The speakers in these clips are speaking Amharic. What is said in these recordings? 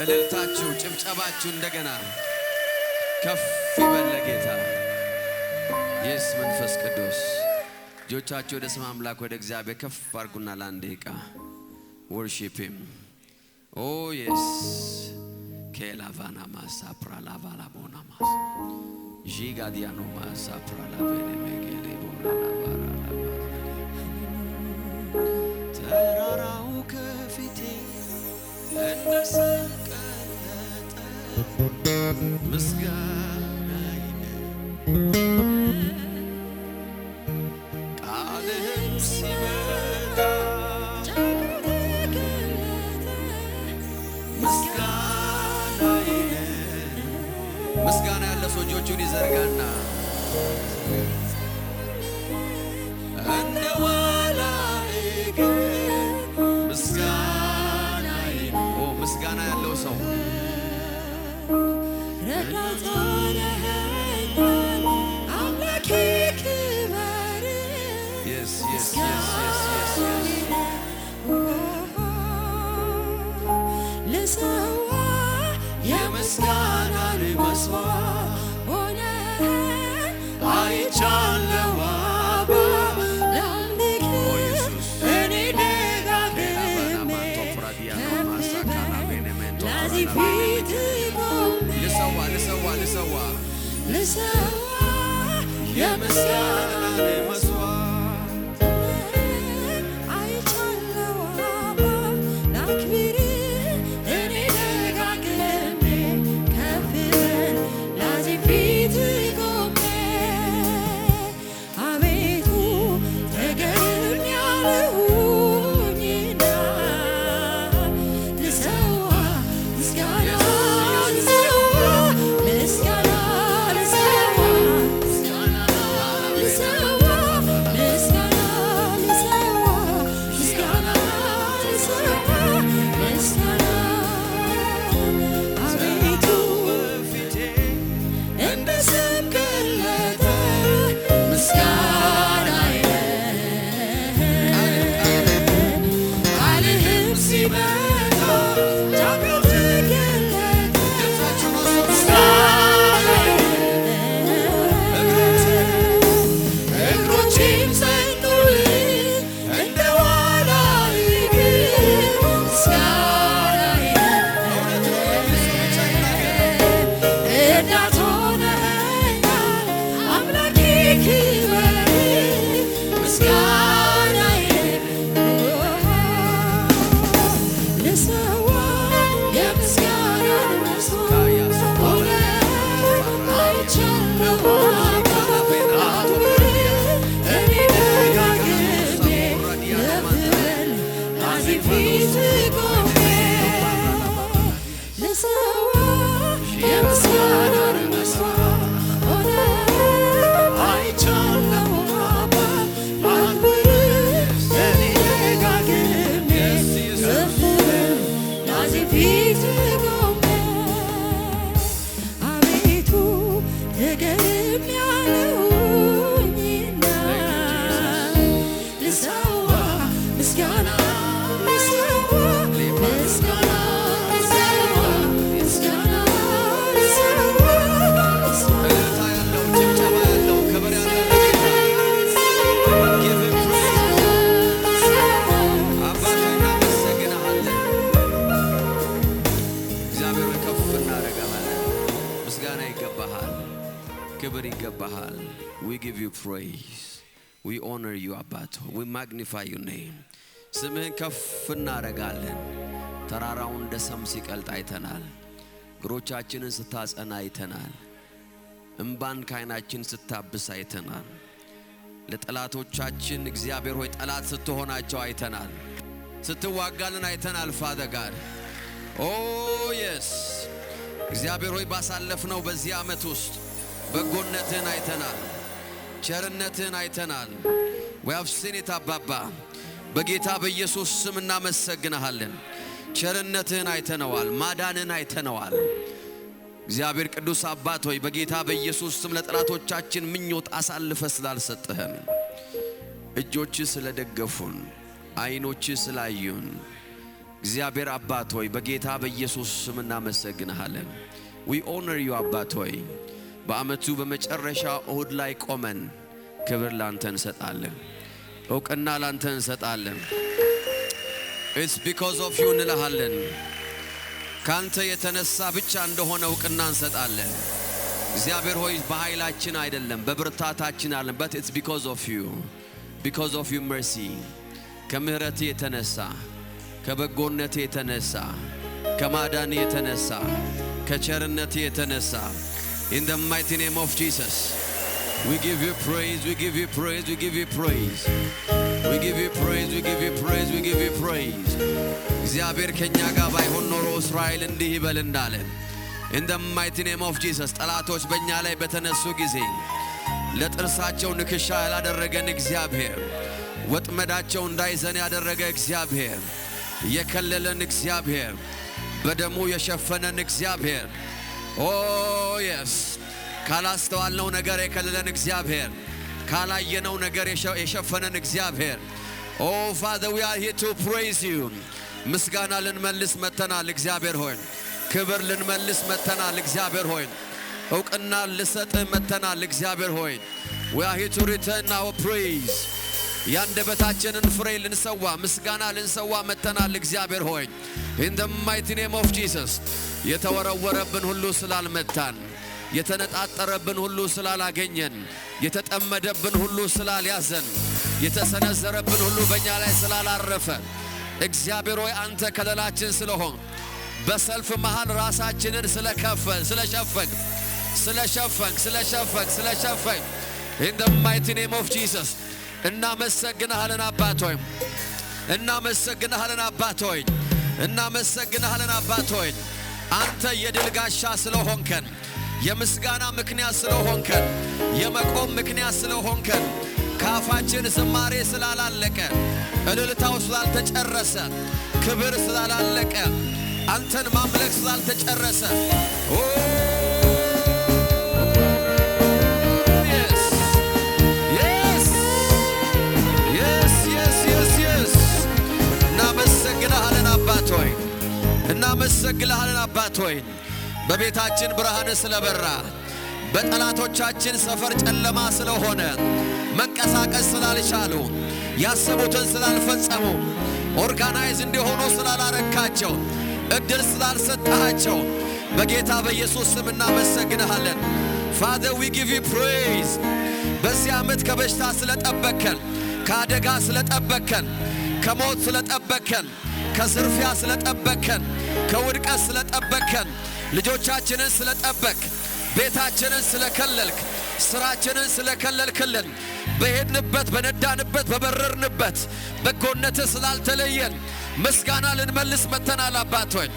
እልልታችሁ ጭብጨባችሁ እንደገና ከፍ ይበል ለጌታ። ኢየሱስ መንፈስ ቅዱስ እጆቻችሁ ወደ ሰማይ አምላክ ወደ እግዚአብሔር ከፍ አድርጉና ለአንድ ደቂቃ worship him. Oh yes. Kelavana masa pralavana bonamas. Jigadiano masa pralavene megele bonalavara. Terarau kefite endesakalata misganaine qalehim sibega ምስጋና ያለ ሰው እጆቹን ይዘርጋና እንደዋላይክ ምስጋና ያለው ሰው አምላኬ ክበር yes yes yes yes yes yes ለሰዋ የምስጋና መስዋዕት ሆነ አይቻለሁ ለአምልክ እኔ ደጋግሜ ለዚህ ፊት ቆሜ ልሰዋ የምስጋና መስዋዕት አይቻለሁ ለአክብር ክብር ይገባሃል። We give you praise. We honor you አባት. We magnify your name. ስምህን ከፍ እናደርጋለን። ተራራውን እንደ ሰም ሲቀልጥ አይተናል። እግሮቻችንን ስታጸና አይተናል። እንባን ከዓይናችን ስታብስ አይተናል። ለጠላቶቻችን እግዚአብሔር ሆይ ጠላት ስትሆናቸው አይተናል። ስትዋጋልን አይተናል Father God. Oh yes. እግዚአብሔር ሆይ ባሳለፍነው በዚህ ዓመት ውስጥ በጎነትህን አይተናል። ቸርነትህን አይተናል። We have seen it አባባ በጌታ በኢየሱስ ስም እናመሰግንሃለን። ቸርነትህን አይተነዋል። ማዳንህን አይተነዋል። እግዚአብሔር ቅዱስ አባት ሆይ በጌታ በኢየሱስ ስም ለጠላቶቻችን ምኞት አሳልፈ ስላልሰጠህን እጆች ስለደገፉን አይኖች ስላዩን እግዚአብሔር አባት ሆይ በጌታ በኢየሱስ ስም እናመሰግንሃለን። we honor you አባት ሆይ በአመቱ በመጨረሻ እሁድ ላይ ቆመን ክብር ላንተ እንሰጣለን፣ እውቅና ላንተ እንሰጣለን። it's because of you እንልሃለን። ካንተ የተነሳ ብቻ እንደሆነ እውቅና እንሰጣለን። እግዚአብሔር ሆይ በኃይላችን አይደለም በብርታታችን አይደለም but it's because of your mercy ከምህረት የተነሳ ከበጎነት የተነሳ ከማዳን የተነሳ ከቸርነት የተነሳ in the mighty name of Jesus we give you praise, we give you praise, we give you praise, we give you praise, we give you praise, we give you praise. እግዚአብሔር ከኛ ጋር ባይሆን ኖሮ እስራኤል እንዲህ ይበል እንዳለ in the mighty name of Jesus ጠላቶች በእኛ ላይ በተነሱ ጊዜ ለጥርሳቸው ንክሻ ያላደረገን እግዚአብሔር ወጥመዳቸው እንዳይዘን ያደረገ እግዚአብሔር የከለለን እግዚአብሔር በደሙ የሸፈነን እግዚአብሔር oh yes ካላስተዋልነው ነገር የከለለን እግዚአብሔር ካላየነው ነገር የሸፈነን እግዚአብሔር oh Father we are here to praise you ምስጋና ልንመልስ መተናል እግዚአብሔር ሆይ ክብር ልንመልስ መተናል እግዚአብሔር ሆይ እውቅና ልሰጥ መተናል እግዚአብሔር ሆይ we are here to return our praise ያንደበታችንን ፍሬ ልንሰዋ ምስጋና ልንሰዋ መተናል እግዚአብሔር ሆይ in the mighty name of Jesus የተወረወረብን ሁሉ ስላልመታን የተነጣጠረብን ሁሉ ስላላገኘን የተጠመደብን ሁሉ ስላልያዘን የተሰነዘረብን ሁሉ በእኛ ላይ ስላላረፈ እግዚአብሔር ሆይ አንተ ከለላችን ስለሆን በሰልፍ መሃል ራሳችንን ስለሸፈንክ in the mighty name of Jesus እናመሰግንሃለን አባት ሆይ እናመሰግንሃለን አባት ሆይ እናመሰግንሃለን አባት ሆይ አንተ የድል ጋሻ ስለሆንከን የምስጋና ምክንያት ስለሆንከን የመቆም ምክንያት ስለሆንከን ካፋችን ዝማሬ ስላላለቀ እልልታው ስላልተጨረሰ ክብር ስላላለቀ አንተን ማምለክ ስላልተጨረሰ እናመሰግንሃለን አባት ሆይ በቤታችን ብርሃን ስለበራ በጠላቶቻችን ሰፈር ጨለማ ስለሆነ መንቀሳቀስ ስላልቻሉ ያሰቡትን ስላልፈጸሙ ኦርጋናይዝ እንዲሆኑ ስላላረካቸው እድል ስላልሰጣቸው በጌታ በኢየሱስ ስም እናመሰግንሃለን። Father we give you praise በዚህ ዓመት ከበሽታ ስለጠበከን ከአደጋ ስለጠበከን ከሞት ስለጠበከን ከዝርፊያ ስለጠበከን ከውድቀት ስለጠበከን ልጆቻችንን ስለጠበቅ ቤታችንን ስለከለልክ ስራችንን ስለከለልክልን በሄድንበት በነዳንበት በበረርንበት በጎነትህ ስላልተለየን ምስጋና ልንመልስ መተናል አባት ሆይ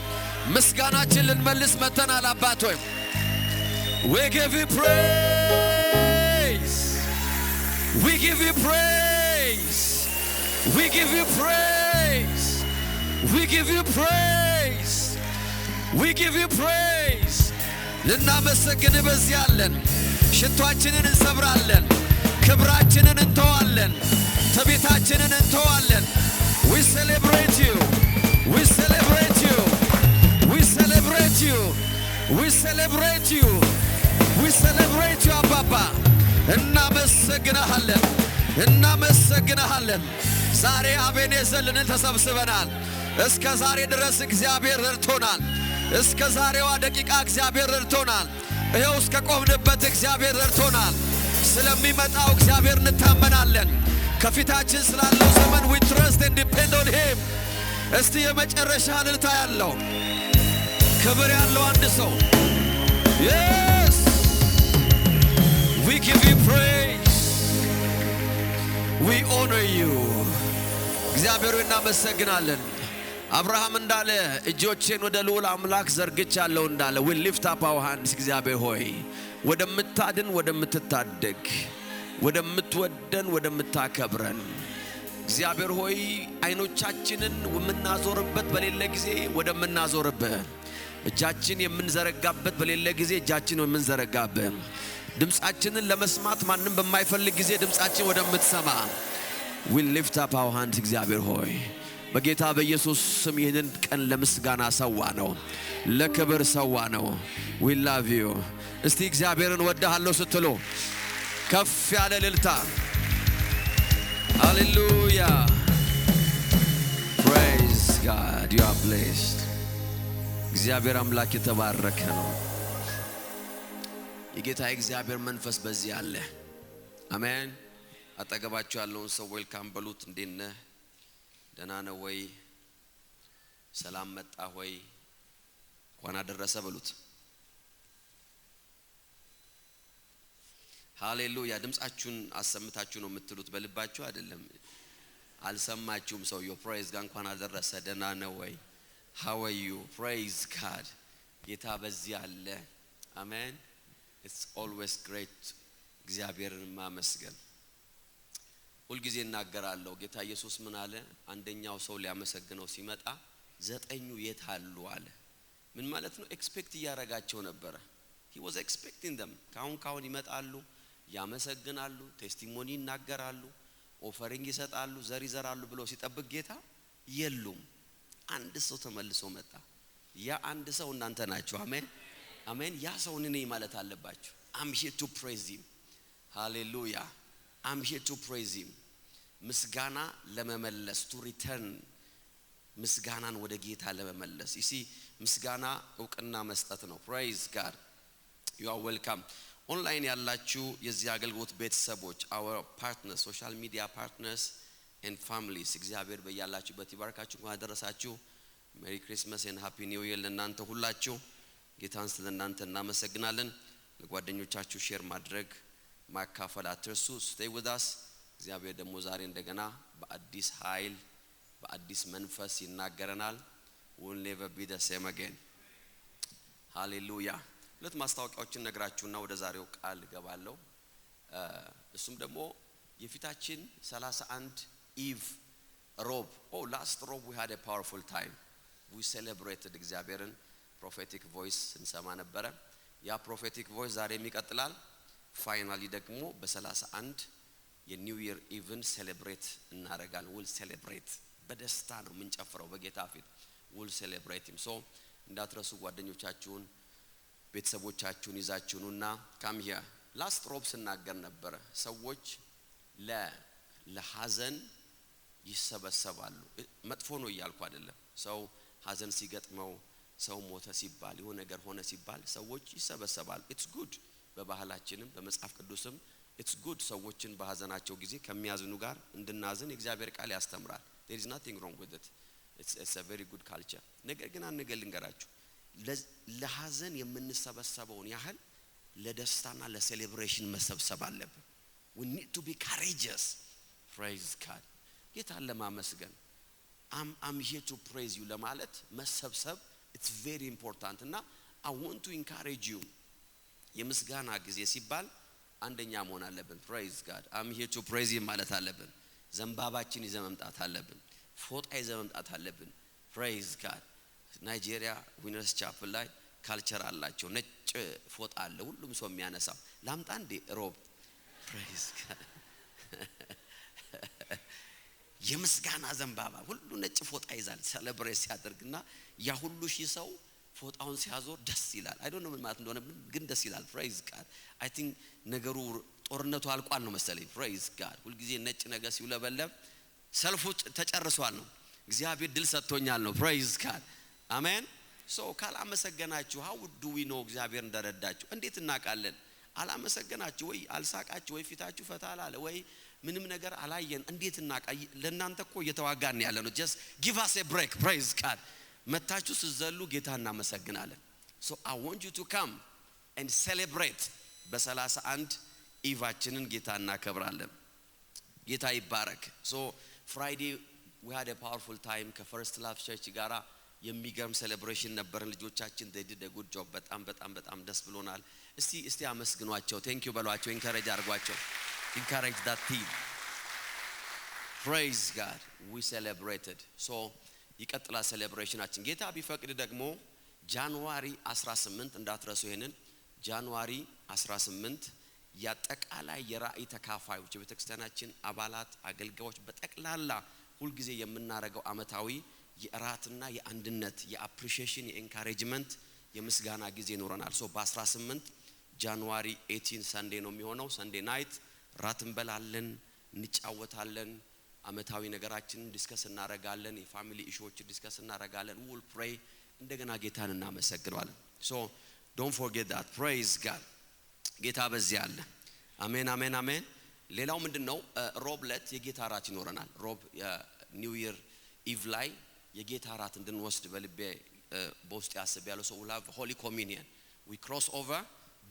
ምስጋናችን ልንመልስ መተናል አባት ሆይ we give you praise, we give you praise, we give you praise, we give you praise, we give you praise. ልናመሰግን በዚያለን ሽቷችንን እንሰብራለን ክብራችንን እንተዋለን ተቤታችንን እንተዋለን we celebrate you, we celebrate you, we celebrate you, we celebrate you, we celebrate you አባባ እናመሰግንሃለን እናመሰግንሃለን ዛሬ አቤኔዘርን ተሰብስበናል እስከ ዛሬ ድረስ እግዚአብሔር ረድቶናል እስከ ዛሬዋ ደቂቃ እግዚአብሔር ረድቶናል ይሄው እስከ ቆምንበት እግዚአብሔር ረድቶናል ስለሚመጣው እግዚአብሔር እንታመናለን ከፊታችን ስላለው ዘመን we trust and depend on him እስቲ የመጨረሻ እልልታ ያለው ክብር ያለው አንድ ሰው yes we give you praise, we honor you እግዚአብሔርን እናመሰግናለን አብርሃም እንዳለ እጆቼን ወደ ልዑል አምላክ ዘርግቻለሁ እንዳለ we lift up our hands እግዚአብሔር ሆይ ወደምታድን ወደምትታደግ ወደምትወደን ወደምታከብረን እግዚአብሔር ሆይ አይኖቻችንን ወምናዞርበት በሌለ ጊዜ ወደምናዞርበት እጃችን የምንዘረጋበት በሌለ ጊዜ እጃችን ነው የምንዘረጋበት። ድምጻችንን ለመስማት ማንም በማይፈልግ ጊዜ ድምጻችን ወደምትሰማ we lift up our hands እግዚአብሔር ሆይ በጌታ በኢየሱስ ስም ይህንን ቀን ለምስጋና ሰዋ ነው፣ ለክብር ሰዋ ነው። we love you። እስቲ እግዚአብሔርን ወድሃለሁ ስትሉ ከፍ ያለ እልልታ ሃሌሉያ። praise God you are blessed። እግዚአብሔር አምላክ የተባረከ ነው። የጌታ እግዚአብሔር መንፈስ በዚህ አለ። አሜን። አጠገባችሁ ያለውን ሰው ዌልካም በሉት። እንዴት ነህ? ደህና ነው ወይ? ሰላም መጣ ወይ? እንኳን አደረሰ በሉት። ሃሌሉያ። ድምጻችሁን አሰምታችሁ ነው የምትሉት፣ በልባችሁ አይደለም። አልሰማችሁም። ሰውየው ፕሬዝ ጋር እንኳን አደረሰ ደህና ነው ወይ? how are you? praise God። ጌታ በዚህ አለ። አሜን። it's always great እግዚአብሔርን ማመስገን። ሁልጊዜ እናገራለሁ። ጌታ ኢየሱስ ምን አለ? አንደኛው ሰው ሊያመሰግነው ሲመጣ ዘጠኙ የት አሉ አለ። ምን ማለት ነው? ኤክስፔክት ያረጋቸው ነበር። he was expecting them። ካሁን ይመጣሉ፣ ያመሰግናሉ፣ ቴስቲሞኒ ይናገራሉ፣ ኦፈሪንግ ይሰጣሉ፣ ዘር ይዘራሉ ብሎ ሲጠብቅ ጌታ የሉም። አንድ ሰው ተመልሶ መጣ። ያ አንድ ሰው እናንተ ናችሁ። አሜን አሜን። ያ ሰው እኔ ማለት አለባችሁ። I'm here to praise him። ሃሌሉያ። I'm here to praise him። ምስጋና ለመመለስ to return። ምስጋናን ወደ ጌታ ለመመለስ ይሲ ምስጋና እውቅና መስጠት ነው። praise God you are welcome። ኦንላይን ያላችሁ የዚህ አገልግሎት ቤተሰቦች our partners social media partners and families እግዚአብሔር በያላችሁበት ይባርካችሁ። እንኳን አደረሳችሁ። ሜሪ ክሪስማስ and happy new year ለእናንተ ሁላችሁ። ጌታን ስለእናንተ እናመሰግናለን። ለጓደኞቻችሁ ሼር ማድረግ ማካፈል አትርሱ። stay with us። እግዚአብሔር ደግሞ ዛሬ እንደገና በአዲስ ኃይል በአዲስ መንፈስ ይናገረናል። we'll never be the same again። ሃሌሉያ። ሁለት ማስታወቂያዎችን ነግራችሁና ወደ ዛሬው ቃል ገባለሁ። እሱም ደግሞ የፊታችን 31 ኢቭ ሮብ last rob we had a powerful time። we celebrated እግዚአብሔርን prophetic voice እንሰማ ነበረ። ያ prophetic voice ዛሬም ይቀጥላል። ፋይናሊ ደግሞ በ31 የኒው ኢየር ኢቭን ሴሌብሬት እናደርጋለን። we'll celebrate በደስታ ነው የምንጨፍረው በጌታ ፊት። we'll celebrate him። so እንዳትረሱ ጓደኞቻችሁን ቤተሰቦቻችሁን ይዛችሁና come here። ላስት ሮብ ስናገር ነበረ ሰዎች ለሐዘን ይሰበሰባሉ። መጥፎ ነው እያልኩ አይደለም። ሰው ሐዘን ሲገጥመው ሰው ሞተ ሲባል የሆነ ነገር ሆነ ሲባል ሰዎች ይሰበሰባሉ። it's good። በባህላችንም በመጽሐፍ ቅዱስም it's good ሰዎችን በሐዘናቸው ጊዜ ከሚያዝኑ ጋር እንድናዝን እግዚአብሔር ቃል ያስተምራል። there is nothing wrong with it። it's a very good culture። ነገር ግን አንገል ልንገራችሁ ለሐዘን የምንሰበሰበውን ያህል ለደስታና ለሴሌብሬሽን መሰብሰብ አለብን። we need to be courageous። praise God። ጌታን ለማመስገን I'm here to praise you ለማለት መሰብሰብ it's very important። እና I want to encourage you የምስጋና ጊዜ ሲባል አንደኛ መሆን አለብን። praise God I'm here to praise him ማለት አለብን። ዘንባባችን ይዘን መምጣት አለብን። ፎጣ ይዘን መምጣት አለብን። praise God ናይጄሪያ ዊነርስ ቻፕል ላይ ካልቸር አላቸው። ነጭ ፎጣ አለ ሁሉም ሰው የሚያነሳው። ላምጣ እንዴ ሮብ? praise God የምስጋና ዘንባባ ሁሉ ነጭ ፎጣ ይዛል ሴሌብሬት ሲያደርግና ያ ሁሉ ሺህ ሰው ፎጣውን ሲያዞር ደስ ይላል። አይ ዶንት ኖ ምን ማለት እንደሆነ ግን ደስ ይላል። praise God I think ነገሩ ጦርነቱ አልቋል ነው መሰለኝ። praise God ሁሉ ጊዜ ነጭ ነገር ሲውለበለብ ሰልፉ ተጨርሷል ነው። እግዚአብሔር ድል ሰጥቶኛል ነው። praise God አሜን። ሶ ካላመሰገናችሁ how do we know እግዚአብሔር እንደረዳችሁ እንዴት እናውቃለን? አላመሰገናችሁ ወይ አልሳቃችሁ ወይ ፊታችሁ ፈታ አላለ ወይ ምንም ነገር አላየን እንዴት እናውቃ? ለእናንተ እኮ እየተዋጋን ያለ ነው። just give us a break። praise God መታችሁ ስዘሉ ጌታ እናመሰግናለን። so I want you to come and celebrate በ31 ኢቫችንን ጌታ እናከብራለን። ጌታ ይባረክ። so Friday we had a powerful time ከፈርስት ላቭ ቸርች ጋራ የሚገርም ሴሌብሬሽን ነበርን። ልጆቻችን they did a good job። በጣም ደስ ብሎናል። እስቲ አመስግኗቸው። thank you በሏቸው። encourage አድርጓቸው። encourage that team። praise God we celebrated። so ይቀጥላል ሴሌብሬሽናችን። ጌታ ቢፈቅድ ደግሞ ጃንዋሪ 18 እንዳትረሱ ይሄንን ጃንዋሪ 18 ያጠቃላይ የራእይ ተካፋዮች የቤተክርስቲያናችን አባላት አገልጋዮች በጠቅላላ ሁሉ ጊዜ የምናረጋው አመታዊ የእራትና የአንድነት የአፕሪሺዬሽን የኢንካሬጅመንት የምስጋና ጊዜ ይኖረናል። ሶ በ18 ጃንዋሪ 18 ሰንዴ ነው የሚሆነው። ሰንዴ ናይት ራት እንበላለን፣ እንጫወታለን፣ አመታዊ ነገራችንን ዲስከስ እናረጋለን፣ የፋሚሊ ኢሹዎች ዲስከስ እናረጋለን። we will pray እንደገና ጌታን እናመሰግናለን። so don't forget that. praise God. ጌታ በዚህ አለ። አሜን አሜን አሜን። ሌላው ምንድነው ሮብ ዕለት የጌታ ራት ይኖረናል። ሮብ የኒው ኢየር ኢቭ ላይ የጌታ ራት እንድንወስድ በልቤ በውስጥ ያስብ ያለው ሰው love holy communion. we cross over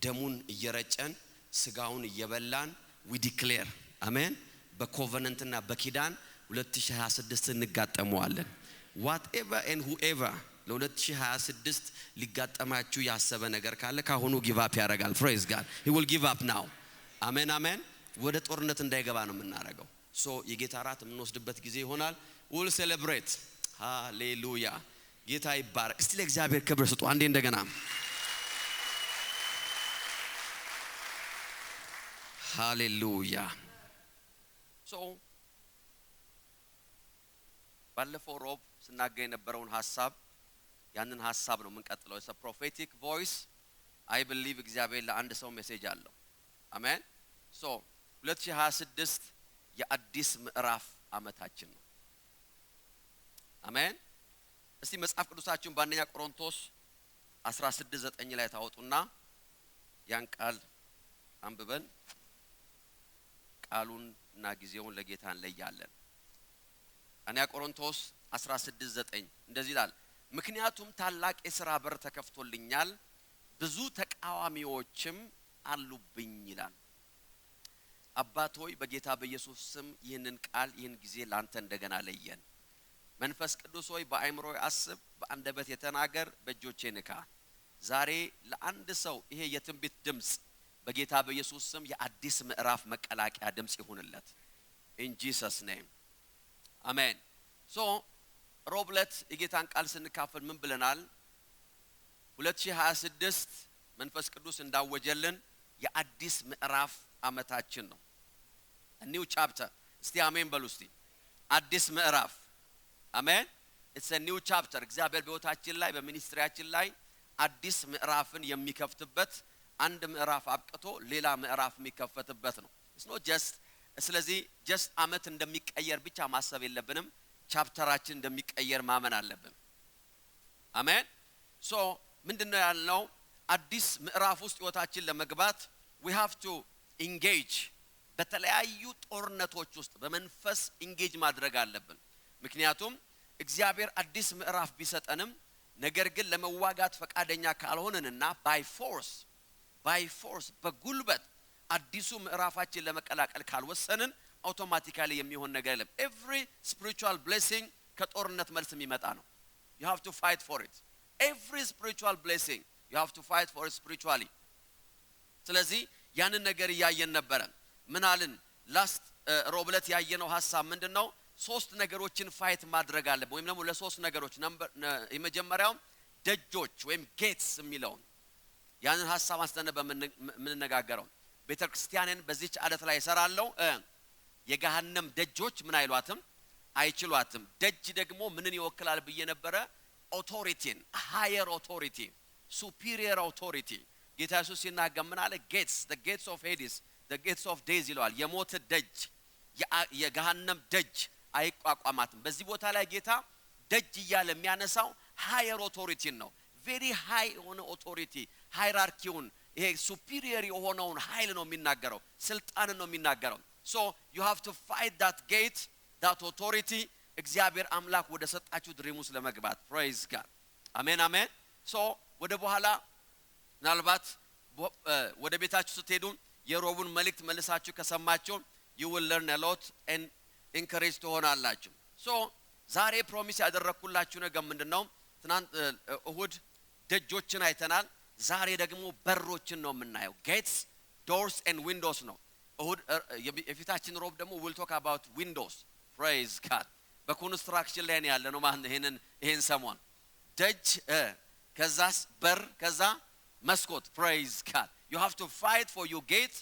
ደሙን እየረጨን ስጋውን እየበላን we declare አሜን በኮቨነንትና በኪዳን 2026 እንጋጠመዋለን። whatever and whoever ለ2026 ሊጋጠማችሁ ያሰበ ነገር ካለ ካሁኑ ጊቭ አፕ ያረጋል። praise God. he will give up now. አሜን አሜን። ወደ ጦርነት እንዳይገባ ነው የምናረጋው። ሶ የጌታ ራት የምንወስድበት ጊዜ ይሆናል። we will celebrate. ሃሌሉያ ጌታ ይባረክ። እስቲ ለእግዚአብሔር ክብር ስጡ አንዴ እንደገና። ሃሌሉያ። ሶ ባለፈው ሮብ ስናገኝ የነበረውን ሐሳብ ያንን ሐሳብ ነው የምንቀጥለው። it's a prophetic voice. I believe እግዚአብሔር ለአንድ ሰው ሜሴጅ አለው። አሜን። ሶ 2026 የአዲስ ምዕራፍ አመታችን ነው። አሜን። እስቲ መጽሐፍ ቅዱሳችሁን በአንደኛ ቆሮንቶስ 16:9 ላይ ታወጡና ያን ቃል አንብበን ቃሉንና ጊዜውን ለጌታ እንለያለን። አንደኛ ቆሮንቶስ 16:9 እንደዚህ ይላል፣ ምክንያቱም ታላቅ የሥራ በር ተከፍቶልኛል ብዙ ተቃዋሚዎችም አሉብኝ ይላል። አባት ሆይ በጌታ በኢየሱስ ስም ይህንን ቃል ይህን ጊዜ ላንተ እንደገና ለየን። መንፈስ ቅዱስ ሆይ በአእምሮዬ አስብ፣ በአንደበት የተናገር፣ በእጆቼ ንካ። ዛሬ ለአንድ ሰው ይሄ የትንቢት ድምጽ በጌታ በኢየሱስ ስም የአዲስ ምዕራፍ መቀላቀያ ድምጽ ይሁንለት in Jesus name. አሜን። ሶ ሮብለት የጌታን ቃል ስንካፈል ምን ብለናል? 2026 መንፈስ ቅዱስ እንዳወጀልን የአዲስ ምዕራፍ አመታችን ነው። a new chapter. እስቲ አሜን በሉ እስቲ። አዲስ ምዕራፍ አሜን። it's a new chapter. እግዚአብሔር በሕይወታችን ላይ በሚኒስትሪያችን ላይ አዲስ ምዕራፍን የሚከፍትበት አንድ ምዕራፍ አብቅቶ ሌላ ምዕራፍ የሚከፈትበት ነው። it's not just ስለዚህ just አመት እንደሚቀየር ብቻ ማሰብ የለብንም። ቻፕተራችን እንደሚቀየር ማመን አለብን። አሜን። ሶ ምንድነው ያልነው? አዲስ ምዕራፍ ውስጥ ሕይወታችን ለመግባት we have to engage በተለያዩ ጦርነቶች ውስጥ በመንፈስ engage ማድረግ አለብን። ምክንያቱም እግዚአብሔር አዲስ ምዕራፍ ቢሰጠንም ነገር ግን ለመዋጋት ፈቃደኛ ካልሆነንና by force በጉልበት አዲሱ ምዕራፋችን ለመቀላቀል ካልወሰንን አውቶማቲካሊ የሚሆን ነገር የለም። every spiritual blessing ከጦርነት መልስ የሚመጣ ነው። you have to fight for it. every spiritual blessing you have to fight for it spiritually. ስለዚህ ያንን ነገር ያየን ነበር። ምን አልን? ላስት ሮብለት ያየነው ሐሳብ ምንድነው? ሶስት ነገሮችን ፋይት ማድረግ አለብን ወይም ደግሞ ለሶስት ነገሮች የመጀመሪያው ደጆች ወይም ጌትስ የሚለው ያንን ሐሳብ አስተነ በመነጋገረው ቤተክርስቲያንን በዚህች ዓለት ላይ እሰራለሁ የገሃነም ደጆች ምን አይሏትም አይችሏትም። ደጅ ደግሞ ምንን ይወክላል ብዬ ነበረ? ኦቶሪቲን፣ ሃየር ኦቶሪቲ፣ ሱፒሪየር ኦቶሪቲ። ጌታ ኢየሱስ ሲናገር ምን አለ? ጌትስ the gates of Hades, the gates of Hades ይለዋል። የሞት ደጅ የገሃነም ደጅ አይቋቋማትም። በዚህ ቦታ ላይ ጌታ ደጅ እያለ የሚያነሳው ሃየር ኦቶሪቲን ነው። very high የሆነ ኦቶሪቲ ሃይራርኪውን ይሄ ሱፒሪየር የሆነውን ኃይል ነው የሚናገረው፣ ስልጣን ነው የሚናገረው። so you have to fight that gate, that authority እግዚአብሔር አምላክ ወደ ሰጣችሁ ድሪም ውስጥ ለመግባት praise God. አሜን አሜን። so ወደ በኋላ ምናልባት ወደ ቤታችሁ ስትሄዱ የሮቡን መልእክት መልሳችሁ ከሰማችሁ you will learn a lot and encourage ትሆናላችሁ። so ዛሬ ፕሮሚስ ያደረኩላችሁ ነገር ምንድነው? ትናንት እሁድ ደጆችን አይተናል። ዛሬ ደግሞ በሮችን ነው የምናየው። gates, doors and windows ነው። እሁድ የፊታችን ሮብ ደግሞ we'll talk about windows. praise God. በኮንስትራክሽን ላይ ያለ ነው ማለት ይሄን ሰሞን ደጅ ከዛስ በር ከዛ መስኮት praise God you have to fight for your gate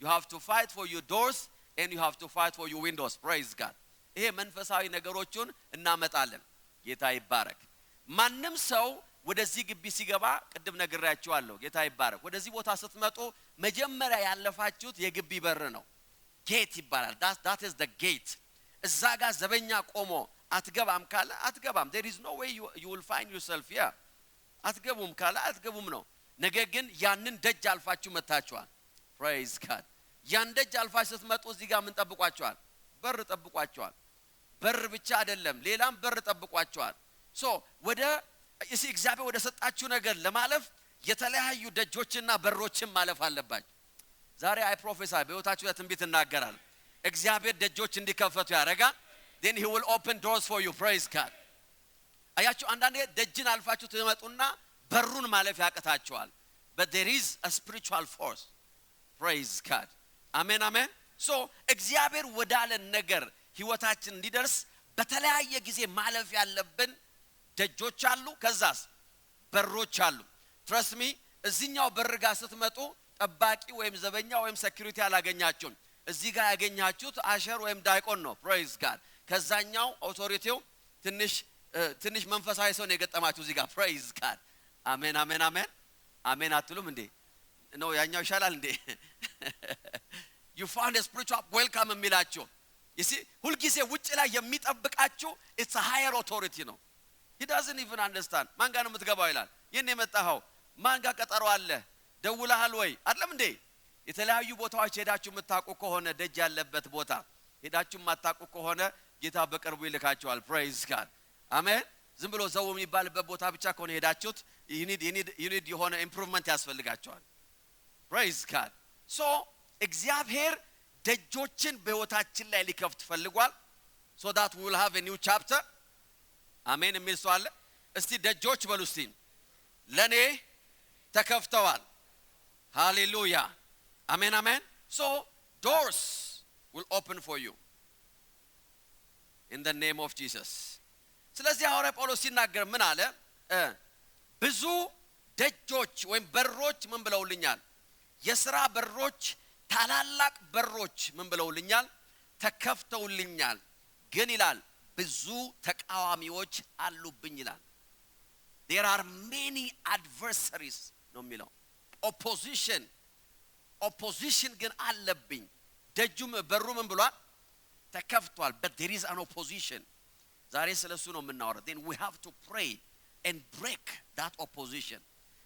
you have to fight for your doors and you have to fight for your windows praise God ይሄ መንፈሳዊ ነገሮችን እናመጣለን ጌታ ይባረክ ማንንም ሰው ወደዚህ ግቢ ሲገባ ቅድም ነግሬያችኋለሁ ጌታ ይባረክ ወደዚህ ቦታ ስትመጡ መጀመሪያ ያለፋችሁት የግቢ በር ነው gate ይባላል that is the gate እዛ ጋር ዘበኛ ቆሞ አትገባም ካለ አትገባም there is no way you will find yourself here አትገቡም ካለ አትገቡም ነው ነገር ግን ያንን ደጅ አልፋችሁ መታችኋል praise God ያን ደጅ አልፋችሁ ስትመጡ እዚህ ጋር ምን ጠብቋችኋል በር ጠብቋችኋል በር ብቻ አይደለም ሌላም በር ጠብቋችኋል so ወደ እሺ እግዚአብሔር ወደ ሰጣችሁ ነገር ለማለፍ የተለያዩ ደጆችና በሮችን ማለፍ አለባችሁ ዛሬ አይ ፕሮፌሰር በህይወታችሁ ትንቢት እናገራለሁ እግዚአብሔር ደጆች እንዲከፈቱ ያደርጋል then he will open doors for you praise God አያችሁ አንዳንዴ ደጅን አልፋችሁ ትመጡና በሩን ማለፍ ያቀታችኋል but there is a spiritual force praise God amen amen so እግዚአብሔር ወዳለን ነገር ህይወታችን እንዲደርስ በተለያየ ጊዜ ማለፍ ያለብን ደጆች አሉ ከዛስ በሮች አሉ trust me እዚህኛው በር ጋር ስትመጡ ጠባቂ ወይም ዘበኛ ወይም ሴኩሪቲ አላገኛችሁም እዚህ ጋር ያገኛችሁት አሸር ወይም ዳይቆን ነው praise God ከዛኛው ኦቶሪቲው ትንሽ መንፈሳዊ ሰው ነው የገጠማችሁ እዚህ ጋር praise God አሜን አሜን አሜን አሜን አትሉም እንዴ ነው ያኛው ይሻላል እንዴ you found a spiritual welcome የሚላችሁ you see ሁሉ ጊዜ ውጭ ላይ የሚጠብቃችሁ it's a higher authority ነው he doesn't even understand ማን ጋር ነው የምትገባው ይላል የኔ መጣኸው ማን ጋር ቀጠሮ አለ ደውለሃል ወይ አይደለም እንዴ የተለያዩ ቦታዎች ሄዳችሁ የምታውቁ ከሆነ ደጅ ያለበት ቦታ ሄዳችሁ የማታውቁ ከሆነ ጌታ በቅርቡ ይልካችኋል praise God አሜን ዝም ብሎ ዘው የሚባልበት ቦታ ብቻ ከሆነ ሄዳችሁት you need የሆነ ኢምፕሩቭመንት ያስፈልጋችኋል praise God so እግዚአብሔር ደጆችን በህይወታችን ላይ ሊከፍት ፈልጓል so that we will have a new chapter አሜን የሚል ሰው አለ እስቲ ደጆች በሉ እስቲ ለኔ ተከፍተዋል hallelujah amen amen so doors will open for you in the name of Jesus ስለዚህ ሐዋርያ ጳውሎስ ሲናገር ምን አለ ብዙ ደጆች ወይም በሮች ምን ብለውልኛል የሥራ በሮች ታላላቅ በሮች ምን ብለውልኛል ተከፍተውልኛል ግን ይላል ብዙ ተቃዋሚዎች አሉብኝ ይላል there are many adversaries ነው የሚለው opposition ግን አለብኝ ደጁም በሩ ምን ብሏል ተከፍቷል but there is an opposition ዛሬ ስለሱ ነው የምናወራው then we have to pray and break that opposition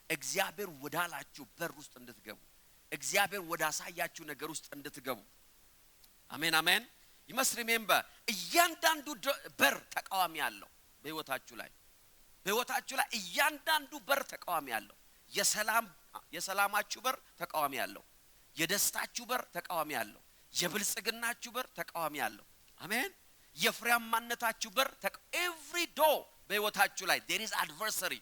እግዚአብሔር ወዳላችሁ በር ውስጥ እንድትገቡ እግዚአብሔር ወዳሳያችሁ ነገር ውስጥ እንድትገቡ አሜን አሜን you must remember እያንዳንዱ በር ተቃዋሚ አለው በህይወታችሁ ላይ እያንዳንዱ በር ተቃዋሚ አለው የሰላማችሁ በር ተቃዋሚ አለው የደስታችሁ በር ተቃዋሚ አለው የብልጽግናችሁ በር ተቃዋሚ አለው አሜን የፍሬያማነታችሁ በር every door በህይወታችሁ ላይ there is adversary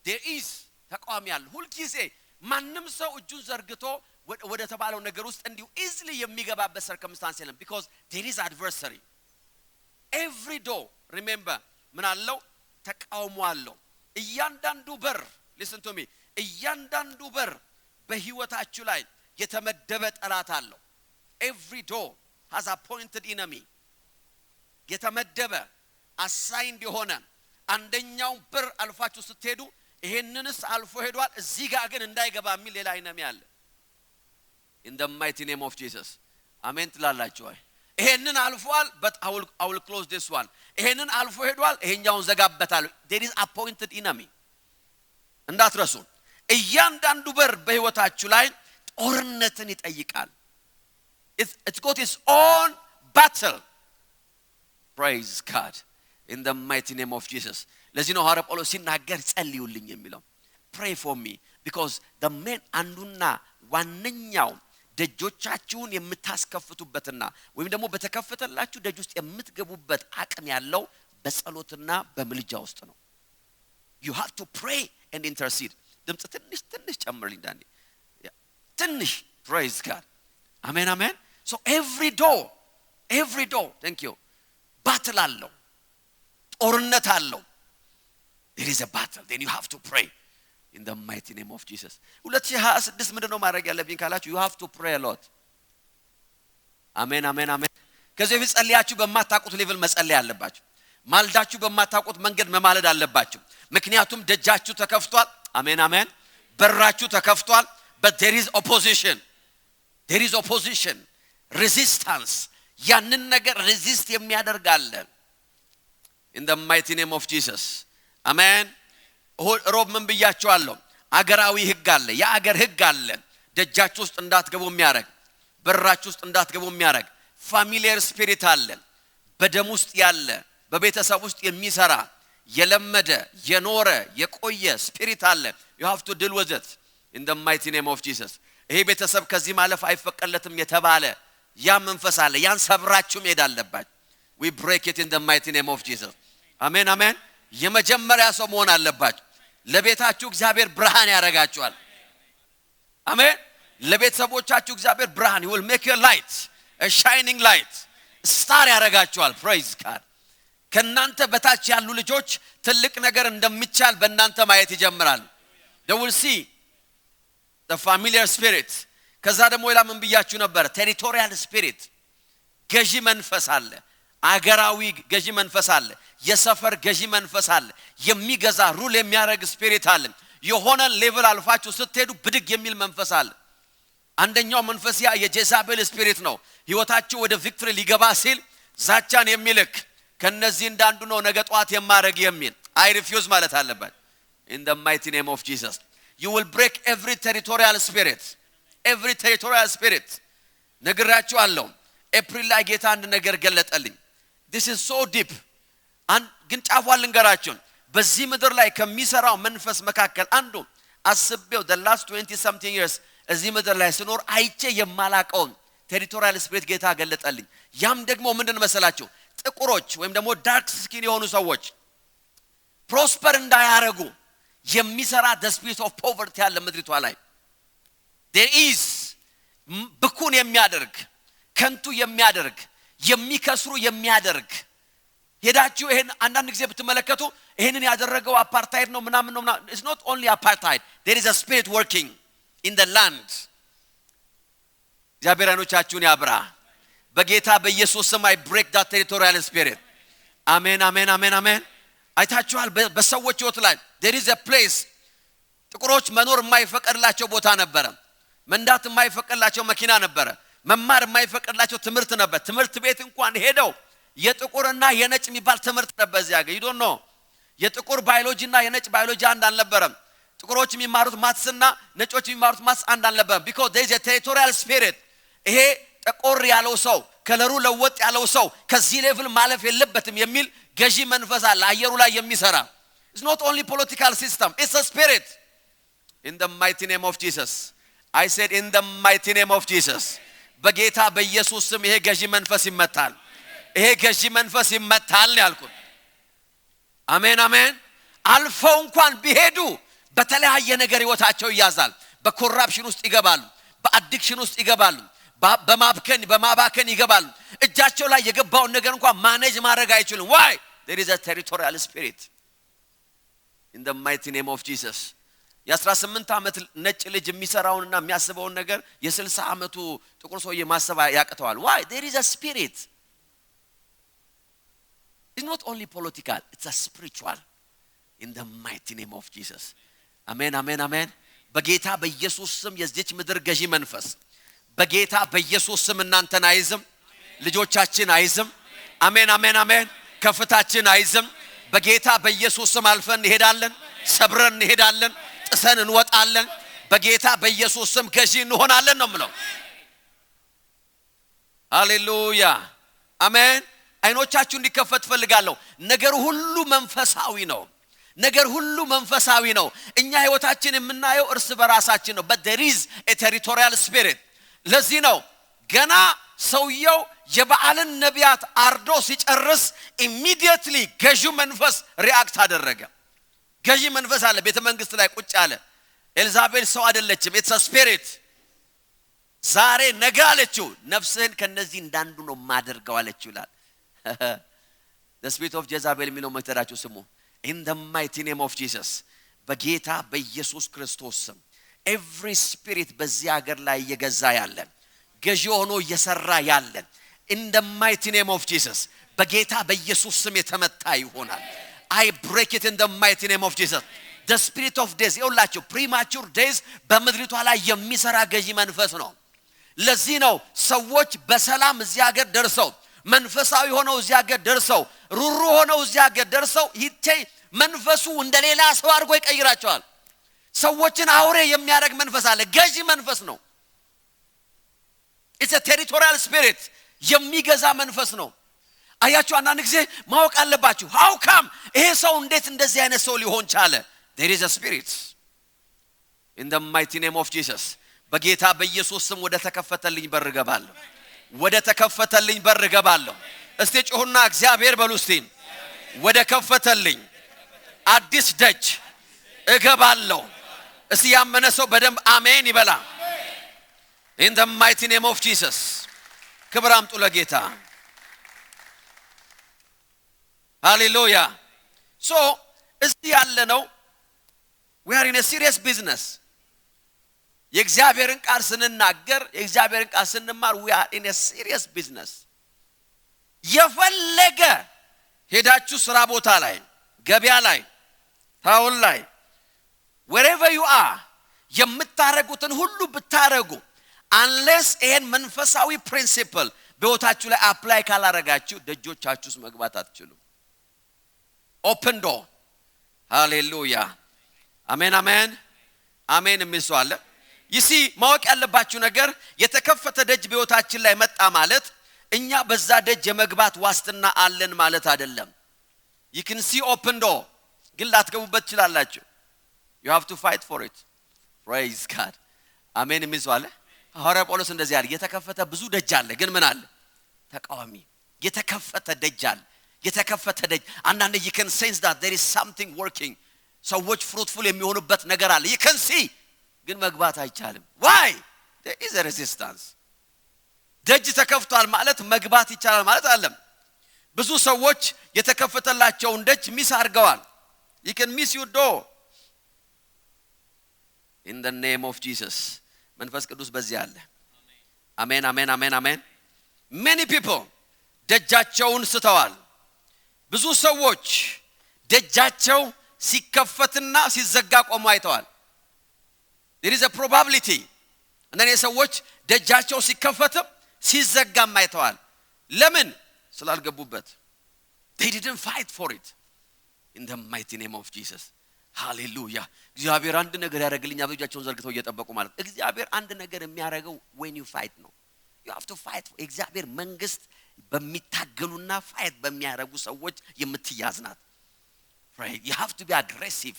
there is ተቃዋሚ አለ ሁሉ ጊዜ ማንንም ሰው እጁን ዘርግቶ ወደ ተባለው ነገር ውስጥ እንዲሁ easily የሚገባበት circumstance የለም because there is adversary every door remember ምን አለው ተቃውሞ አለው እያንዳንዱ በር listen to me እያንዳንዱ በር በህይወታችሁ ላይ የተመደበ ጠላት አለው every door has appointed enemy የተመደበ assigned የሆነ አንደኛው በር አልፋችሁ ስትሄዱ ይሄንንስ አልፎ ሄዷል እዚህ ጋር ግን እንዳይገባ የሚል ሌላ enemy አለ in the mighty name of Jesus አሜን ትላላችሁ ይሄንን አልፏል but I will close this one ይሄንን አልፎ ሄዷል ይሄኛውን ዘጋበታለሁ there is appointed enemy እንዳትረሱ እያንዳንዱ በር በህይወታችሁ ላይ ጦርነትን ይጠይቃል it's got its own battle praise God in the mighty name of Jesus ለዚህ ነው ሐዋርያ ጳውሎስ ሲናገር ጸልዩልኝ የሚለው pray for me because the main አንዱና ዋነኛው ደጆቻችሁን የምታስከፍቱበትና ወይም ደግሞ በተከፈተላችሁ ደጅ ውስጥ የምትገቡበት አቅም ያለው በጸሎትና በምልጃ ውስጥ ነው you have to pray and intercede ድምጽ ትንሽ ጨምርልኝ ዳንኤል ትንሽ praise God amen amen so every door thank you battle አለው ጦርነት አለው there is a battle, then you have to pray in the mighty name of Jesus. 2026 ምንድነው ማድረግ ያለብኝ ካላችሁ you have to pray a lot. አሜን አሜን አሜን። ከዚህ በፊት ጸልያችሁ በማታውቁት ሌቭል መጸለይ አለባችሁ። ማልዳችሁ በማታውቁት መንገድ መማለድ አለባችሁ። ምክንያቱም ደጃችሁ ተከፍቷል። አሜን አሜን። በራችሁ ተከፍቷል። but there is opposition. There is opposition, resistance. ያንን ነገር resist የሚያደርግ አለ. In the mighty name of Jesus. አሜን። ሮብ ምን ብያችኋለሁ? አገራዊ ህግ አለ። የአገር ህግ አለ። ደጃችሁ ውስጥ እንዳትገቡ የሚያረግ፣ በራችሁ ውስጥ እንዳትገቡ የሚያረግ ፋሚሊየር ስፒሪት አለ። በደም ውስጥ ያለ በቤተሰብ ውስጥ የሚሰራ የለመደ የኖረ የቆየ ስፒሪት አለ. you have to deal with it in the mighty name of Jesus. ይሄ ቤተሰብ ከዚህ ማለፍ አይፈቀድለትም የተባለ ያ መንፈስ አለ። ያን ሰብራችሁ መሄድ አለባችሁ. we break it in the mighty name of Jesus. አሜን አሜን። የመጀመሪያ ሰው መሆን አለባችሁ። ለቤታችሁ እግዚአብሔር ብርሃን ያረጋችኋል። አሜን። ለቤተሰቦቻችሁ እግዚአብሔር ብርሃን he will make your light a shining light, star ያረጋችኋል. praise God. ከናንተ በታች ያሉ ልጆች ትልቅ ነገር እንደሚቻል በእናንተ ማየት ይጀምራል. they will see the familiar spirit. ከዛ ደግሞ ሌላ ምን ብያችሁ ነበር? territorial spirit. ገዢ መንፈስ አለ። አገራዊ ገዢ መንፈስ አለ። የሰፈር ገዢ መንፈስ አለ። የሚገዛ ሩል የሚያረግ ስፒሪት አለ። የሆነ ሌቭል አልፋችሁ ስትሄዱ ብድግ የሚል መንፈስ አለ። አንደኛው መንፈስ ያ የጄዛቤል ስፒሪት ነው። ህይወታችሁ ወደ ቪክቶሪ ሊገባ ሲል ዛቻን የሚልክ ከነዚህ እንዳንዱ ነው ነገ ጧት የማረግ የሚል I refuse ማለት አለበት. in the mighty name of Jesus. you will break every territorial spirit. every territorial spirit. ነግራችኋለሁ። ኤፕሪል ላይ ጌታ አንድ ነገር ገለጠልኝ. this is so deep. ግን ጫፏን ልንገራችሁ። በዚህ ምድር ላይ ከሚሰራው መንፈስ መካከል አንዱ አስቤው the last 20 something years እዚህ ምድር ላይ ስኖር አይቼ የማላቀውን ቴሪቶሪያል ስፒሪት ጌታ ገለጠልኝ። ያም ደግሞ ምንድን መሰላችሁ? ጥቁሮች ወይም ደግሞ ዳርክ ስኪን የሆኑ ሰዎች ፕሮስፐር እንዳያረጉ የሚሰራ the spirit of poverty ያለ ምድሪቷ ላይ there is ብኩን የሚያደርግ ከንቱ የሚያደርግ የሚከስሩ የሚያደርግ ሄዳችሁ ይሄን አንዳንድ ጊዜ ብትመለከቱ ይሄንን ያደረገው አፓርታይድ ነው ምናምን ነው። it's not only apartheid, there is a spirit working in the land. እግዚአብሔራኖቻችሁን ያብራ በጌታ በኢየሱስ ስም I break that territorial spirit. አሜን አሜን አሜን አሜን። አይታችኋል በሰዎች ህይወት ላይ there is a place ጥቁሮች መኖር የማይፈቀድላቸው ቦታ ነበረ። መንዳት የማይፈቀድላቸው መኪና ነበረ። መማር የማይፈቀድላቸው ትምህርት ነበር። ትምህርት ቤት እንኳን ሄደው የጥቁርና የነጭ የሚባል ትምህርት ነበር እዚያ ጋር you don't know የጥቁር ባዮሎጂና የነጭ ባዮሎጂ አንድ አልነበረም። ጥቁሮች የሚማሩት ማትስና ነጮች የሚማሩት ማትስ አንድ አልነበረም because there is a territorial spirit. ይሄ ጥቁር ያለው ሰው ከለሩ ለወጥ ያለው ሰው ከዚህ ሌቭል ማለፍ የለበትም የሚል ገዢ መንፈስ አለ አየሩ ላይ የሚሰራ. it's not only political system, it's a spirit. in the mighty name of Jesus. I said in the mighty name of Jesus. በጌታ በኢየሱስ ስም ይሄ ገዢ መንፈስ ይመታል። ይሄ ገዢ መንፈስ ይመታል ያልኩት። አሜን አሜን። አልፈው እንኳን ቢሄዱ በተለያየ ነገር ህይወታቸው ይያዛል። በኮራፕሽን ውስጥ ይገባሉ። በአዲክሽን ውስጥ ይገባሉ። በማባከን ይገባሉ። እጃቸው ላይ የገባውን ነገር እንኳን ማኔጅ ማድረግ አይችሉም. why? there is a territorial spirit. in the mighty name of Jesus. የ18 ዓመት ነጭ ልጅ የሚሰራውንና የሚያስበውን ነገር የ60 ዓመቱ ጥቁር ሰውዬ ማሰብ ያቅተዋል. why? there is a spirit. it's not only political, it's a spiritual. in the mighty name of Jesus. አሜን አሜን አሜን። በጌታ በኢየሱስ ስም የዚች ምድር ገዢ መንፈስ በጌታ በኢየሱስ ስም እናንተን አይዝም፣ ልጆቻችን አይዝም። አሜን አሜን አሜን። ከፍታችን አይዝም። በጌታ በኢየሱስ ስም አልፈን እንሄዳለን፣ ሰብረን እንሄዳለን፣ ጥሰን እንወጣለን። በጌታ በኢየሱስ ስም ገዢ እንሆናለን ነው የምለው። ሃሌሉያ አሜን። አይኖቻችሁ እንዲከፈት ፈልጋለሁ። ነገር ሁሉ መንፈሳዊ ነው። ነገር ሁሉ መንፈሳዊ ነው። እኛ ህይወታችን የምናየው እርስ በራሳችን ነው። but there is a territorial spirit. ለዚህ ነው ገና ሰውየው የበዓልን ነቢያት አርዶ ሲጨርስ immediately ገዢው መንፈስ ሪአክት አደረገ። ገዢ መንፈስ አለ ቤተ መንግስት ላይ ቁጭ አለ። ኤልዛቤል ሰው አይደለችም። it's a spirit. ዛሬ ነገ አለችው ነፍስህን ከነዚህ እንዳንዱ ነው ማደርገው አለችው ይላል። the spirit of Jezebel የሚለው መተዳችሁ ስሙ። in the mighty name of Jesus በጌታ በኢየሱስ ክርስቶስ ስም every spirit በዚህ ሀገር ላይ እየገዛ ያለ ገዢ ሆኖ እየሰራ ያለ in the mighty name of Jesus በጌታ በኢየሱስ ስም የተመታ ይሆናል I break it in the mighty name of Jesus the spirit of death ይውላችሁ premature death በመድሪቷ ላይ የሚሰራ ገዢ መንፈስ ነው ለዚህ ነው ሰዎች በሰላም እዚህ ሀገር ደርሰው መንፈሳዊ ሆነው እዚህ ሀገር ደርሰው ሩሩ ሆነው እዚህ ሀገር ደርሰው መንፈሱ እንደሌላ ሰው አድርጎ ይቀይራቸዋል ሰዎችን አውሬ የሚያደርግ መንፈስ አለ ገዢ መንፈስ ነው it's a territorial spirit የሚገዛ መንፈስ ነው አያችሁ አንዳንድ ጊዜ ማወቅ አለባችሁ how come ይሄ ሰው እንዴት እንደዚህ አይነት ሰው ሊሆን ቻለ there is a spirit in the mighty name of Jesus በጌታ በኢየሱስ ስም ወደ ተከፈተልኝ በር ገባለሁ ወደ ተከፈተልኝ በር ገባለሁ እስቲ ጮሁና እግዚአብሔር በሉ እስቲ ወደ ከፈተልኝ አዲስ ደጅ እገባለሁ እስቲ ያመነ ሰው በደንብ አሜን ይበላ in the mighty name of Jesus ክብር አምጡ ለጌታ hallelujah so እስቲ ያለነው we are in a serious business የእግዚአብሔርን ቃል ስንናገር የእግዚአብሔርን ቃል ስንማር we are in a serious business የፈለገ ሄዳችሁ ስራ ቦታ ላይ ገበያ ላይ ታውን ላይ wherever you are የምታረጉትን ሁሉ ብታረጉ unless ይሄን መንፈሳዊ principle በህይወታችሁ ላይ apply ካላረጋችሁ ደጆቻችሁስ መግባት አትችሉም open door hallelujah amen amen amen የሚስዋለ you see ማወቅ ያለባችሁ ነገር የተከፈተ ደጅ በህይወታችን ላይ መጣ ማለት እኛ በዛ ደጅ የመግባት ዋስትና አለን ማለት አይደለም you can see open door ግን ላትገቡበት ትችላላችሁ you have to fight for it praise God amen የሚስዋለ ሐዋርያ ጳውሎስ እንደዚህ ያለ የተከፈተ ብዙ ደጅ አለ ግን ምን አለ ተቃዋሚ የተከፈተ ደጅ አለ የተከፈተ ደጅ አንዳንዴ you can sense that there is something working ሰዎች fruitful የሚሆኑበት ነገር አለ you can see ግን መግባት አይቻልም why there is a resistance ደጅ ተከፍቷል ማለት መግባት ይቻላል ማለት አይደለም ብዙ ሰዎች የተከፈተላቸውን ደጅ ሚስ አድርገዋል you can miss your door in the name of Jesus መንፈስ ቅዱስ በዚህ አለ አሜን አሜን አሜን አሜን many people ደጃቸውን ስተዋል ብዙ ሰዎች ደጃቸው ሲከፈትና ሲዘጋ ቆሞ አይተዋል there is a probability እነዚህ ሰዎች ደጃቸው ሲከፈትም ሲዘጋም አይተዋል ለምን ስላልገቡበት they didn't fight for it in the mighty name of Jesus hallelujah እግዚአብሔር አንድ ነገር ያደርግልኛ በእጃቸውን ዘርግተው እየጠበቁ ማለት እግዚአብሔር አንድ ነገር የሚያደርገው when you fight ነው you have to fight for እግዚአብሔር መንግስት በሚታገሉና ፋይት በሚያደርጉ ሰዎች የምትያዝናት right you have to be aggressive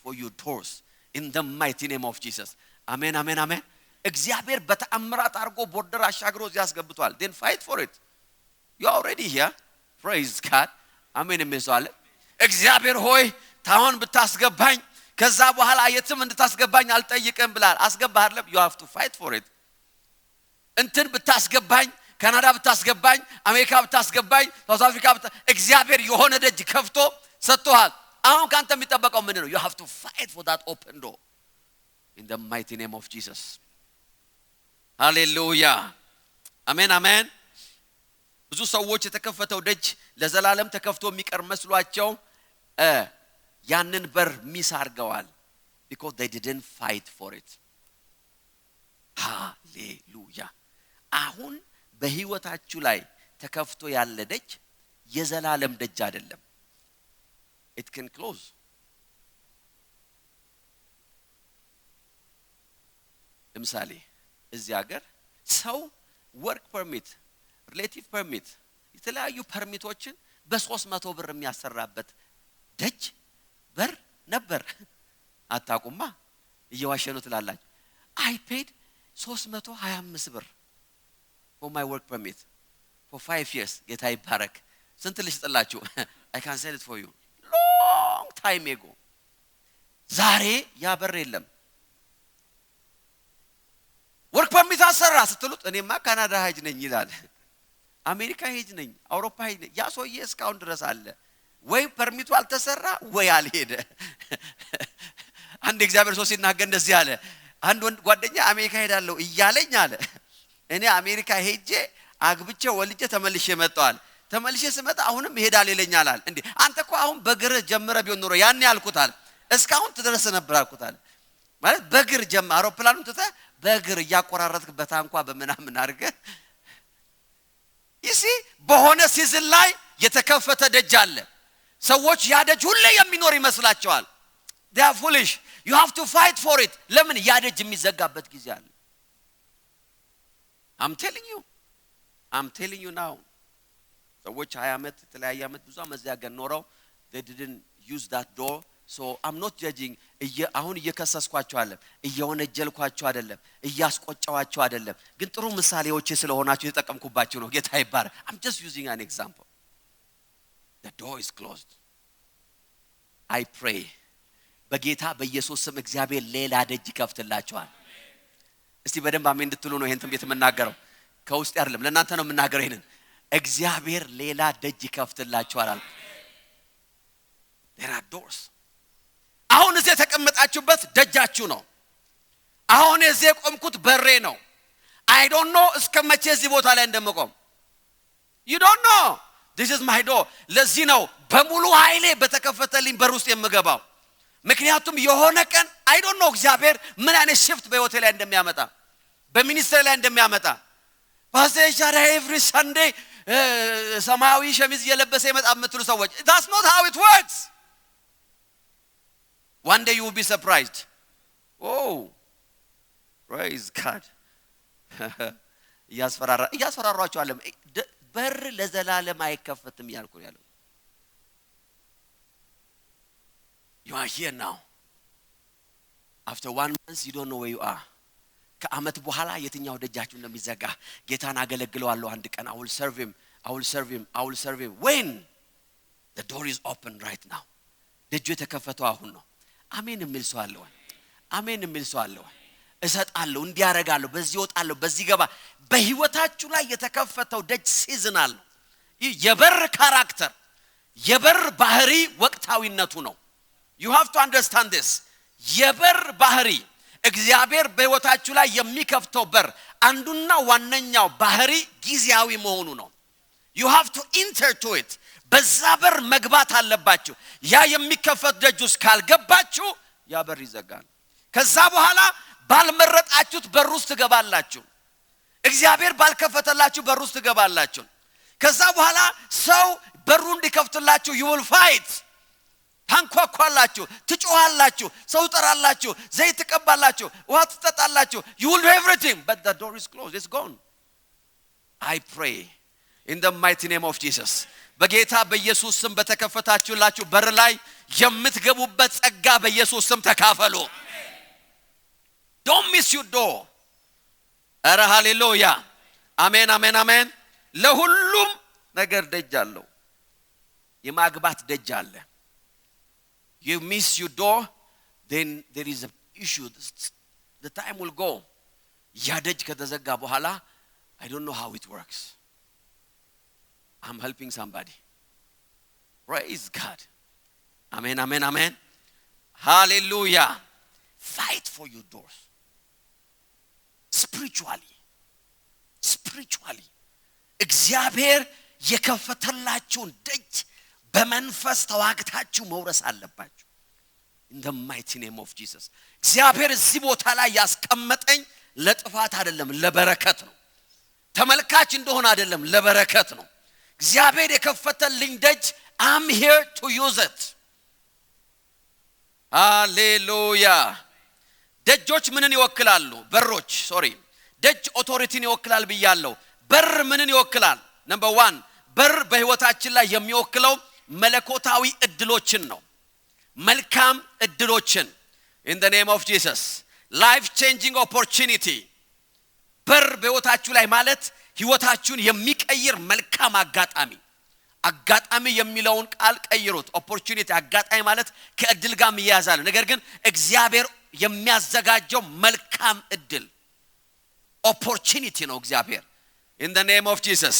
for your doors in the mighty name of Jesus amen amen amen እግዚአብሔር በተአምራት አርጎ ቦርደር አሻግሮ ያስገብቷል then fight for it you are already here praise God amen የሚሰዋለ እግዚአብሔር ሆይ ታውን ብታስገባኝ ከዛ በኋላ የትም እንድታስገባኝ አልጠይቅም ብላል አስገባህ አይደለም you have to fight for it እንትን ብታስገባኝ ካናዳ ብታስገባኝ አሜሪካ ብታስገባኝ ሳውዝ አፍሪካ እግዚአብሔር የሆነ ደጅ ከፍቶ ሰጥቷል አሁን ካንተ የሚጠበቀው ምን ነው you have to fight for that open door in the mighty name of Jesus hallelujah amen amen ብዙ ሰዎች የተከፈተው ደጅ ለዘላለም ተከፍቶ የሚቀር መስሏቸው ያንን በር ሚስ አርገዋል because they didn't fight for it hallelujah አሁን በህይወታችሁ ላይ ተከፍቶ ያለ ደጅ የዘላለም ደጅ አይደለም it can close ለምሳሌ እዚህ ሀገር ሰው work permit relative permit የተለያዩ ፐርሚቶችን በ300 ብር የሚያሰራበት ደጅ በር ነበር አታቁማ እየዋሸኑ ትላላችሁ I paid 325 ብር for my work permit for 5 years ጌታ ይባረክ ስንት ልሽጥላችሁ I can sell it for you long time ago ዛሬ ያ በር የለም work permit አሰራ ስትሉት እኔማ ካናዳ ሄጅ ነኝ ይላል አሜሪካ ሄጅ ነኝ አውሮፓ ሄጅ ነኝ ያ ሰውዬ እስካሁን ድረስ አለ ወይ ፐርሚቱ አልተሰራ ወይ አልሄደ አንድ እግዚአብሔር ሰው ሲናገር እንደዚህ አለ አንድ ወንድ ጓደኛ አሜሪካ ሄዳለሁ እያለኝ አለ እኔ አሜሪካ ሄጄ አግብቼ ወልጄ ተመልሼ መጣዋል ተመልሼ ስመጣ አሁንም ሄዳል ይለኛል አለ እንዴ አንተ እኮ አሁን በግር ጀምረ ቢሆን ኖሮ ያን ያልኩታል እስካሁን ተደረሰ ነበር አልኩታል ማለት በግር ጀምሮ አውሮፕላኑን ተተ በግር ያቆራረጥክበት አንኳ በመናምን አርገ ይሲ በሆነ ሲዝን ላይ የተከፈተ ደጅ አለ ሰዎች ያደጅ ሁሉ የሚኖር ይመስላቸዋል they are foolish you have to fight for it ለምን ያደጅ የሚዘጋበት ጊዜ አለ I'm telling you now ሰዎች 20 ዓመት ተለያየ ዓመት ብዙ ዓመት ያገ ኖረው they didn't use that door so I'm not judging አሁን እየከሰስኳቸው አይደለም እየወነጀልኳቸው አይደለም እያስቆጫዋቸው አይደለም ግን ጥሩ ምሳሌዎች ስለሆናችሁ የተጠቀምኩባችሁ ነው ጌታ ይባረ I'm just using an example the door is closed I pray በጌታ በኢየሱስ ስም እግዚአብሔር ሌላ ደጅ ይከፍትላችኋል እስቲ በደንብ አሜን እንድትሉ ነው ይሄን ትንቢት የምናገረው ከውስጥ አይደለም ለእናንተ ነው የምናገረው ይሄንን እግዚአብሔር ሌላ ደጅ ይከፍትላችኋል there are doors አሁን እዚህ ተቀመጣችሁበት ደጃችሁ ነው አሁን እዚህ ቆምኩት በሬ ነው I don't know እስከመቼ እዚህ ቦታ ላይ እንደምቆም you don't know this is my door ለዚህ ነው በሙሉ ኃይሌ በተከፈተልኝ በር ውስጥ የምገባው ምክንያቱም የሆነ ቀን I don't know እግዚአብሔር ምን አይነት shift በህይወቴ ላይ እንደሚያመጣ በሚኒስትሪ ላይ እንደሚያመጣ ፓስተር every Sunday ሰማያዊ ሸሚዝ የለበሰ ይመጣ የምትሉ ሰዎች that's not how it works one day you will be surprised oh praise God ያስፈራራችሁ አለ በር ለዘላለም አይከፈትም ያልኩ ያለው you are here now after 1 month you don't know where you are ከአመት በኋላ የትኛው ደጃችሁ እንደሚዘጋ ጌታን አገለግለዋለሁ አንድ ቀን I will serve him when the door is open right now ደጁ የተከፈተው አሁን ነው አሜን የሚል ሰው አለ ወይ እሰጣለሁ እንዲያረጋለሁ በዚህ ወጣለሁ በዚህ ገባ በህይወታችሁ ላይ የተከፈተው ደጅ ሲዝናል ነው የበር ካራክተር የበር ባህሪ ወቅታዊነቱ ነው you have to understand this የበር ባህሪ እግዚአብሔር በህይወታችሁ ላይ የሚከፍተው በር አንዱና ዋነኛው ባህሪ ጊዜያዊ መሆኑ ነው you have to enter to it በዛ በር መግባት አለባችሁ ያ የሚከፈት ደጅ ውስጥ ካልገባችሁ ያ በር ይዘጋል ከዛ በኋላ ባልመረጣችሁት በር ውስጥ ትገባላችሁ እግዚአብሔር ባልከፈተላችሁ በር ውስጥ ትገባላችሁ ከዛ በኋላ ሰው በሩን እንዲከፍትላችሁ you will fight ታንኳኳላችሁ ትጮሃላችሁ ሰው ጠራላችሁ ዘይት ተቀባላችሁ ውሃ ትጠጣላችሁ you will do everything but the door is closed it's gone I pray in the mighty name of Jesus በጌታ በኢየሱስ ስም በተከፈታችሁላችሁ በር ላይ የምትገቡበት ጸጋ በኢየሱስ ስም ተካፈሉ don't miss your door አረ ሃሌሉያ አሜን ለሁሉም ነገር ደጅ አለው የማግባት ደጅ አለ you miss your door then there is an issue the time will go ያ ደጅ ከተዘጋ በኋላ I don't know how it works I'm helping somebody praise God amen hallelujah fight for your doors spiritually እግዚአብሔር የከፈተላችሁን ደጅ በመንፈስ ተዋግታችሁ መውረስ አለባችሁ in the mighty name of Jesus እግዚአብሔር እዚህ ቦታ ላይ ያስቀመጠኝ ለጥፋት አይደለም ለበረከት ነው ተመልካች እንደሆነ አይደለም ለበረከት ነው እግዚአብሔር የከፈተልኝ ደጅ I'm here to use it hallelujah ደጆች ምንን ይወክላሉ በሮች ደጅ ኦቶሪቲን ይወክላል ብያለሁ በር ምንን ይወክላል number 1 በር በህይወታችን ላይ የሚወክለው መለኮታዊ እድሎችን ነው መልካም እድሎችን in the name of Jesus life changing opportunity በር በህይወታችሁ ላይ ማለት ህይወታችሁን የሚቀይር መልካም አጋጣሚ የሚለውን ቃል ቀይሩት opportunity አጋጣሚ ማለት ከእድል ጋር የሚያያዛል ነገር ግን እግዚአብሔር የሚያዘጋጀው መልካም እድል opportunity ነው እግዚአብሔር in the name of Jesus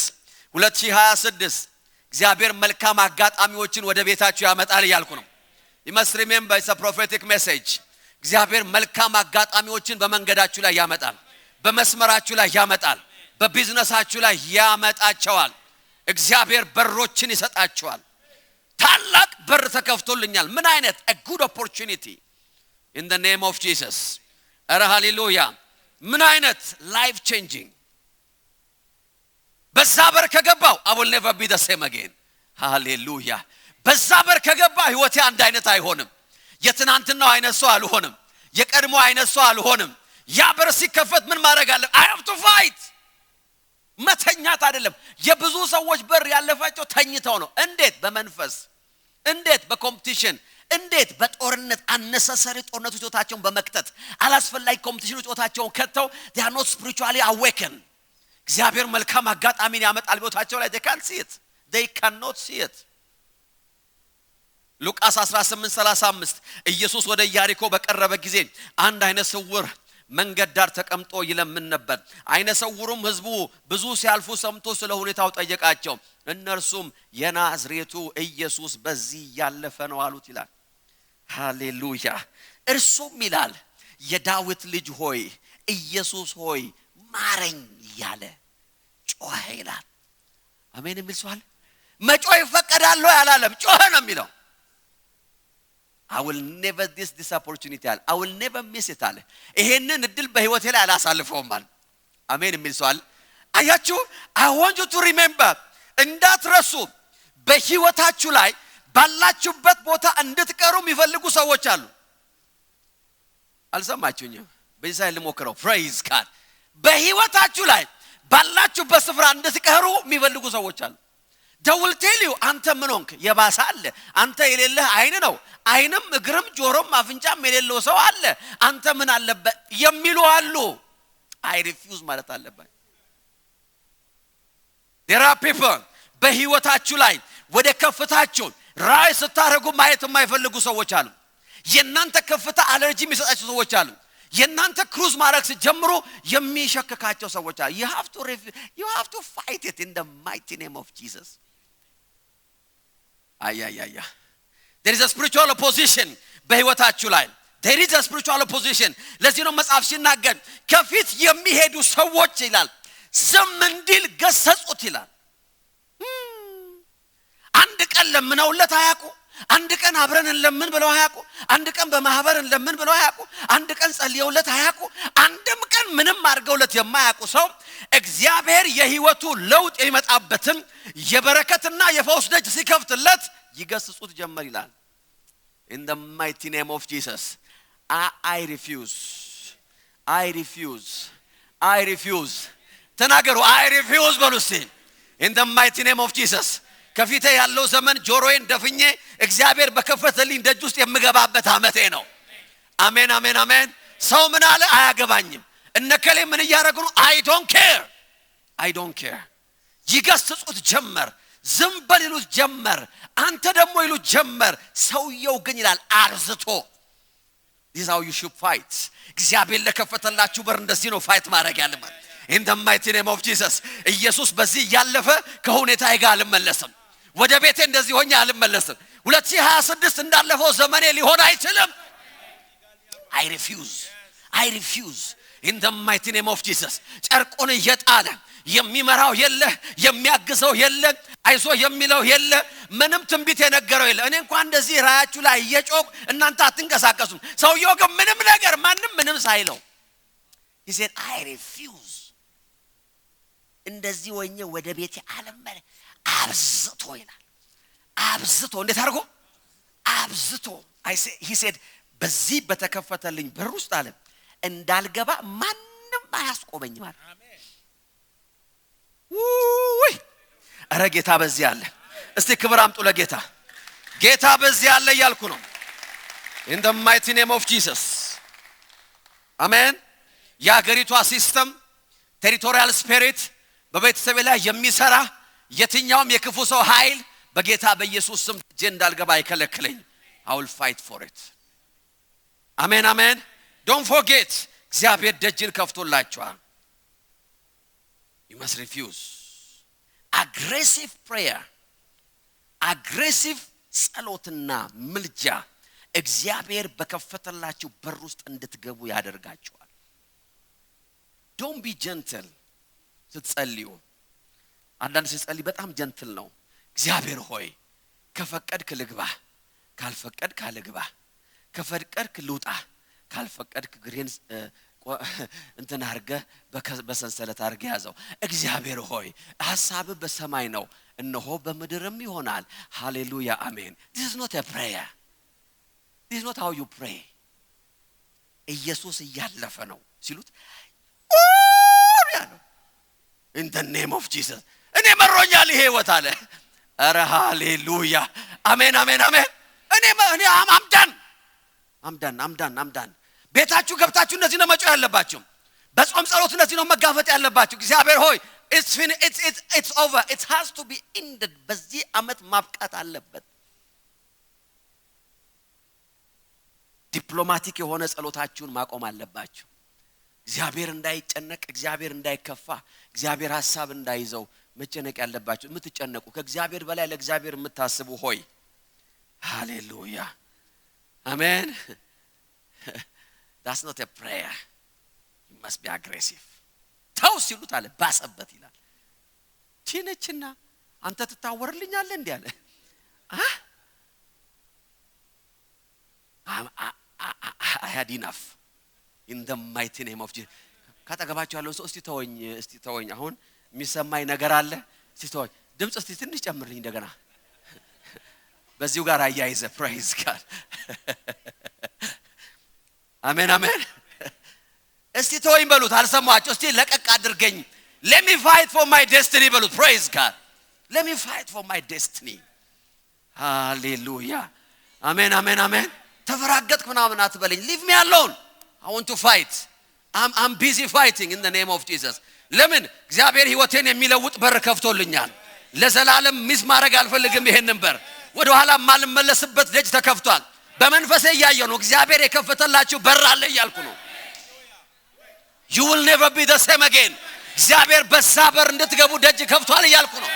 2026 እግዚአብሔር መልካም አጋጣሚዎችን ወደ ቤታችሁ ያመጣል እያልኩ ነው። you must remember it's a prophetic message እግዚአብሔር መልካም አጋጣሚዎችን በመንገዳችሁ ላይ ያመጣል በመስመራችሁ ላይ ያመጣል በቢዝነሳችሁ ላይ ያመጣቸዋል እግዚአብሔር በሮችን ይሰጣቸዋል ታላቅ በር ተከፍቶልኛል ምን አይነት a good opportunity in the name of Jesus አረ ሃሌሉያ ምን አይነት life changing በዛ በር ከገባው I will never be the same again ሃሌሉያ በዛ በር ከገባ ህይወቴ አንድ አይነት አይሆንም የትናንትናው አይነት ሰው አልሆንም የቀድሞ አይነት ሰው አልሆንም ያ በር ሲከፈት ምን ማድረግ አለ I have to fight መተኛት አይደለም የብዙ ሰዎች በር ያለፋቸው ተኝተው ነው እንዴት በመንፈስ እንዴት በኮምፒቲሽን እንዴት በጦርነት unnecessary ጦርነቶች ህይወታቸውን በመክተት አላስፈላጊ ኮምፒቲሽኖች ህይወታቸውን ከተው they are not spiritually awakened እግዚአብሔር መልካም አጋጣሚን ያመጣል ህይወታቸው ላይ they cannot see it ሉቃስ 18:35 ኢየሱስ ወደ ኢያሪኮ በቀረበ ጊዜ አንድ አይነ ስውር መንገድ ዳር ተቀምጦ ይለምን ነበር አይነ ስውሩም ህዝቡ ብዙ ሲያልፉ ሰምቶ ስለ ሁኔታው ጠየቃቸው እነርሱም የናዝሬቱ ኢየሱስ በዚህ ያለፈ ነው አሉት ይላል ሃሌሉያ እርሱም ይላል የዳዊት ልጅ ሆይ ኢየሱስ ሆይ ማረኝ ያለ ጮኸ ይላል አሜን የሚል ሰው አለ መጮህ ይፈቀዳል ወይ አላለም ጮኸ ነው የሚለው I will never this opportunity I will never miss it አለ ይሄንን እድል በህይወቴ ላይ አላሳልፈውም አለ አሜን የሚል ሰው አለ አያችሁ I want you to remember እንዳትረሱ በህይወታችሁ ላይ ባላችሁበት ቦታ እንድትቀሩ የሚፈልጉ ሰዎች አሉ አልሰማችሁኝም በዚህ ልሞክረው praise God በህይወታችሁ ላይ ባላችሁበት ስፍራ እንድትቀሩ የሚፈልጉ ሰዎች አሉ they will tell you አንተ ምን ሆንክ የባሰ አለ አንተ የሌለህ አይን ነው አይንም እግርም ጆሮም አፍንጫም የሌለው ሰው አለ አንተ ምን አለበት የሚሉ አሉ I refuse ማለት አለበት there are people በህይወታችሁ ላይ ወደ ከፍታችሁ ራይ ስታረጉ ማየት የማይፈልጉ ሰዎች አሉ የናንተ ከፍታ አለርጂ የሚሰጣቸው ሰዎች አሉ የናንተ ክሩዝ ማድረግ ሲጀምሩ የሚሸከካቸው ሰዎች አሉ you have to fight it in the mighty name of Jesus ayayaya there is a spiritual opposition በህይወታችሁ ላይ there is a spiritual opposition ለዚህ ነው መጽሐፍ ሲናገር ከፊት የሚሄዱ ሰዎች ይላል ዝም እንዲል ገሰጹት ይላል አንድ ቀን ለምነውለት አያውቁ አንድ ቀን አብረን እንለምን ብለው አያውቁ አንድ ቀን በማህበር እንለምን ብለው አያውቁ አንድ ቀን ጸልየውለት አያውቁ አንድም ቀን ምንም አድርገውለት የማያውቁ ሰው እግዚአብሔር የህይወቱ ለውጥ የሚመጣበትን የበረከትና የፈውስ ደጅ ሲከፍትለት ይገስጹት ጀመር ይላል in the mighty name of Jesus I refuse ተናገሩ I refuse በሉሲ in the mighty name of Jesus ከፊቴ ያለው ዘመን ጆሮዬን ደፍኜ እግዚአብሔር በከፈተልኝ ደጅ ውስጥ የምገባበት አመቴ ነው አሜን አሜን አሜን ሰው ምን አለ አያገባኝም እነከሌ ምን ያያረጉ I don't care ይገስጹት ጀመር ዝም በሉት ጀመር አንተ ደግሞ ይሉት ጀመር ሰውየው ግን ይላል አርዝቶ this is how you should fight እግዚአብሔር ለከፈተላችሁ በር እንደዚህ ነው ፋይት ማድረግ ያለበት in the mighty name of Jesus ኢየሱስ በዚህ ያለፈ ከሁኔታ ጋር አልመለስም ወደ ቤቴ እንደዚህ ሆኜ አልመለስም 2026 እንዳለፈው ዘመኔ ሊሆን አይችልም I refuse in the mighty name of Jesus ጨርቆን እየጣለ የሚመራው የለ የሚያግዘው የለ አይዞ የሚለው የለ ምንም ትንቢት የነገረው የለ እኔ እንኳን እንደዚህ ራያችሁ ላይ እየጮክ እናንተ አትንቀሳቀሱም ሰውየው ግን ምንም ነገር ማንም ምንም ሳይለው he said I refuse እንደዚህ ወኘ ወደ ቤቴ አለመለ አብዝቶ ይላል አብዝቶ እንዴት አድርጎ አብዝቶ he said በዚህ በተከፈተልኝ በር ውስጥ አለ እንዳልገባ ማንንም አያስቆመኝ ማለት አሜን ውይ አረ ጌታ በዚህ አለ እስቲ ክብር አምጡ ለጌታ ጌታ በዚህ አለ ያልኩ ነው in the mighty name of Jesus አሜን ያገሪቷ ሲስተም ቴሪቶሪያል ስፒሪት በቤተሰብ ላይ የሚሰራ የትኛውም የክፉ ሰው ኃይል በጌታ በኢየሱስ ስም እንዳልገባ አይከለክለኝ I will fight for it አሜን አሜን don't forget እግዚአብሔር ደጅን ከፍቶላችኋል you must refuse aggressive prayer አግሬሲቭ ጸሎትና ምልጃ እግዚአብሔር በከፈተላችሁ በር ውስጥ እንድትገቡ ያደርጋችኋል። don't be gentle ስትጸልዩ። አንዳንድ ስትጸልይ በጣም ጀንትል ነው። እግዚአብሔር ሆይ ከፈቀድክ ልግባ፣ ካልፈቀድክ አልግባ፣ ከፈቀድክ ልውጣ፣ ካልፈቀድክ ግሬን እንትን አርገ በሰንሰለት አርገ ያዘው። እግዚአብሔር ሆይ ሐሳብ በሰማይ ነው፣ እነሆ በምድርም ይሆናል። ሃሌሉያ አሜን። this is not a prayer. this is not how you pray. ኢየሱስ እያለፈ ነው ሲሉት ያለው in the name of Jesus እኔ መሮኛል ይሄ ህይወት አለ። አረ ሃሌሉያ አሜን አሜን አሜን። እኔ አምዳን ቤታችሁ ገብታችሁ እንደዚህ ነው መጮህ ያለባችሁ። በጾም ጸሎት እንደዚህ ነው መጋፈጥ ያለባችሁ። እግዚአብሔር ሆይ it's over, it has to be ended። በዚህ አመት ማብቃት አለበት። ዲፕሎማቲክ የሆነ ጸሎታችሁን ማቆም አለባችሁ። እግዚአብሔር እንዳይጨነቅ፣ እግዚአብሔር እንዳይከፋ፣ እግዚአብሔር ሐሳብ እንዳይዘው መጨነቅ ያለባችሁ። የምትጨነቁ ከእግዚአብሔር በላይ ለእግዚአብሔር የምታስቡ ሆይ ሃሌሉያ አሜን። that's not a prayer. You must be aggressive. ተው ሲሉት አለ ባሰበት ይላል። ቺነችና አንተ ትታወርልኛለህ እንዴ አለ። I had enough in the mighty name of Jesus. ካጠገባችሁ ያለው ሰው እስቲ ተወኝ አሁን የሚሰማኝ ነገር አለ እስቲ ተወኝ፣ ድምጽ እስቲ ትንሽ ጨምርልኝ እንደገና በዚሁ ጋር አያይዘ praise God አሜን አሜን። እስቲ ተወኝ በሉት አልሰማችሁ። እስቲ ለቀቅ አድርገኝ let me fight for my destiny በሉት praise God let me fight for my destiny hallelujah አሜን አሜን አሜን። ተፈራገጥክ ምናምን አትበለኝ leave me alone I want to fight I'm busy fighting in the name of Jesus። ለምን እግዚአብሔር ህይወቴን የሚለውጥ በር ከፍቶልኛል። ለዘላለም ሚስ ማድረግ አልፈልግም። ይሄንን በር ወደ ኋላ ማልመለስበት ደጅ ተከፍቷል። በመንፈሴ ያየው ነው እግዚአብሔር የከፈተላችሁ በር አለ እያልኩ ነው። you will never be the same again። እግዚአብሔር በዛ በር እንድትገቡ ደጅ ከፍቷል እያልኩ ነው።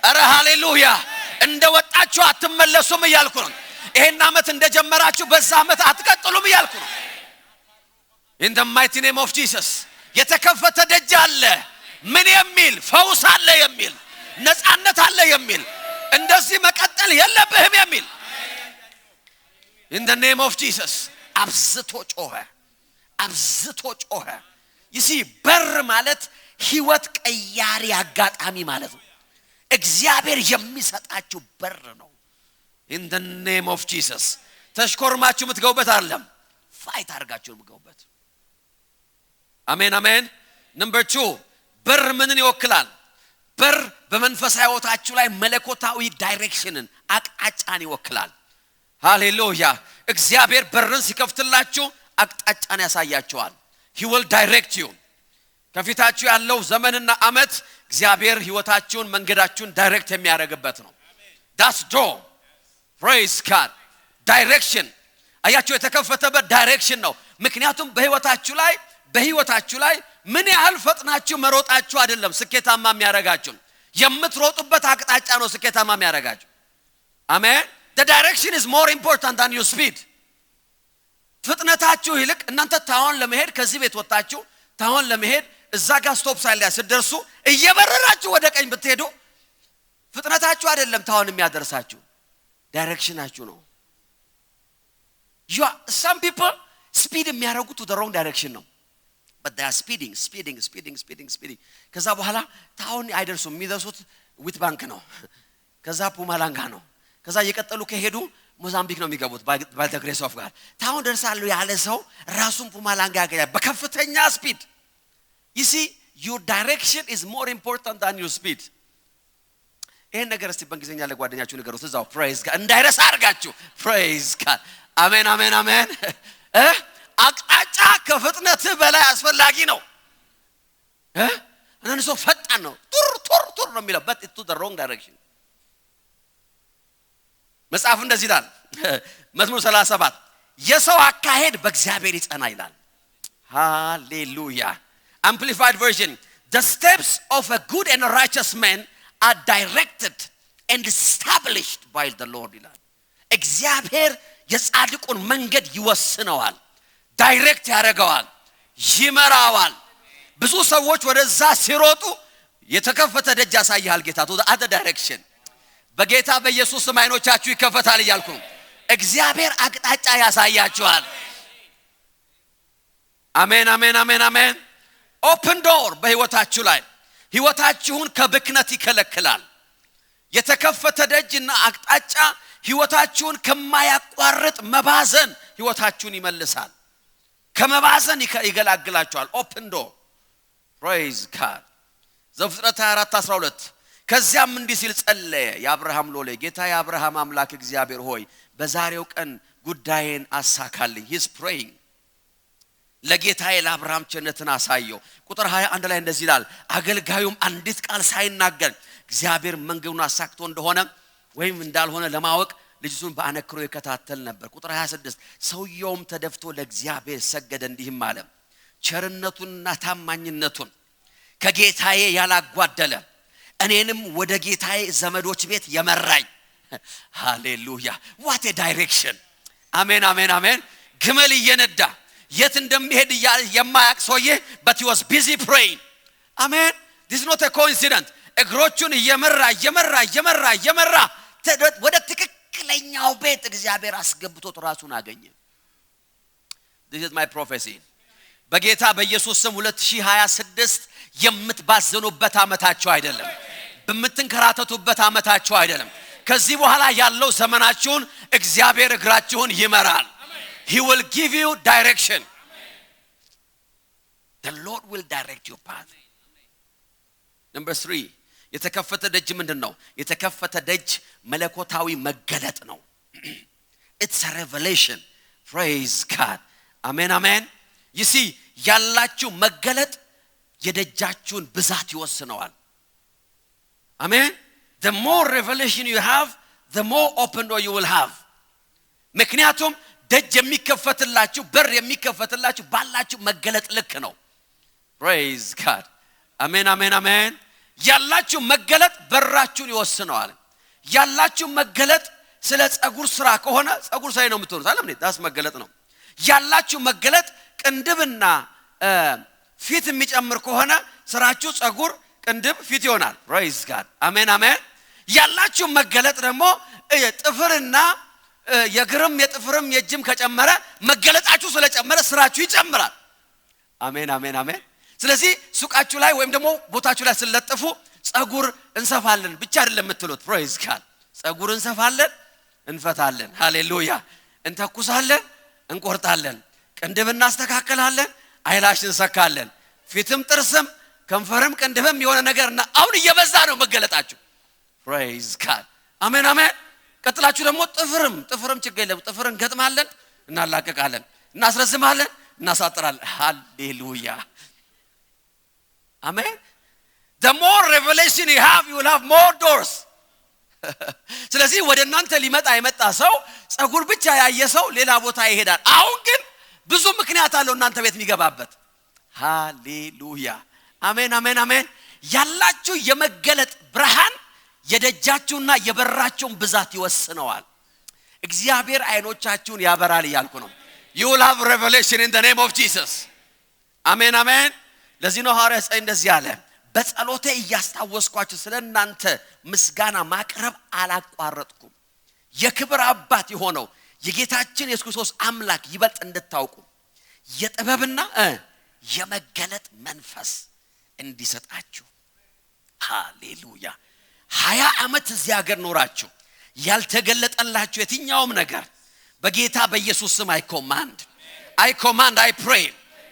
አረ ሃሌሉያ። እንደወጣችሁ አትመለሱም እያልኩ ነው። ይሄን አመት እንደጀመራችሁ በዛ አመት አትቀጥሉም እያልኩ ነው። in the mighty name of Jesus። የተከፈተ ደጅ አለ። ምን የሚል ፈውስ አለ የሚል ነፃነት አለ የሚል እንደዚህ መቀጠል የለብህም የሚል in the name of Jesus። አብዝቶ ጮኸ። you see በር ማለት ህይወት ቀያሪ አጋጣሚ ማለት ነው። እግዚአብሔር የሚሰጣችሁ በር ነው። in the name of Jesus። ተሽኮርማችሁ የምትገቡበት አይደለም፣ ፋይት አድርጋችሁ የምትገቡበት። አሜን አሜን። number 2 በር ምንን ይወክላል? በር በመንፈሳዊ ህይወታችሁ ላይ መለኮታዊ ዳይሬክሽንን አቅጣጫን ይወክላል። ሃሌሉያ። እግዚአብሔር በርን ሲከፍትላችሁ አቅጣጫን ያሳያችኋል። he will direct you። ከፊታችሁ ያለው ዘመንና አመት እግዚአብሔር ህይወታችሁን መንገዳችሁን ዳይሬክት የሚያደርግበት ነው። that's door praise God direction። አያችሁ የተከፈተበት ዳይሬክሽን ነው። ምክንያቱም በህይወታችሁ ላይ ምን ያህል ፈጥናችሁ መሮጣችሁ አይደለም ስኬታማ የሚያረጋችሁ፣ የምትሮጡበት አቅጣጫ ነው ስኬታማ የሚያረጋችሁ። አሜን። the direction is more important than your speed። ፍጥነታችሁ ይልቅ እናንተ ታውን ለመሄድ ከዚህ ቤት ወጣችሁ ታውን ለመሄድ እዛ ጋር ስቶፕ ሳይል ላይ ሲደርሱ እየበረራችሁ ወደ ቀኝ ብትሄዱ ፍጥነታችሁ አይደለም ታውን የሚያደርሳችሁ፣ ዳይሬክሽናችሁ ነው። some people speed የሚያረጉ to the wrong direction ነው። but they are speeding ከዛ በኋላ ታውን አይደርሱም። የሚደርሱት ዊት ባንክ ነው፣ ከዛ ፑማላንጋ ነው፣ ከዛ እየቀጠሉ ከሄዱ ሞዛምቢክ ነው የሚገቡት by the grace of God። ታውን ደርሳሉ ያለ ሰው ራሱን ፑማላንጋ ያገኛል በከፍተኛ ስፒድ። you see your direction is more important than your speed። ይሄን ነገር እስቲ በእንግሊዘኛ ለጓደኛችሁ ንገሩት እዛው praise God እንዳይረሳ አድርጋችሁ praise God አሜን አሜን አሜን። አቅጣጫ ከፍጥነት በላይ አስፈላጊ ነው። እናንተ ሰው ፈጣን ነው ቱር ነው የሚለው but it's to the wrong direction። መጽሐፍ እንደዚህ ይላል መዝሙር 37 የሰው አካሄድ በእግዚአብሔር ይጸና ይላል። ሃሌሉያ። amplified version the steps of a good and righteous man are directed and established by the Lord ይላል። እግዚአብሔር የጻድቁን መንገድ ይወስነዋል፣ ዳይሬክት ያደርገዋል፣ ይመራዋል። ብዙ ሰዎች ወደዛ ሲሮጡ የተከፈተ ደጅ ያሳያል ጌታ to the other direction። በጌታ በኢየሱስ ስም አይኖቻችሁ ይከፈታል እያልኩ እግዚአብሔር አቅጣጫ ያሳያችኋል። አሜን አሜን አሜን አሜን። ኦፕን ዶር በህይወታችሁ ላይ ህይወታችሁን ከብክነት ይከለክላል። የተከፈተ ደጅና አቅጣጫ ህይወታችሁን ከማያቋርጥ መባዘን ህይወታችሁን ይመልሳል፣ ከመባዘን ይገላግላችኋል። ኦፕን ዶር praise God። ዘፍጥረት 24:12 ከዚያም እንዲህ ሲል ጸለየ የአብርሃም ሎሌ ጌታ የአብርሃም አምላክ እግዚአብሔር ሆይ በዛሬው ቀን ጉዳይን አሳካልኝ። he's praying ለጌታዬ ለአብርሃም ቸነትን አሳየው። ቁጥር 21 ላይ እንደዚህ ይላል አገልጋዩም አንዲት ቃል ሳይናገር እግዚአብሔር መንገዱን አሳክቶ እንደሆነ ወይም እንዳልሆነ ለማወቅ ልጅቱን በአነክሮ ይከታተል ነበር። ቁጥር 26 ሰውየውም ተደፍቶ ለእግዚአብሔር ሰገደ እንዲህም አለ ቸርነቱንና ታማኝነቱን ከጌታዬ ያላጓደለ እኔንም ወደ ጌታዬ ዘመዶች ቤት የመራኝ። ሃሌሉያ what a direction። አሜን አሜን አሜን። ግመል እየነዳ የት እንደሚሄድ የማያቅ ሰውዬ but he was busy praying። አሜን this is not a coincidence። እግሮቹን እየመራ ወደ ትክክለኛው ቤት እግዚአብሔር አስገብቶት ራሱን አገኘ። this is my prophecy። በጌታ በኢየሱስ ስም 2026 የምትባዘኑበት አመታችሁ አይደለም፣ በምትንከራተቱበት አመታችሁ አይደለም። ከዚህ በኋላ ያለው ዘመናችሁን እግዚአብሔር እግራችሁን ይመራል። he will give you direction። the Lord will direct your path። number 3 የተከፈተ ደጅ ምንድነው? የተከፈተ ደጅ መለኮታዊ መገለጥ ነው። it's a revelation praise God አሜን አሜን። you see ያላችሁ መገለጥ የደጃችሁን ብዛት ይወስነዋል። አሜን the more revelation you have the more open door you will have። ምክንያቱም ደጅ የሚከፈትላችሁ በር የሚከፈትላችሁ ባላችሁ መገለጥ ልክ ነው። praise God አሜን አሜን አሜን። ያላችሁ መገለጥ በራችሁን ይወስነዋል። ያላችሁ መገለጥ ስለ ጸጉር ስራ ከሆነ ጸጉር ሳይ ነው የምትሆኑት አይደል? ዳስ መገለጥ ነው። ያላችሁ መገለጥ ቅንድብና ፊት የሚጨምር ከሆነ ስራችሁ ጸጉር ቅንድብ ፊት ይሆናል። praise God አሜን አሜን። ያላችሁ መገለጥ ደግሞ ጥፍርና የግርም የጥፍርም የጅም ከጨመረ መገለጣችሁ ስለጨመረ ስራችሁ ይጨምራል። አሜን አሜን አሜን። ስለዚህ ሱቃችሁ ላይ ወይም ደግሞ ቦታችሁ ላይ ስለለጥፉ ጸጉር እንሰፋለን ብቻ አይደለም የምትሉት። praise God ጸጉር እንሰፋለን፣ እንፈታለን። ሃሌሉያ እንተኩሳለን፣ እንቆርጣለን፣ ቅንድብ እናስተካክላለን፣ አይላሽ እንሰካለን፣ ፊትም ጥርስም ከንፈርም ቅንድብም የሆነ ነገርና አሁን እየበዛ ነው መገለጣችሁ። praise God አሜን አሜን። ቀጥላችሁ ደግሞ ጥፍርም ችግር የለም ጥፍርን ገጥማለን፣ እናላቀቃለን፣ እናስረዝማለን፣ እናሳጥራለን። ሃሌሉያ አሜን። the more revelation you have you will have more doors። ስለዚህ ወደ እናንተ ሊመጣ የመጣ ሰው ጸጉር ብቻ ያየ ሰው ሌላ ቦታ ይሄዳል። አሁን ግን ብዙ ምክንያት አለው እናንተ ቤት የሚገባበት። ሃሌሉያ አሜን አሜን አሜን። ያላችሁ የመገለጥ ብርሃን የደጃችሁና የበራችሁን ብዛት ይወስነዋል። እግዚአብሔር አይኖቻችሁን ያበራል እያልኩ ነው። you will have revelation in the name of Jesus አሜን አሜን። ለዚህ ነው ሐዋርያው ጻይ እንደዚህ አለ በጸሎቴ እያስታወስኳችሁ ስለናንተ ምስጋና ማቅረብ አላቋረጥኩም። የክብር አባት የሆነው የጌታችን ኢየሱስ ክርስቶስ አምላክ ይበልጥ እንድታውቁ የጥበብና የመገለጥ መንፈስ እንዲሰጣችሁ። ሃሌሉያ 20 ዓመት እዚህ ሀገር ኖራችሁ ያልተገለጠላችሁ የትኛውም ነገር በጌታ በኢየሱስ ስም I command I pray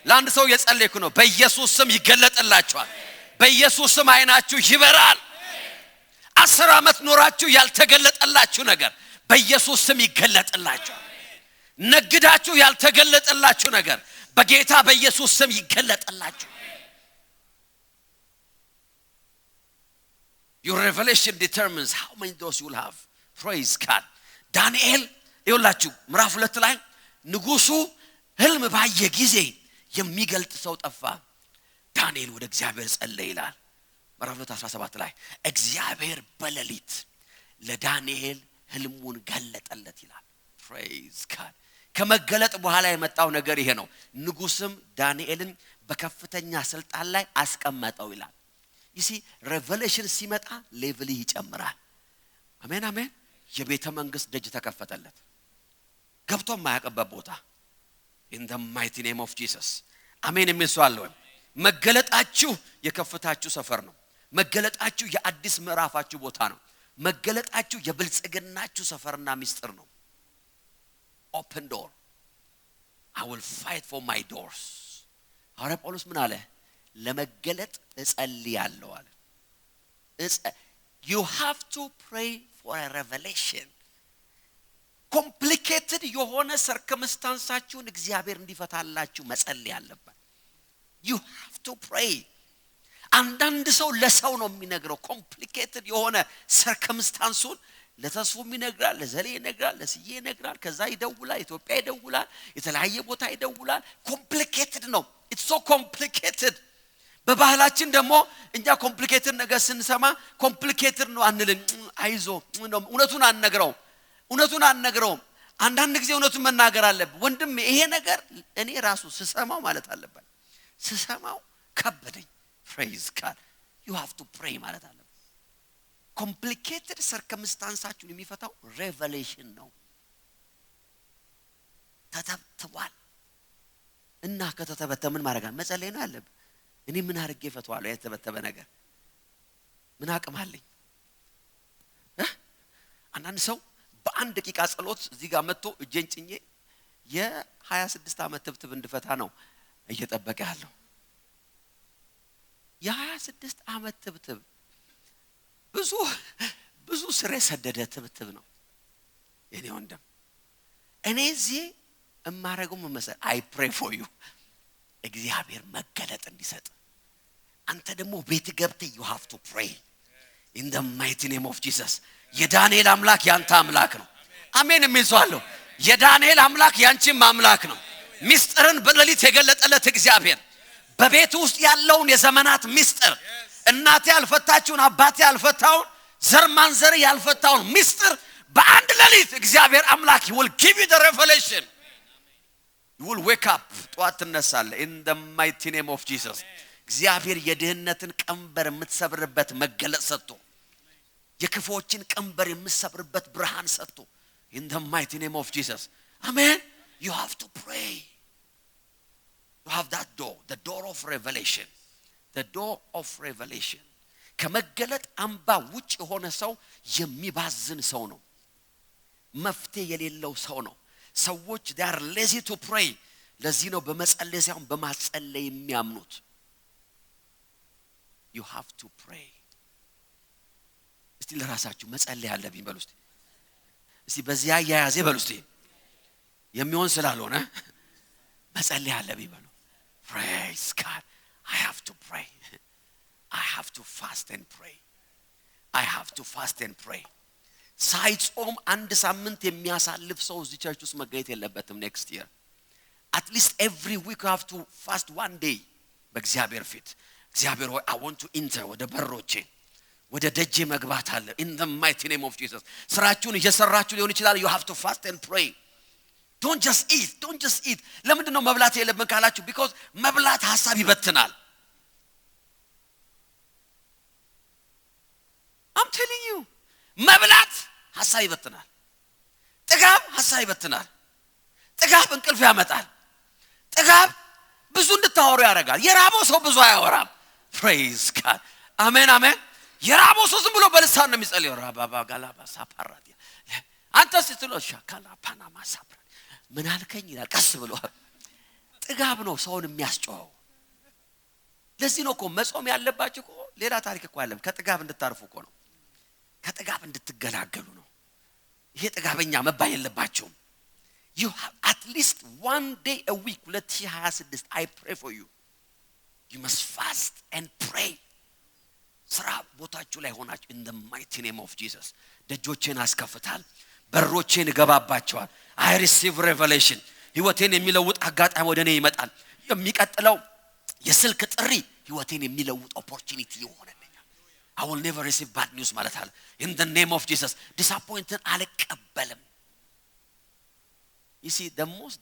ለአንድ ሰው የጸለይኩ ነው። በኢየሱስ ስም ይገለጥላችኋል። በኢየሱስ ስም አይናችሁ ይበራል። 10 ዓመት ኖራችሁ ያልተገለጠላችሁ ነገር በኢየሱስ ስም ይገለጥላችኋል። ነግዳችሁ ያልተገለጠላችሁ ነገር በጌታ በኢየሱስ ስም ይገለጥላችኋል። Your revelation determines how many doors you will have. Praise God. ዳንኤል ይኸውላችሁ ምዕራፍ 2 ላይ ንጉሱ ህልም ባየ ጊዜ የሚገልጥ ሰው ጠፋ። ዳንኤል ወደ እግዚአብሔር ጸለየ ይላል። ምዕራፍ 17 ላይ እግዚአብሔር በሌሊት ለዳንኤል ህልሙን ገለጠለት ይላል። ፕሬዝ ጋድ። ከመገለጥ በኋላ የመጣው ነገር ይሄ ነው። ንጉስም ዳንኤልን በከፍተኛ ስልጣን ላይ አስቀመጠው ይላል። ይሲ ሬቨሌሽን ሲመጣ ሌቭል ይጨምራል። አሜን አሜን። የቤተ መንግስት ደጅ ተከፈተለት። ገብቶ ማያቀበብ ቦታ in the mighty name of Jesus አሜን። የሚስዋል ወይ መገለጣችሁ የከፍታችሁ ሰፈር ነው። መገለጣችሁ የአዲስ ምዕራፋችሁ ቦታ ነው። መገለጣችሁ የብልጽግናችሁ ሰፈርና ሚስጥር ነው። open door. I will fight for my doors. ሐዋርያ ጳውሎስ ምን አለ? ለመገለጥ እጸልያለሁ አለ። You have to pray for a revelation. complicated የሆነ circumstanceአችሁን እግዚአብሔር እንዲፈታላችሁ መጸለይ አለበት። You have to pray. አንዳንድ ሰው ለሰው ነው የሚነግረው complicated የሆነ circumstanceውን ለተስፉም ይነግራል፣ ለዘሌ ይነግራል፣ ለስዬ ይነግራል፣ ከዛ ይደውላል፣ ኢትዮጵያ ይደውላል፣ የተለያየ ቦታ ይደውላል። complicated ነው። It's so complicated. በባህላችን ደግሞ እኛ complicated ነገር ስንሰማ complicated ነው አንልም። አይዞ ነው እውነቱን አንነግረው። አንዳንድ ጊዜ እውነቱን መናገር አለብን። ወንድም ይሄ ነገር እኔ ራሱ ስሰማው ማለት አለበት። ስሰማው ከበደኝ። praise God. You have to pray ማለት አለበት። complicated circumstanceአችሁን የሚፈታው revelation ነው። ተተብተዋል እና ከተተበተ ምን ማድረግ መጸለይ ነው ያለብን። እኔ ምን አድርጌ ፈቷለሁ? የተበተበ ነገር ምን አቅም አለኝ? አንዳንድ ሰው በአንድ ደቂቃ ጸሎት እዚህ ጋር መጥቶ እጄን ጭኜ የ26 ዓመት ትብትብ እንድፈታ ነው እየጠበቀ ያለው። የ26 ዓመት ትብትብ ብዙ ስር የሰደደ ትብትብ ነው የኔ ወንድም። እኔ እዚህ እማረገው መሰለ I pray for you እግዚአብሔር መገለጥ እንዲሰጥ። አንተ ደግሞ ቤት ገብተህ you have to pray in the mighty name of Jesus. የዳንኤል አምላክ ያንተ አምላክ ነው። አሜን የሚዟለው የዳንኤል አምላክ ያንቺም አምላክ ነው። ሚስጥርን በሌሊት የገለጠለት እግዚአብሔር በቤት ውስጥ ያለውን የዘመናት ሚስጥር እናቴ ያልፈታችውን አባቴ ያልፈታውን ዘር ማንዘር ያልፈታውን ሚስጥር በአንድ ሌሊት እግዚአብሔር አምላክ will give you the revelation. You will wake up ጧት ትነሳለህ in the mighty name of Jesus. እግዚአብሔር የድህነትን ቀንበር የምትሰብርበት መገለጥ ሰጥቶ የክፎችን ቀንበር የምትሰብርበት ብርሃን ሰጥቶ in the mighty name of Jesus. Amen. You have to pray. You have that door, the door of revelation. The door of revelation. ከመገለጥ አምባ ውጭ የሆነ ሰው የሚባዝን ሰው ነው። መፍትሄ የሌለው ሰው ነው። ሰዎች they are lazy to pray. ለዚህ ነው በመጸለይ ሳይሆን በማጸለይ የሚያምኑት። You have to pray. እስቲ ለራሳችሁ መጸለይ አለብኝ በሉ እስቲ። እስቲ በዚያ ያያዜ በሉ እስቲ። የሚሆን ስላልሆነ መጸለይ አለብኝ በሉ። Praise God. I have to pray. I have to fast and pray. I have to fast and pray. ሳይጾም አንድ ሳምንት የሚያሳልፍ ሰው እዚህ ቸርች ውስጥ መገኘት የለበትም next year. At least every week you have to fast one day. በእግዚአብሔር ፊት እግዚአብሔር ሆይ I want to enter ወደ በሮቼ ወደ ደጄ መግባት አለ in the mighty name of Jesus. ስራችሁን እየሰራችሁ ሊሆን ይችላል. You have to fast and pray. Don't just eat. ለምንድን ነው መብላት የለብን ካላችሁ because መብላት ሐሳብ ይበትናል። I'm telling you መብላት ሐሳብ ይበትናል። ጥጋብ ሐሳብ ይበትናል። ጥጋብ እንቅልፍ ያመጣል። ጥጋብ ብዙ እንድታወሩ ያደርጋል። የራበው ሰው ብዙ አያወራም። Praise God. አሜን አሜን። የራበው ሰው ዝም ብሎ በልሳን ነው የሚጸልየው። ራባባ ጋላባ ሳፓራዲ አንተ ስትለው ሻካላ ፓናማ ሳፕራ ምን አልከኝ ይላል ቀስ ብሎ። ጥጋብ ነው ሰውን የሚያስጨው። ለዚህ ነው እኮ መጾም ያለባችሁ እኮ ሌላ ታሪክ እኮ አይደለም። ከጥጋብ እንድታርፉ እኮ ነው። ከጥጋብ እንድትገላገሉ ነው። ይሄ ጥጋበኛ መባል የለባችሁም። You have at least one day a week 2026 I pray for you. You must fast and pray. ስራ ቦታችሁ ላይ ሆናችሁ in the mighty name of Jesus. ደጆቼን አስከፍታል፣ በሮቼን ገባባቸዋል። I receive revelation. ህይወቴን የሚለውጥ አጋጣሚ ወደኔ ይመጣል። የሚቀጥለው የስልክ ጥሪ ህይወቴን የሚለውጥ opportunity ይሆነልኛል። I will never receive bad news ማለት አለ in the name of Jesus disappointed አልቀበልም you see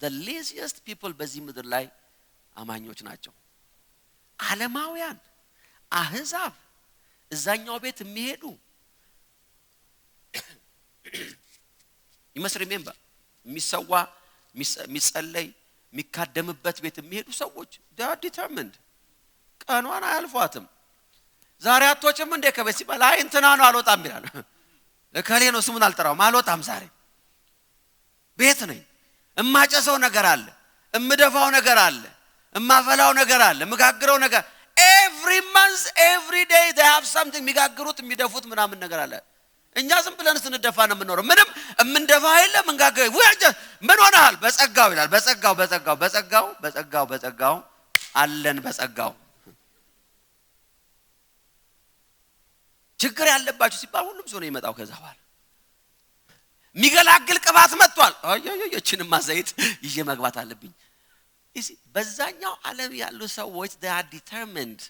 the laziest people በዚህ ምድር ላይ አማኞች ናቸው ዓለማውያን አህዛብ እዛኛው ቤት የሚሄዱ you must remember የሚሰዋ የሚጸለይ የሚካደምበት ቤት የሚሄዱ ሰዎች they are determined ቀኗን አያልፏትም ዛሬ አትወጭም እንደ ከበሲ በላይ እንትና ነው አልወጣም ይላል ለከሌ ነው ስሙን አልጠራውም አልወጣም ዛሬ ቤት ነኝ እማጨሰው ነገር አለ እምደፋው ነገር አለ እማፈላው ነገር አለ መጋግረው ነገር every month every day they have something የሚጋግሩት የሚደፉት ምናምን ነገር አለ እኛ ዝም ብለን ስንደፋ ነው የምንኖረው ምንም እምንደፋ አይደለም እንጋገር ምን ሆነሃል በጸጋው ይላል በጸጋው አለን በጸጋው ችግር ያለባችሁ ሲባል ሁሉም ሰው ነው ይመጣው ከዛ በኋላ ሚገላግል ቅባት መጥቷል እቺንማ ዘይት ይዤ መግባት አለብኝ እሺ በዛኛው ዓለም ያሉ ሰዎች they are determined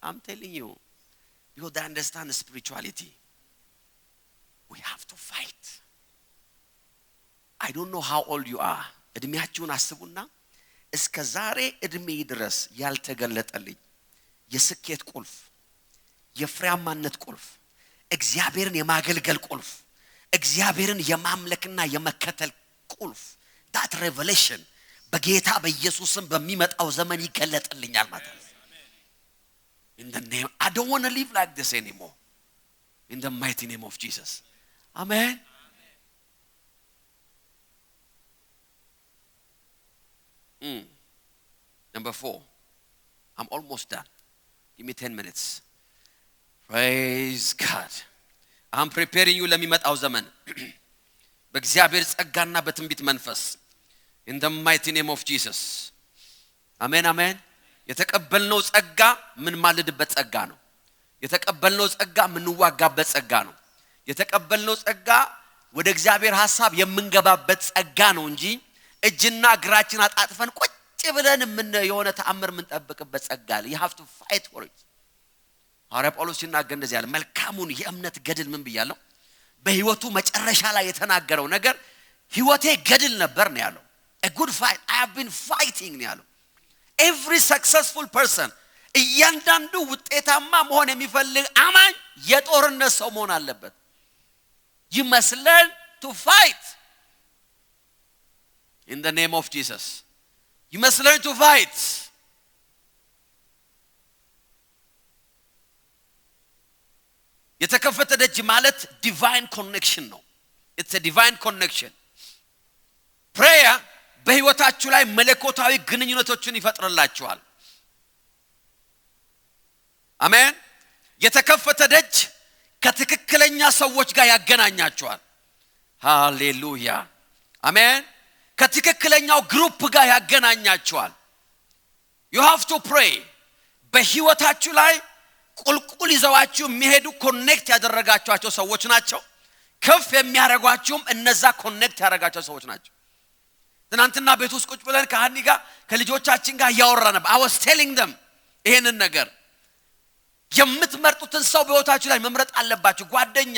I'm telling you because they understand spirituality we have to fight I don't know how old you are እድሜያችሁን አስቡና እስከ ዛሬ እድሜ ድረስ ያልተገለጠልኝ የስኬት ቁልፍ የፍሬያማነት ቁልፍ እግዚአብሔርን የማገልገል ቁልፍ እግዚአብሔርን የማምለክና የመከተል ቁልፍ that revelation በጌታ በኢየሱስም በሚመጣው ዘመን ይገለጥልኛል ማለት ነው in the name I don't want to live like this anymore in the mighty name of Jesus amen number 4 I'm almost done give me 10 minutes praise God I'm preparing you ለሚመጣው ዘመን በእግዚአብሔር ጸጋና በትንቢት መንፈስ in the mighty name of Jesus amen amen የተቀበልነው ጸጋ ምን ማለድበት ጸጋ ነው የተቀበልነው ጸጋ ምን ዋጋበት ጸጋ ነው የተቀበልነው ጸጋ ወደ እግዚአብሔር ሐሳብ የምንገባበት ጸጋ ነው እንጂ እጅና እግራችን አጣጥፈን ቁጭ ብለን ምን የሆነ ተአምር ምን ጠብቅበት ጸጋ አለ you have to fight for it ሐዋርያ ጳውሎስ ሲናገር እንደዚህ ያለ መልካሙን የእምነት ገድል ምን ብያለሁ በህይወቱ መጨረሻ ላይ የተናገረው ነገር ህይወቴ ገድል ነበር ነው ያለው a good fight I have been fighting ነው ያለው every successful person እያንዳንዱ ውጤታማ መሆን የሚፈልግ አማኝ የጦርነት ሰው መሆን አለበት you must learn to fight in the name of Jesus you must learn to fight የተከፈተ ደጅ ማለት divine connection ነው it's a divine connection prayer በህይወታችሁ ላይ መለኮታዊ ግንኙነቶችን ይፈጥርላችኋል አሜን የተከፈተ ደጅ ከትክክለኛ ሰዎች ጋር ያገናኛችኋል ሃሌሉያ አሜን ከትክክለኛው ግሩፕ ጋር ያገናኛችኋል you have to pray በህይወታችሁ ላይ ቁልቁል ይዘዋችሁ የሚሄዱ ኮኔክት ያደረጋችኋቸው ሰዎች ናቸው ከፍ የሚያረጋችሁም እነዛ ኮኔክት ያደረጋቸው ሰዎች ናቸው ትናንትና ቤት ውስጥ ቁጭ ብለን ከሃኒ ጋር ከልጆቻችን ጋር ያወራን I was telling them ይሄንን ነገር የምትመርጡትን ሰው በህይወታችሁ ላይ መምረጥ አለባችሁ ጓደኛ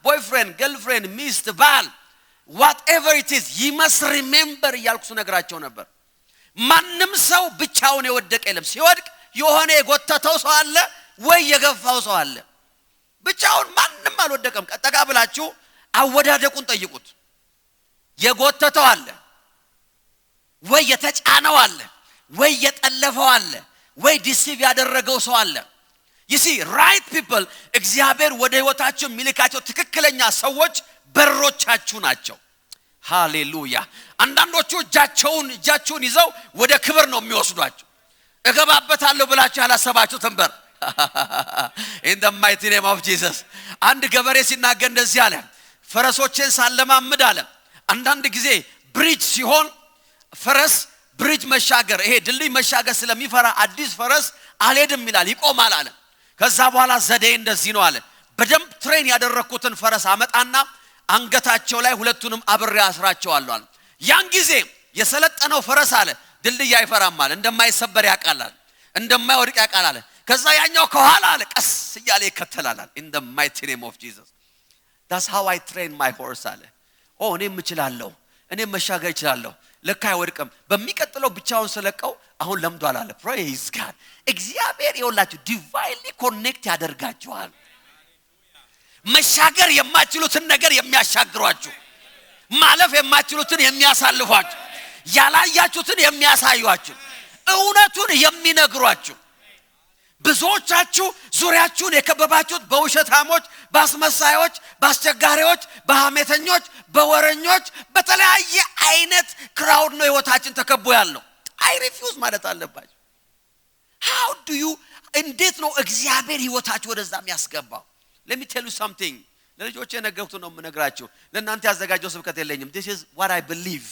boyfriend girlfriend ሚስት ባል whatever it is you must remember ያልኩት ነገራቸው ነበር ማንንም ሰው ብቻውን የወደቀ የለም ሲወድቅ የሆነ የጎተተው ሰው አለ ወይ የገፋው ሰው አለ ብቻውን ማንንም አልወደቀም ቀጠጋ ብላችሁ አወዳደቁን ጠይቁት የጎተተው አለ ወይ የተጫነው አለ ወይ የጠለፈው አለ ወይ ዲሲቭ ያደረገው ሰው አለ you see right people እግዚአብሔር ወደ ህይወታችሁ የሚልካቸው ትክክለኛ ሰዎች በሮቻችሁ ናቸው ሃሌሉያ አንዳንዶቹ እጃቸውን ይዘው ወደ ክብር ነው የሚወስዷቸው እገባበታለሁ ብላችሁ ያላሰባችሁ ተንበር in the mighty name of Jesus አንድ ገበሬ ሲናገር እንደዚህ አለ ፈረሶችን ሳለማምድ አለ አንዳንድ ጊዜ ብሪጅ ሲሆን ፈረስ ብሪጅ መሻገር ይሄ ድልድይ መሻገር ስለሚፈራ አዲስ ፈረስ አልሄድም ይላል ይቆማል አለ ከዛ በኋላ ዘዴ እንደዚህ ነው አለ በደንብ ትሬን ያደረኩትን ፈረስ አመጣና አንገታቸው ላይ ሁለቱንም አብሬ አስራቸዋለሁ አለ ያን ጊዜ የሰለጠነው ፈረስ አለ ድልድይ አይፈራም አለ እንደማይሰበር ያቃላል እንደማይወድቅ ያቃላል ከዛ ያኛው ከኋላ አለ ቀስ እያለ ይከተላል in the mighty name of Jesus that's how I train my horse አለ እኔም እችላለሁ እኔም መሻገር እችላለሁ ለካ አይወድቅም በሚቀጥለው ብቻውን ስለቀው አሁን ለምዷል አለ praise God እግዚአብሔር ይወላችሁ divinely connect ያደርጋችኋል መሻገር የማትችሉትን ነገር የሚያሻግሯችሁ ማለፍ የማትችሉትን የሚያሳልፏችሁ ያላያችሁትን የሚያሳዩአችሁ እውነቱን የሚነግሯችሁ ብዙዎቻችሁ ዙሪያችሁን የከበባችሁት በውሸታሞች ባስመሳዮች ባስቸጋሪዎች በሐሜተኞች በወረኞች በተለያየ አይነት ክራውድ ነው ህይወታችን ተከቦ ያለው I refuse ማለት አለባችሁ how do you እንዴት ነው እግዚአብሔር ህይወታችሁ ወደዛ የሚያስገባው let me tell you something ለልጆቼ ነገርኩት ነው የምነግራችሁ ለእናንተ ያዘጋጀው ስብከት የለኝም this is what I believe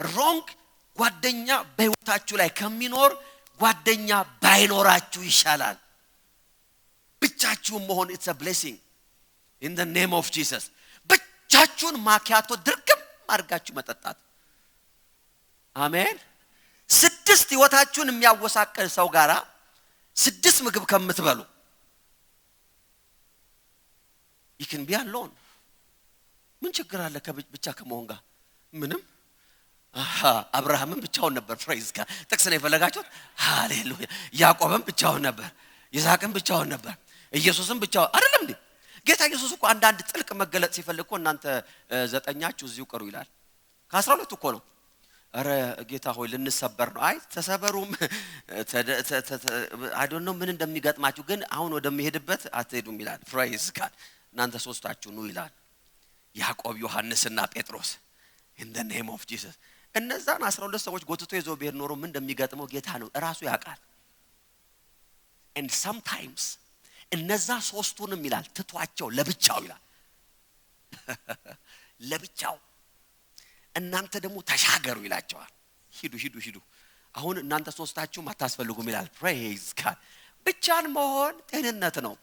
wrong ጓደኛ በህይወታችሁ ላይ ከሚኖር ጓደኛ ባይኖራችሁ ይሻላል ብቻችሁ መሆን it's a blessing in the name of Jesus ብቻችሁን ማኪያቶ ድርግም አድርጋችሁ መጠጣት አሜን 6 ህይወታችሁን የሚያወሳቀል ሰው ጋራ 6 ምግብ ከምትበሉ you can be alone ምን ችግር አለ ብቻ ከመሆን ጋር ምንም አብርሃምም ብቻውን ነበር praise God ጥቅስ ነው የፈለጋችሁት ሃሌሉያ ያዕቆብም ብቻውን ነበር ይስሐቅም ብቻውን ነበር ኢየሱስም ብቻውን አይደለም እንዴ ጌታ ኢየሱስ እኮ አንዳንድ ጥልቅ መገለጥ ሲፈልግ እኮ እናንተ ዘጠኛችሁ እዚሁ ቀሩ ይላል ከ12 እኮ ነው አረ ጌታ ሆይ ልንሰበር ነው አይ ተሰበሩም I don't know ምን እንደሚገጥማችሁ ግን አሁን ወደሚሄድበት አትሄዱም ይላል praise God እናንተ ሶስታችሁ ነው ይላል ያዕቆብ ዮሐንስና ጴጥሮስ in the name of Jesus እነዛን 12 ሰዎች ጎትቶ ይዞ ቢሄድ ኖሮ ምን እንደሚገጥመው ጌታ ነው ራሱ ያውቃል and sometimes እነዛ ሶስቱንም ይላል ትቷቸው ለብቻው ይላል ለብቻው እናንተ ደግሞ ተሻገሩ ይላቸዋል ሂዱ አሁን እናንተ ሶስታችሁ ማታስፈልጉም ይላል praise God ብቻን መሆን ጤንነት ነው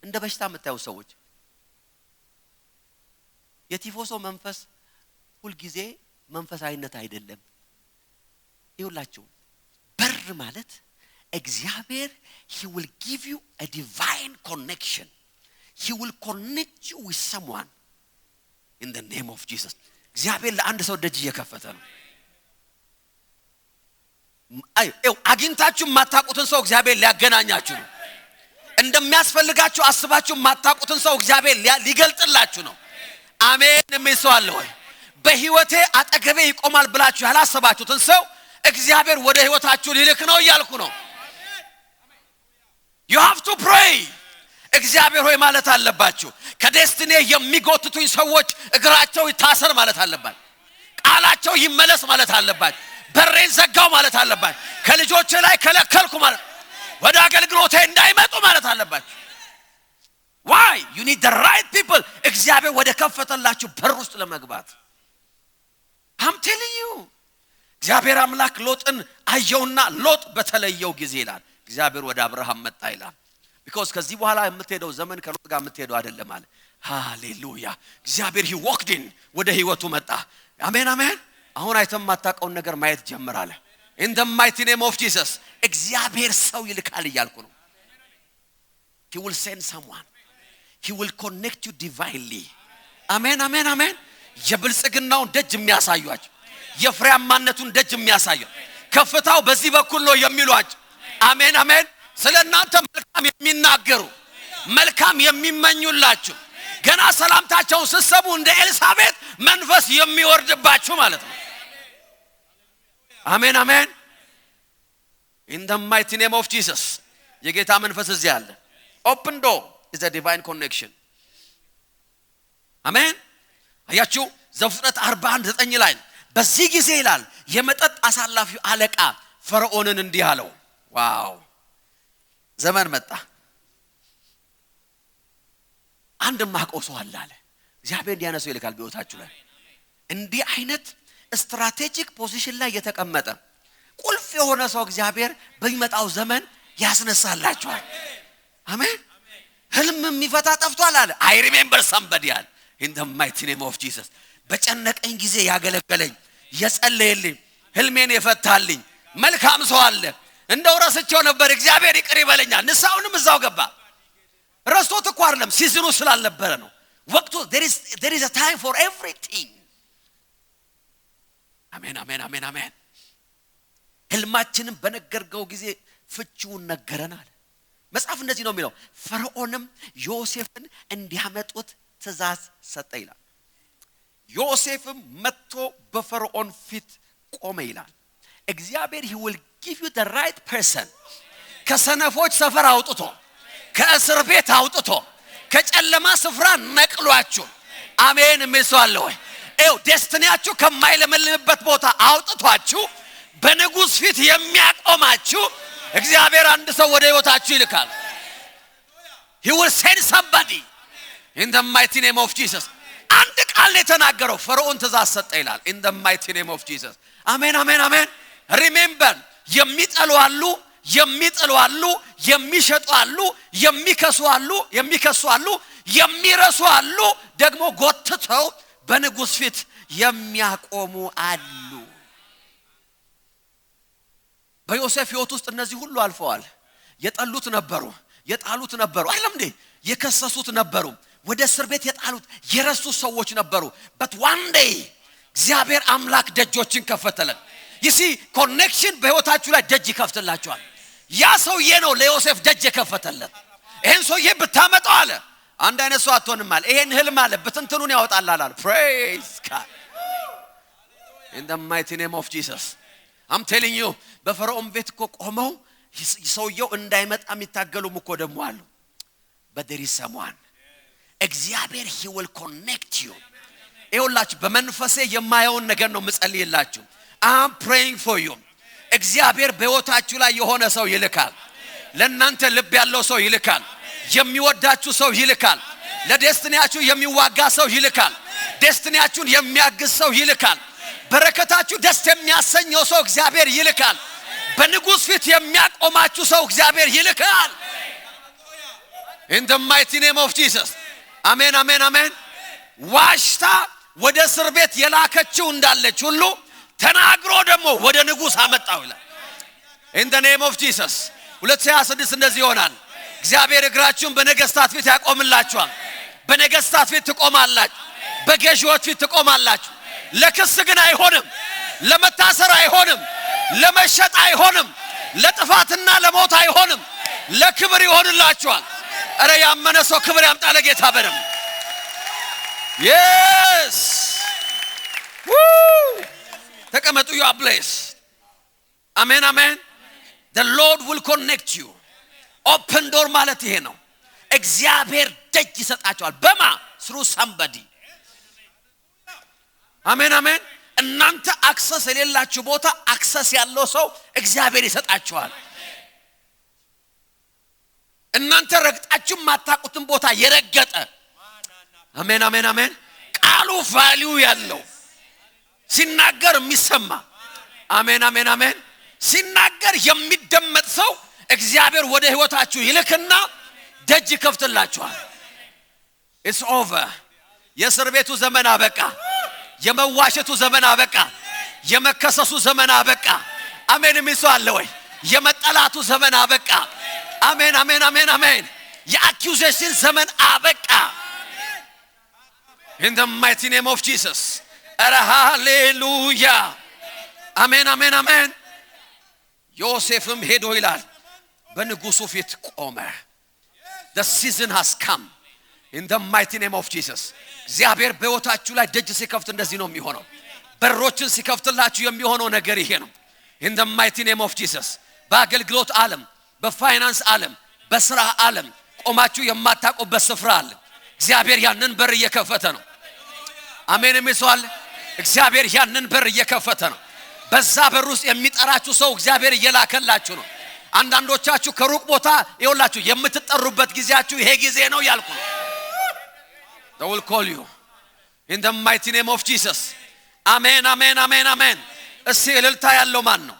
እንደ በሽታ መታየው ሰዎች የቲፎሶ መንፈስ ሁሉ ጊዜ መንፈሳዊነት አይደለም ይውላችሁ በር ማለት እግዚአብሔር he will give you a divine connection he will connect you with someone in the name of Jesus እግዚአብሔር ለአንድ ሰው ደጅ እየከፈተ ነው አግኝታችሁ ማታቁትን ሰው እግዚአብሔር ሊያገናኛችሁ ነው እንደሚያስፈልጋችሁ አስባችሁ ማታቁትን ሰው እግዚአብሔር ሊገልጥላችሁ ነው አሜን የሚሰዋል ወይ በህይወቴ አጠገቤ ይቆማል ብላችሁ ያላሰባችሁትን ሰው እግዚአብሔር ወደ ህይወታችሁ ሊልክ ነው ይያልኩ ነው you have to pray እግዚአብሔር ሆይ ማለት አለባችሁ ከዴስቲኒ የሚጎትቱኝ ሰዎች እግራቸው ይታሰር ማለት አለባችሁ ቃላቸው ይመለስ ማለት አለባችሁ በሬን ዘጋው ማለት አለባችሁ ከልጆቼ ላይ ከለከልኩ ማለት ወደ አገልግሎቴ እንዳይመጡ ማለት አለባችሁ why you need the right people እግዚአብሔር ወደ ከፈተላችሁ በር ውስጥ ለመግባት I'm telling you እግዚአብሔር አምላክ ሎጥን አየውና ሎጥ በተለየው ጊዜ ይላል እግዚአብሔር ወደ አብርሃም መጣ ይላል because ከዚህ በኋላ የምትሄደው ዘመን ከሎጥ ጋር የምትሄደው አይደለም አለ ሃሌሉያ እግዚአብሔር he walked in ወደ ህይወቱ መጣ አሜን አሜን አሁን አይተም ማታቀውን ነገር ማየት ጀምራለ in the mighty name of Jesus እግዚአብሔር ሰው ይልካል ይያልኩ ነው he will send someone he will connect you divinely አሜን አሜን አሜን የብልጽግናውን ደጅ የሚያሳዩአችሁ የፍሬያማነቱን ደጅ የሚያሳዩ ከፍታው በዚህ በኩል ነው የሚሏችሁ አሜን አሜን ስለናንተ መልካም የሚናገሩ መልካም የሚመኙላችሁ ገና ሰላምታቸውን ሲሰሙ እንደ ኤልሳቤጥ መንፈስ የሚወርድባችሁ ማለት ነው አሜን አሜን in the mighty name of Jesus የጌታ መንፈስ እዚህ አለ open door is a divine connection አሜን አያችሁ ዘፍጥረት 41:9 ላይ በዚህ ጊዜ ይላል የመጠጥ አሳላፊው አለቃ ፈርዖንን እንዲህ አለው ዋው ዘመን መጣ አንድ ማቆሰው አለ እግዚአብሔር እንዲያነሰው ይልካል በህይወታችሁ ላይ እንዲህ አይነት ስትራቴጂክ ፖዚሽን ላይ የተቀመጠ ቁልፍ የሆነ ሰው እግዚአብሔር በሚመጣው ዘመን ያስነሳላችኋል አሜን ህልም የሚፈታ ጠፍቷል አለ I remember somebody አለ in the mighty name of Jesus በጨነቀኝ ጊዜ ያገለገለኝ የጸለየልኝ ህልሜን የፈታልኝ መልካም ሰው አለ እንደው ረስቼው ነበር እግዚአብሔር ይቅር ይበለኛል ንሳውንም እዛው ገባ ረስቶት እኮ አይደለም ሲዝኑ ስላልነበረ ነው ወቅቱ there is a time for everything አሜን አሜን አሜን አሜን ህልማችንን በነገርገው ጊዜ ፍቺውን ነገረናል መጽሐፍ እንደዚህ ነው የሚለው ፈርዖንም ዮሴፍን እንዲያመጡት ትእዛዝ ሰጠ ይላል ዮሴፍም መጥቶ በፈርዖን ፊት ቆመ ይላል እግዚአብሔር he will give you the right person ከሰነፎች ሰፈር አውጥቶ ከእስር ቤት አውጥቶ ከጨለማ ስፍራ ነቅሏችሁ አሜን መስዋዕለው ኤው ዴስቲኒያችሁ ከማይለመልምበት ቦታ አውጥቷችሁ በንጉስ ፊት የሚያቆማችሁ እግዚአብሔር አንድ ሰው ወደ ህይወታችሁ ይልካል he will send somebody in the mighty name of Jesus አንድ ቃል የተናገረው ፈርዖን ትእዛዝ ሰጠ ይላል in the mighty name of Jesus አሜን አሜን አሜን remember የሚጠሉ አሉ የሚሸጡ አሉ የሚከሱ አሉ የሚረሱ አሉ ደግሞ ጎትተው በንጉስ ፊት የሚያቆሙ አሉ በዮሴፍ ህይወት ውስጥ እነዚህ ሁሉ አልፈዋል የጠሉት ነበሩ የጣሉት ነበሩ አይደለም እንዴ የከሰሱት ነበሩ ወደ እስር ቤት የጣሉት የረሱ ሰዎች ነበሩ but one day እግዚአብሔር አምላክ ደጆችን ከፈተለን you see connection በህይወታችሁ ላይ ደጅ ይከፍትላችኋል ያ ሰውዬ ነው ለዮሴፍ ደጅ የከፈተለት ይሄን ሰውዬ ብታመጣው አለ አንድ አይነት ሰው አትሆንም አለ ይሄን ህልም አለ በትንትኑን ያወጣላል አለ praise God in the mighty name of Jesus I'm telling you በፈርዖን ቤት እኮ ቆመው ሰውየው እንዳይመጣ የሚታገሉም እኮ ደሞ አሉ but there is someone እግዚአብሔር he will connect you ይኸውላችሁ በመንፈሴ የማየውን ነገር ነው መጸልይላችሁ I'm praying for you እግዚአብሔር በህይወታችሁ ላይ የሆነ ሰው ይልካል ለእናንተ ልብ ያለው ሰው ይልካል የሚወዳችሁ ሰው ይልካል ለዴስቲኒያችሁ የሚዋጋ ሰው ይልካል ዴስቲኒያችሁን የሚያግዝ ሰው ይልካል በረከታችሁ ደስ የሚያሰኘው ሰው እግዚአብሔር ይልካል በንጉስ ፊት የሚያቆማችሁ ሰው እግዚአብሔር ይልካል in the mighty name of Jesus አሜን አሜን አሜን ዋሽታ ወደ እስር ቤት የላከችው እንዳለች ሁሉ ተናግሮ ደግሞ ወደ ንጉስ አመጣው ይላል in the name of Jesus 2026 እንደዚህ ይሆናል እግዚአብሔር እግራችሁን በነገስታት ፊት ያቆምላችኋል በነገስታት ፊት ትቆማላችሁ በገዢዎች ፊት ትቆማላችሁ ለክስ ግን አይሆንም ለመታሰር አይሆንም ለመሸጥ አይሆንም ለጥፋትና ለሞት አይሆንም ለክብር ይሆንላችኋል አረ ያመነ ሰው ክብር ያምጣ ለጌታ በደም yes woo ተቀመጡ you are blessed amen amen the Lord will connect you open door ማለት ይሄ ነው እግዚአብሔር ደጅ ይሰጣችኋል በማ through somebody አሜን አሜን እናንተ አክሰስ የሌላችሁ ቦታ አክሰስ ያለው ሰው እግዚአብሔር ይሰጣችኋል እናንተ ረግጣችሁ ማታቁትን ቦታ የረገጠ አሜን አሜን አሜን ቃሉ ቫልዩ ያለው ሲናገር የሚሰማ አሜን አሜን አሜን ሲናገር የሚደመጥ ሰው እግዚአብሔር ወደ ህይወታችሁ ይልክና ደጅ ይከፍትላችኋል it's over የእስር ቤቱ ዘመን አበቃ የመዋሸቱ ዘመን አበቃ የመከሰሱ ዘመን አበቃ አሜን የሚሰዋለ ወይ የመጠላቱ ዘመን አበቃ አሜን አሜን አሜን አሜን የአኪዩዜሽን ዘመን አበቃ in the mighty name of Jesus hallelujah አሜን አሜን አሜን ዮሴፍም ሄዶ ይላል በንጉሱ ፊት ቆመ the season has come in the mighty name of Jesus እግዚአብሔር በህይወታችሁ ላይ ደጅ ሲከፍት እንደዚህ ነው የሚሆነው በሮችን ሲከፍትላችሁ የሚሆነው ነገር ይሄ ነው in the mighty name of Jesus በአገልግሎት ዓለም በፋይናንስ ዓለም በስራ ዓለም ቆማችሁ የማታቆበት ስፍራ አለ እግዚአብሔር ያንን በር እየከፈተ ነው አሜን የሚሰዋል እግዚአብሔር ያንን በር እየከፈተ ነው በዛ በር ውስጥ የሚጠራችሁ ሰው እግዚአብሔር እየላከላችሁ ነው አንዳንዶቻችሁ ከሩቅ ቦታ ይወላችሁ የምትጠሩበት ጊዜያችሁ ይሄ ጊዜ ነው ያልኩ ነው they will call you in the mighty name of Jesus amen amen amen amen እስቲ እልልታ ያለው ማን ነው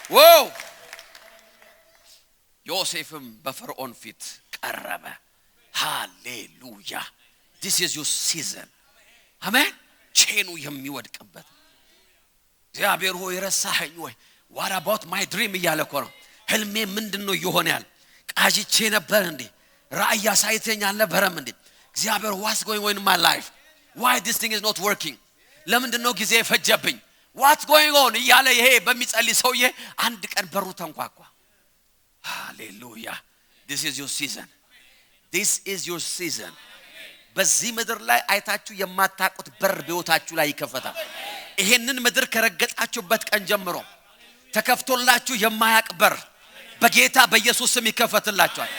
wow ዮሴፍም በፈርዖን ፊት ቀረበ hallelujah this is your season amen ቼኑ የሚወድቅበት እግዚአብሔር ሆይ ረሳኸኝ ወይ what about my dream እያለ እኮ ነው ህልሜ ምንድነው ይሆናል ቃጅቼ ነበር እንዴ ራእይ አሳይተኝ አልነበረም እንዴ እግዚአብሔር what's going on in my life why this thing is not working ለምንድነው ጊዜ ፈጀብኝ what's going on እያለ ይሄ በሚጸልይ ሰውዬ አንድ ቀን በሩ ተንኳኳ hallelujah this is your season በዚህ ምድር ላይ አይታችሁ የማታቁት በር በህይወታችሁ ላይ ይከፈታል ይሄንን ምድር ከረገጣችሁበት ቀን ጀምሮ ተከፍቶላችሁ የማያቅ በር በጌታ በኢየሱስ ስም ይከፈትላችኋል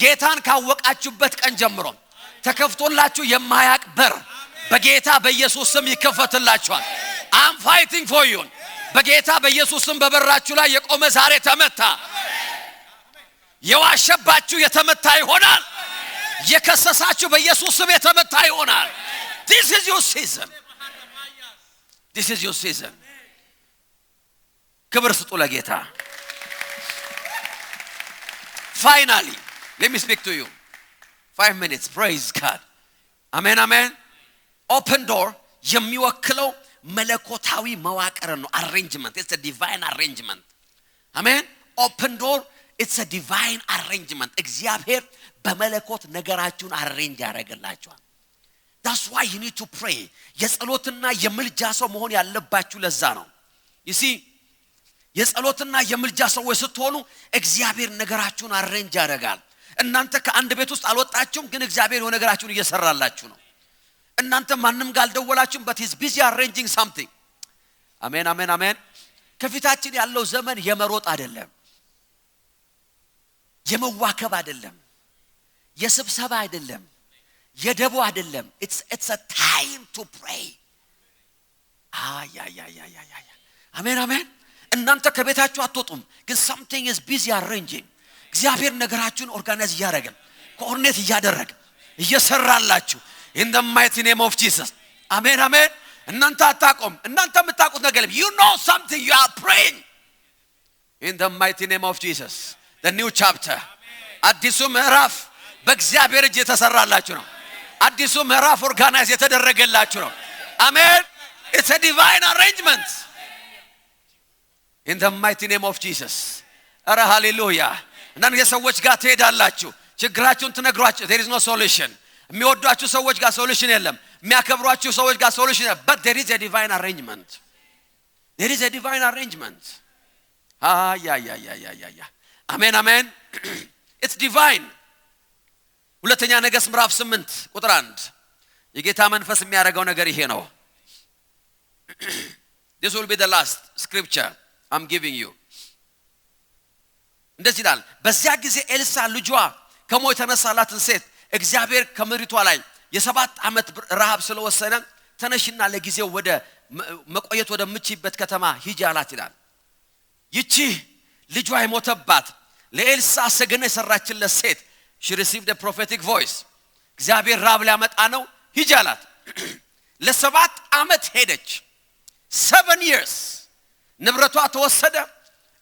ጌታን ካወቃችሁበት ቀን ጀምሮ ተከፍቶላችሁ የማያቅ በር በጌታ በኢየሱስ ስም ይከፈትላችኋል I'm fighting for you በጌታ በኢየሱስ ስም በበራችሁ ላይ የቆመ ዛሬ ተመታ የዋሸባችሁ የተመታ ይሆናል የከሰሳችሁ በኢየሱስ ስም የተመታ ይሆናል This is your season ክብር ስጡ ለጌታ Finally let me speak to you 5 minutes praise God amen open door የሚወክለው መለኮታዊ መዋቅር ነው arrangement it's a divine arrangement amen open door it's a divine arrangement እግዚአብሔር በመለኮት ነገራችሁን arrange ያደርግላችኋል That's why you need to pray የጸሎትና የምልጃ ሰው መሆን ያለባችሁ ለዛ ነው you see የጸሎትና የምልጃ ሰዎች ስትሆኑ እግዚአብሔር ነገራችሁን arrange ያደርጋል እናንተ ከአንድ ቤት ውስጥ አልወጣችሁም ግን እግዚአብሔር ነገራችሁን እየሰራላችሁ ነው እናንተ ማንንም ጋር አልደወላችሁም but he's busy arranging something አሜን ከፊታችን ያለው ዘመን የመሮጥ አይደለም የመዋከብ አይደለም የስብሰባ አይደለም የደቦ አይደለም it's a time to pray አሜን እናንተ ከቤታችሁ አትወጡም ግን something is busy arranging እግዚአብሔር ነገራችሁን ኦርጋናይዝ ያደርጋ ኮኦርዲኔት ያደርጋ እየሰራላችሁ in the mighty name of Jesus አሜን እናንተ አታቆም እናንተ የምታቁት ነገር you know something you are praying in the mighty name of Jesus the new chapter አዲሱ ምዕራፍ በእግዚአብሔር እጅ የተሰራላችሁ ነው አዲሱ ምዕራፍ ኦርጋናይዝ የተደረገላችሁ ነው አሜን it's a divine arrangement in the mighty name of Jesus አረ ሃሌሉያ እናንተ የሰዎች ጋር ትሄዳላችሁ ችግራችሁን ትነግሯችሁ there is no solution የሚወዷችሁ ሰዎች ጋር ሶሉሽን የለም የሚያከብሯችሁ ሰዎች ጋር ሶሉሽን but there is a divine arrangement አሜን it's divine ሁለተኛ ነገሥት ምዕራፍ 8 ቁጥር 1 የጌታ መንፈስ የሚያደርገው ነገር ይሄ ነው This will be the last scripture I'm giving you እንደዚህ ይላል በዚያ ጊዜ ኤልሳ ልጇ ከሞት ተነሳላትን ሴት እግዚአብሔር ከምድሪቷ ላይ የ7 ዓመት ረሃብ ስለወሰነ ተነሽና ለጊዜው ወደ መቆየት ወደ ምችበት ከተማ ሂጂ አላት ይላል ይቺ ልጇ የሞተባት ለኤልሳ ሰገነ ሰራችለት ሴት she received a prophetic voice እግዚአብሔር ረሃብ ሊያመጣ ነው ሂጂ አላት ለ7 ዓመት ሄደች 7 years ንብረቷ ተወሰደ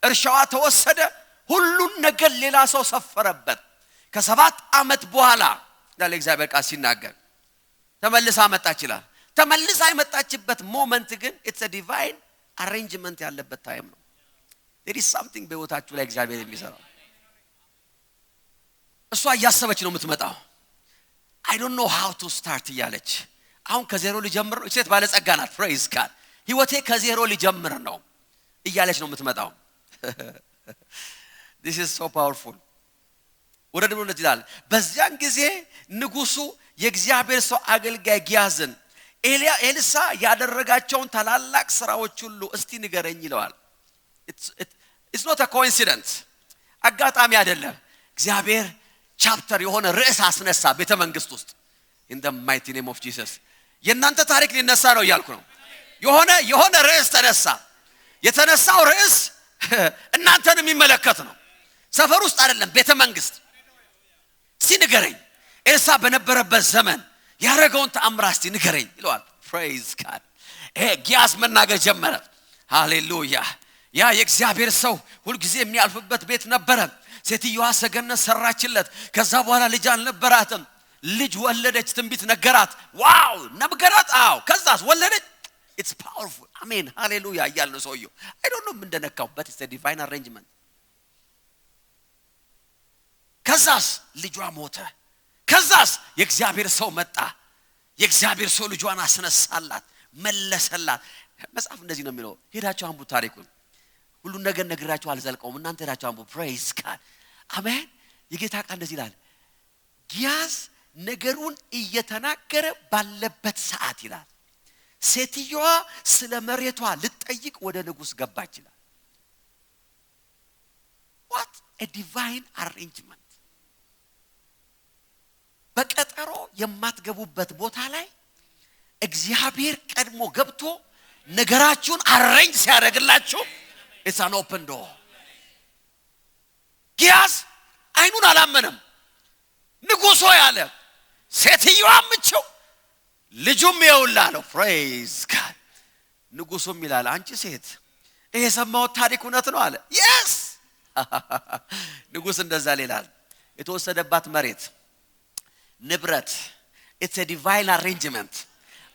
እርሻዋ ተወሰደ ሁሉን ነገር ሌላ ሰው ሰፈረበት ከ7 ዓመት በኋላ ዳለ እግዚአብሔር ቃል ሲናገር ተመልሳ መጣች ይላል ተመልሳ የመጣችበት ሞመንት ግን it's a divine arrangement ያለበት ታይም ነው there is something በህይወታችሁ ላይ እግዚአብሔር የሚሰራው እሷ ያሰበች ነው የምትመጣው I don't know how to start እያለች አሁን ከዜሮ ሊጀምር ነው እሴት ባለ ጸጋ ናት praise God ህይወቴ ከዜሮ ሊጀምር ነው እያለች ነው የምትመጣው This is so powerful ወረድ ብሎ ይላል በዚያን ጊዜ ንጉሱ የእግዚአብሔር ሰው አገልጋይ ጊያዝን ኤልሳ ያደረጋቸውን ታላላቅ ስራዎች ሁሉ እስቲ ንገረኝ ይለዋል It's not a coincidence አጋጣሚ አይደለም እግዚአብሔር ቻፕተር የሆነ ርዕስ አስነሳ ቤተ መንግስት ውስጥ in the mighty name of Jesus የናንተ ታሪክ ሊነሳ ነው ይያልኩ ነው የሆነ ርዕስ ተነሳ የተነሳው ርዕስ እናንተን የሚመለከት ነው ሰፈር ውስጥ አይደለም ቤተ መንግስት ሲንገረኝ ኤልሳ በነበረበት ዘመን ያረጋውን ተአምራት ሲንገረኝ ይለዋል praise God ጊያዝ መናገር ጀመረ ሃሌሉያ ያ የእግዚአብሔር ሰው ሁሉ ጊዜ የሚያልፍበት ቤት ነበረ ሴትየዋ ሰገነት ሰራችለት ከዛ በኋላ ልጅ አልነበራትም ልጅ ወለደች ትንቢት ነገራት ዋው ነገራት አው ከዛስ ወለደች it's powerful አሜን ሃሌሉያ እያለ ነው ሰውየው I don't know ምን እንደነካው but it's a divine arrangement ከዛስ ልጇ ሞተ ከዛስ የእግዚአብሔር ሰው መጣ የእግዚአብሔር ሰው ልጇን አስነሳላት መለሰላት መጽሐፍ እንደዚህ ነው የሚለው ሄዳችሁ አንቡ ታሪኩን ሁሉ ነገር ነግራችሁ አልዘልቀውም እናንተ ሄዳችሁ አንቡ praise God አሜን የጌታ ቃል እንደዚህ ይላል ጊያዝ ነገሩን እየተናገረ ባለበት ሰዓት ይላል ሴትየዋ ስለ መሬቷ ልትጠይቅ ወደ ንጉስ ገባች ይላል what a divine arrangement በቀጠሮ የማትገቡበት ቦታ ላይ እግዚአብሔር ቀድሞ ገብቶ ነገራችሁን አሬንጅ ሲያደርግላችሁ it's an open door ጊያዝ አይኑን አላመነም ንጉሶ ያለ ሴትየዋ ምቸው ልጁም ይውላለው praise God ንጉሱም ይላል አንቺ ሴት ይሄ ሰማው ታሪክ እውነት ነው አለ yes ንጉስ እንደዛ ይላል የተወሰደባት መሬት ንብረት it's a divine arrangement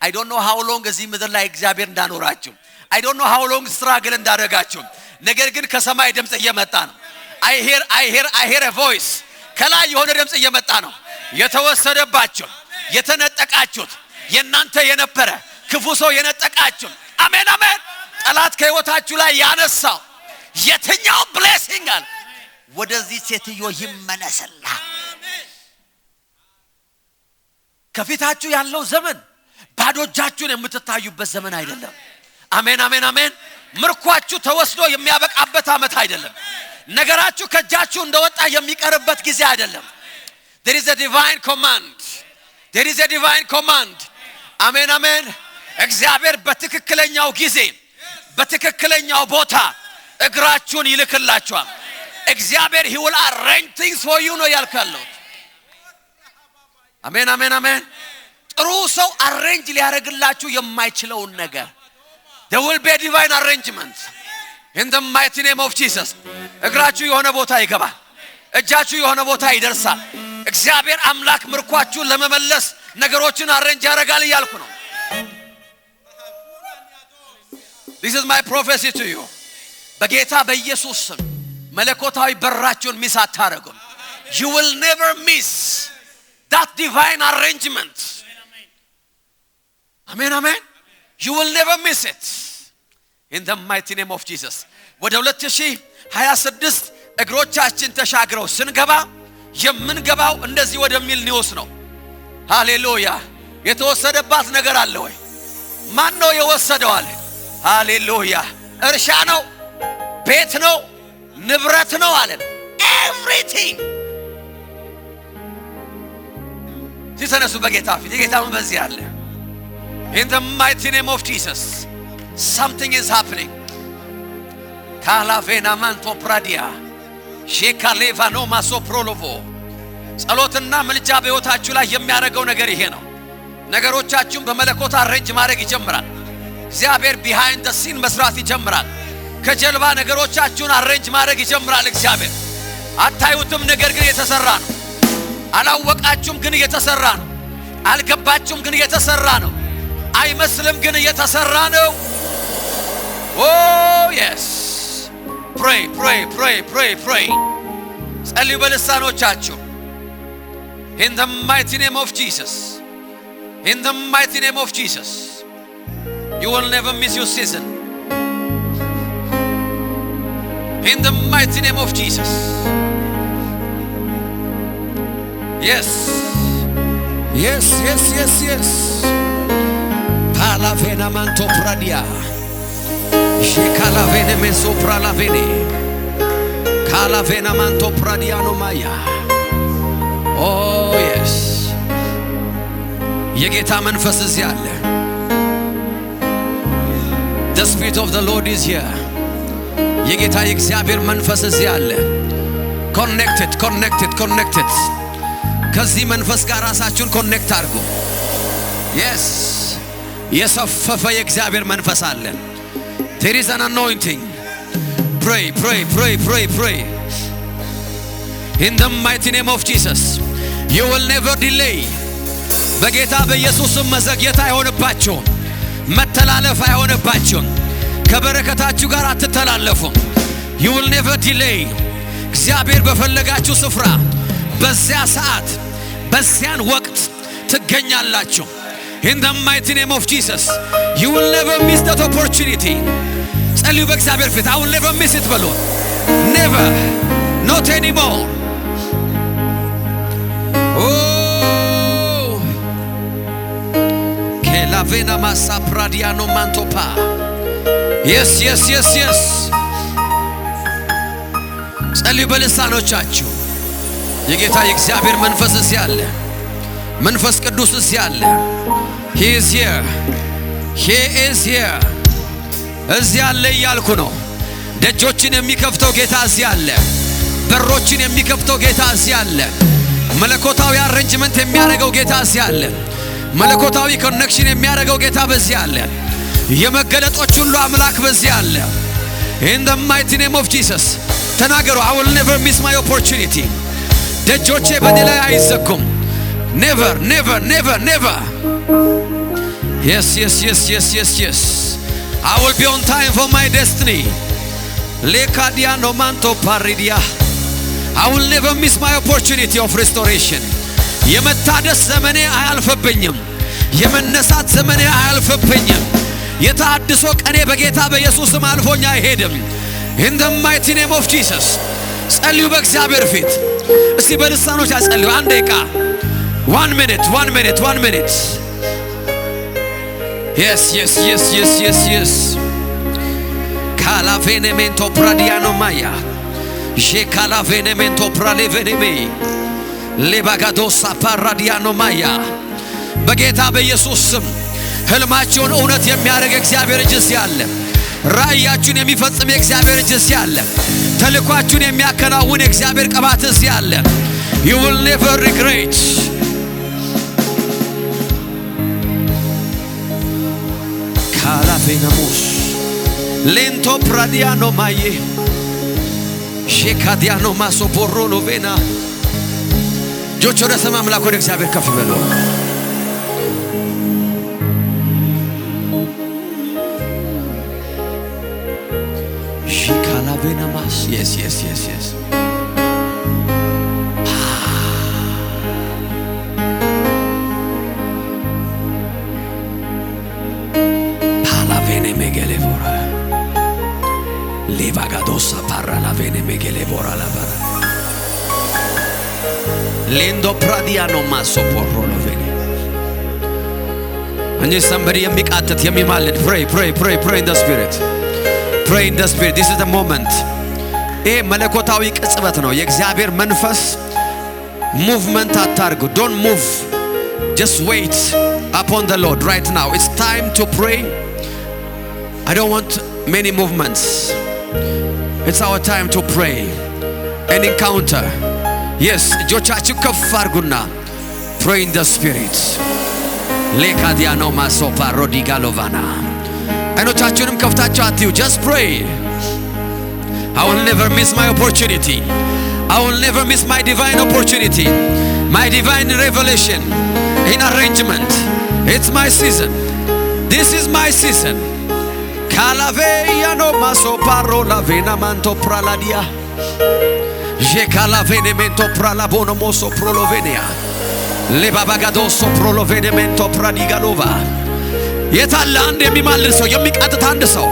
I don't know how long እዚህ ምድር ላይ እግዚአብሔር እንዳኖራችሁ I don't know how long struggle እንዳደረጋችሁ ነገር ግን ከሰማይ ድምጽ እየመጣ ነው I hear a voice ከላይ የሆነ ድምጽ እየመጣ ነው የተወሰደባችሁ የተነጠቃችሁት የናንተ የነበረ ክፉ ሰው የነጠቃችሁ አሜን አሜን ጠላት ከህይወታችሁ ላይ ያነሳው የትኛው blessing አለ ወደዚህ ሴትዮ ይመለስላ ከፊታችሁ ያለው ዘመን ባዶ እጃችሁን የምትታዩበት ዘመን አይደለም አሜን አሜን አሜን ምርኳችሁ ተወስዶ የሚያበቃበት አመት አይደለም ነገራችሁ ከጃችሁ እንደወጣ የሚቀርበት ጊዜ አይደለም there is a divine command አሜን አሜን እግዚአብሔር በትክክለኛው ጊዜ በትክክለኛው ቦታ እግራችሁን ይልክላችኋል እግዚአብሔር he will arrange things for you ነው ያልካለው አሜን አሜን አሜን ጥሩ ሰው አሬንጅ ሊያደርግላችሁ የማይችለው ነገር there will be a divine arrangement in the mighty name of Jesus እግራችሁ የሆነ ቦታ ይገባል እጃችሁ የሆነ ቦታ ይደርሳል እግዚአብሔር አምላክ ምርኳችሁን ለመመለስ ነገሮችን አሬንጅ ያደርጋል ይያልኩ ነው This is my prophecy to you በጌታ በኢየሱስ ስም መለኮታዊ በራችሁን ሚስ አታረጉ you will never miss that divine arrangement amen amen you will never miss it in the mighty name of Jesus ወደ 2026 እግሮቻችን ተሻግረው ስንገባ የምንገባው እንደዚህ ወደሚል ኒውስ ነው ሃሌሉያ የተወሰደባት ነገር አለ ወይ ማን ነው የወሰደው አለ ሃሌሉያ እርሻ ነው ቤት ነው ንብረት ነው አለ everything ሲሰነሱ በጌታ ፊት የጌታውን በዚህ አለ in the mighty name of Jesus something is happening ካላቬና ማንቶ ፕራዲያ ሼካሌቫኖ ማሶፕሮሎቮ ጸሎትና ምልጃ በህይወታችሁ ላይ የሚያደርገው ነገር ይሄ ነው ነገሮቻችሁን በመለኮት አሬንጅ ማድረግ ይጀምራል እግዚአብሔር behind the scene መስራት ይጀምራል ከጀልባ ነገሮቻችሁን አሬንጅ ማድረግ ይጀምራል እግዚአብሔር አታዩትም ነገር ግን የተሰራ ነው አላወቃችሁም ግን የተሰራ ነው አልገባችሁም ግን የተሰራ ነው አይመስልም ግን የተሰራ ነው oh yes pray ጸልዩ በልሳኖቻችሁ in the mighty name of Jesus in the mighty name of Jesus you will never miss your season in the mighty name of Jesus yes palavena manto pradia shekalavene meso pralavene kalavena manto pradiano maya oh yes የጌታ መንፈስ እዚህ አለ the spirit of the Lord is here የጌታ የእግዚአብሔር መንፈስ እዚህ አለ connected ከዚህ መንፈስ ጋር ራሳችሁን ኮኔክት አድርጉ yes የሰፈፈ የእግዚአብሔር መንፈስ አለ there is an anointing pray in the mighty name of Jesus you will never delay በጌታ በኢየሱስ መዘግየት አይሆንባችሁ መተላለፍ አይሆንባችሁም። ከበረከታችሁ ጋር አትተላለፉም። you will never delay እግዚአብሔር በፈለጋችሁ ስፍራ በዚያ ሰዓት በዚያን ወቅት ትገኛላችሁ። in the mighty name of Jesus you will never miss that opportunity ጸልዩ በእግዚአብሔር ፊት I will never miss it በሉ never not anymore oh che la vena massa pradiano mantopa yes yes yes yes ጸልዩ በልሳኖቻችሁ የጌታ የእግዚአብሔር መንፈስ እዚህ አለ መንፈስ ቅዱስ እዚህ አለ he is here እዚህ አለ እያልኩ ነው ደጆችን የሚከፍተው ጌታ እዚህ አለ በሮችን የሚከፍተው ጌታ እዚህ አለ መለኮታዊ አሬንጅመንት የሚያደርገው ጌታ እዚህ አለ መለኮታዊ ኮኔክሽን የሚያደርገው ጌታ በዚህ አለ የመገለጦች ሁሉ አምላክ በዚህ አለ in the mighty name of Jesus ተናገሩ I will never miss my opportunity ደጆቼ በኔ ላይ አይዘጉም never never never never yes yes yes yes yes yes I will be on time for my destiny lekadiano manto paridia I will never miss my opportunity of restoration የመታደስ ዘመኔ አያልፈብኝም የመነሳት ዘመኔ አያልፈብኝም የታድሶ ቀኔ በጌታ በኢየሱስ ስም አልፎኛ አይሄድም in the mighty name of Jesus ጸልዩ በእግዚአብሔር ፊት እስቲ በልሳኖች ያጸልዩ አንድ ደቂቃ 1 minute yes yes yes yes yes yes calavenemento pradiano maya je calavenemento praleveneme lebagadosa paradiano maya በጌታ በኢየሱስ ስም ህልማችሁን እውነት የሚያደርግ እግዚአብሔር እጅ ሲያለ ራእያችሁን የሚፈጽም እግዚአብሔር እጅ ሲያለ ተልኳችሁን የሚያከናውን እግዚአብሔር ቅባት ሲያለ you will never regret ካላፌናሙስ ሌንቶ ፕራዲያኖ ማዬ ሼካዲያኖ ማሶፖሮኖ ቬና ጆቾ ለሰማ አምላክ ወደ እግዚአብሔር ከፍ በሉ ሺካላቬናማስ yes yes yes yes palavene megelevora levagadosa parra la vene megelevora la bara lendo pradiano maso porro lo vene and somebody የሚቃተት የሚማልድ pray in the spirit pray in the spirit this is the moment መለኮታዊ ቅጽበት ነው የእግዚአብሔር መንፈስ movement አታርጉ don't move just wait upon the Lord right now it's time to pray I don't want many movements it's our time to pray and encounter yes እጆቻችሁ ከፍ አድርጉና pray in the spirit lekadiano maso parodigalovana አይኖቻችሁንም ከፍታችሁ አትዩ just pray I will never miss my opportunity I will never miss my divine opportunity my divine revelation in arrangement it's my season this is my season calaveiano maso parro la vena manto praladia je calavenemento pralabono moso prolovenia le babagadoso prolovenemento pradigalova የታለ አንድ የሚማልድ ሰው የሚቃተት አንድ ሰው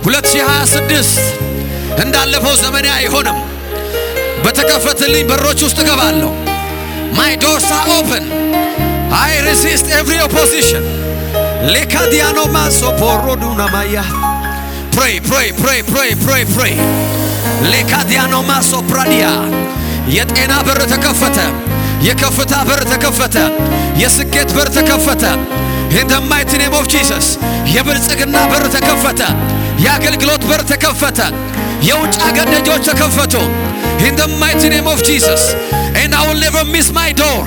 2026 እንዳለፈው ዘመኔ አይሆንም በተከፈተልኝ በሮች ውስጥ ገባለሁ my doors are open I resist every opposition lekadiano maso poroduna maya pray lekadiano maso pradia የጤና በር ተከፈተ የከፍታ በር ተከፈተ የስኬት በር ተከፈተ in the mighty name of Jesus የብልጽግና በር ተከፈተ የአገልግሎት በር ተከፈተ የውጭ አገር ደጆች ተከፈቱ in the mighty name of Jesus and I will never miss my door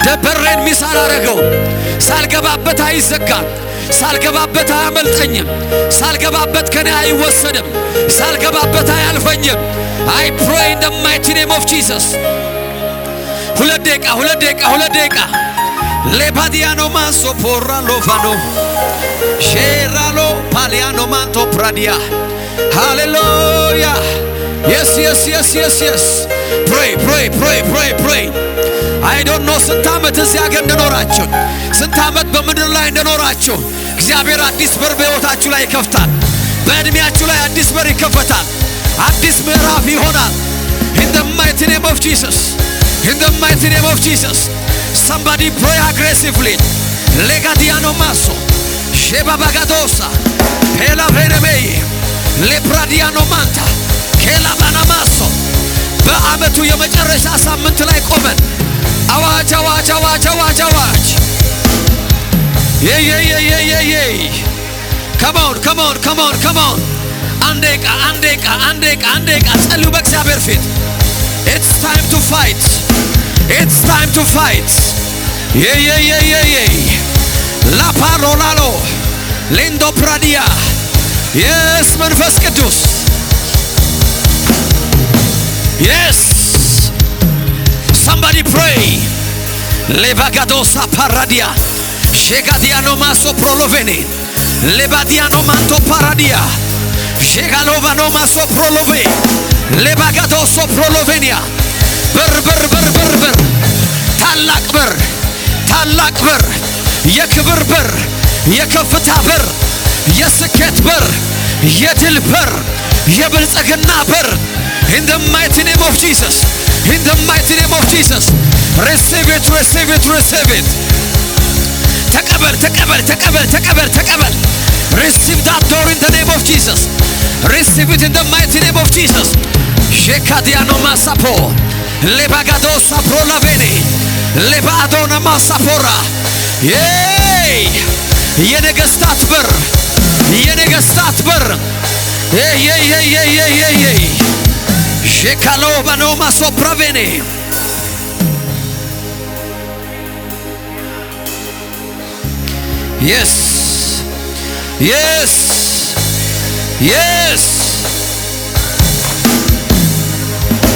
ደበረን ሚስ አላረገው ሳልገባበት አይዘጋም ሳልገባበት አያመልጠኝም ሳልገባበት ከኔ አይወሰድም ሳልገባበት አያልፈኝም I pray in the mighty name of Jesus ሁለት ደቂቃ Lebadiano maso porra lovano. Sheralo paliano manto pradia. Hallelujah. Yes, yes, yes, yes, yes. Pray, pray, pray, pray, pray. I don't know ስንት ዓመት እዚያ ሀገር እንደኖራችሁ ስንት ዓመት በምድር ላይ እንደኖራችሁ እግዚአብሔር አዲስ በር በሕይወታችሁ ላይ ይከፍታል። በእድሜያችሁ ላይ አዲስ በር ይከፈታል። አዲስ ምዕራፍ ይሆናል። In the mighty name of Jesus. In the mighty name of Jesus. Somebody pray aggressively. Legadiano maso. Sheba bagadosa. Pela venemei. Lepradiano manta. Kela banamaso. በአመቱ የመጨረሻ ሳምንት ላይ ቆመን አዋጅ አዋጅ አዋጅ አዋጅ አዋጅ Come on, come on, come on, come on. አንዴቃ ጸልዩ በእግዚአብሔር ፊት It's time to fight. It's time to fight. La parolalo Lindo pradia. Yes, መንፈስ ቅዱስ. Yes. Somebody pray. Levagadosa paradia. Shegadiano maso proloveni. Lebadiano manto paradia. Shegalovano maso prolove. Lebagadoso prolovenia. በር ታላቅ በር የክብር በር የከፍታ በር የስኬት በር የድል በር የብልጽግና በር In the mighty name of Jesus. In the mighty name of Jesus. Receive it, receive it, receive it. ተቀበል. Receive that door in the name of Jesus. Receive it in the mighty name of Jesus. Shekadiano masapo. Lebagado sapro laveni. Lebadona masapora. Yay! የነገስታት በር. Yay. Shekalo banoma sopravene. Yes.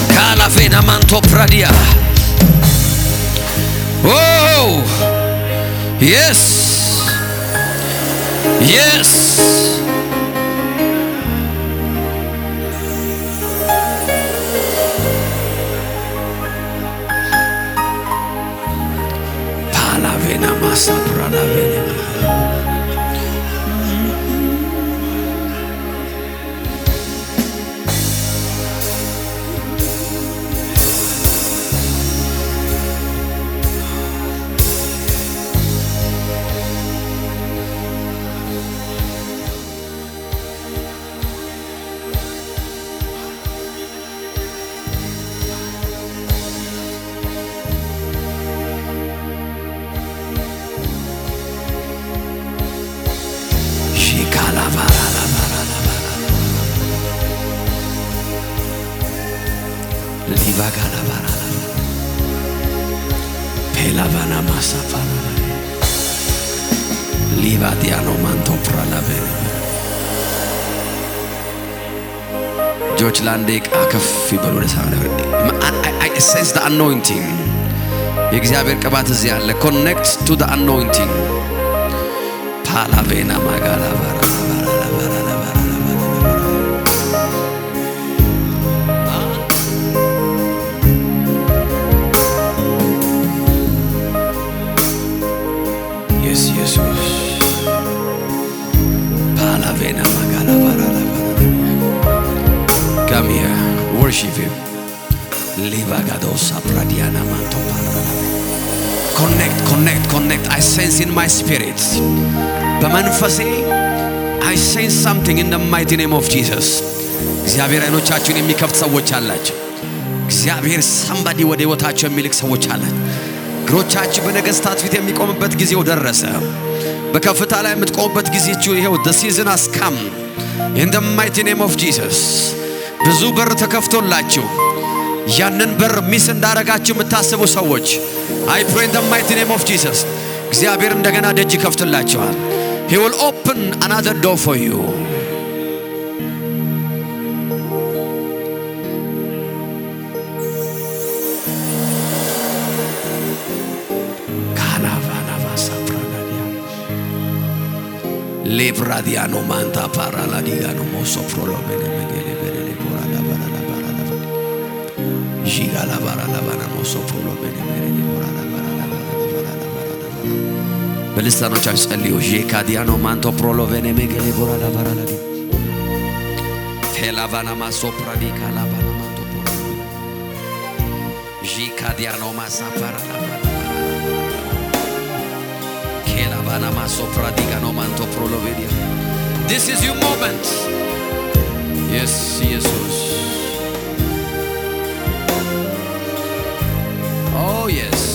Calavena manto pradia. Oh. Yes. Palavena masa pralavena. Pelavana masafara. Livadiano manto pralave. George Landek akaf ይበሉ ለሳለ I sense the anointing. የእግዚአብሔር ቅባት እዚህ አለ. Connect to the anointing. Palavena magala bara. Come here, worship him. Livagadosa pradiana manto connect. I sense in my spirit. በመንፈሴ I sense something in the mighty name of Jesus. እግዚአብሔር አይኖቻችሁን የሚከፍት ሰዎች አላችሁ። እግዚአብሔር somebody ወደ ህይወታችሁ የሚልክ ሰዎች አላችሁ። እግሮቻችሁ በነገስታት ፊት የሚቆምበት ጊዜው ደረሰ። በከፍታ ላይ የምትቆሙበት ጊዜችሁ ይሄው the season has come. In the mighty name of Jesus. ብዙ በር ተከፍቶላችሁ ያንን በር ሚስ እንዳረጋችሁ የምታስቡ ሰዎች I pray in the mighty name of Jesus. እግዚአብሔር እንደገና ደጅ ይከፍትላችኋል. He will open another door for you. ካላቫና ሌብራዲያኖ ማንታ ፓራላዲጋኖ ሞሶፕሮሎ በነመገለ በረለ ቦራላ ባራላ ባራላ ጂጋላ ባራላ ባና ሞሶፕሮሎ በነመገለ ቦራላ ባራላ ባራላ በልሳኖቻችሁ ጸልዩ። ጄካዲያኖ ማንቶ ፕሮሎ በነመገለ ቦራላ ባራላ ቴላቫና ማሶፕራዲ ካላባና ማንቶ ፕሮሎ ጂካዲያኖ ማሳፓራላ This is your moment. Yes, Jesus. Oh, yes.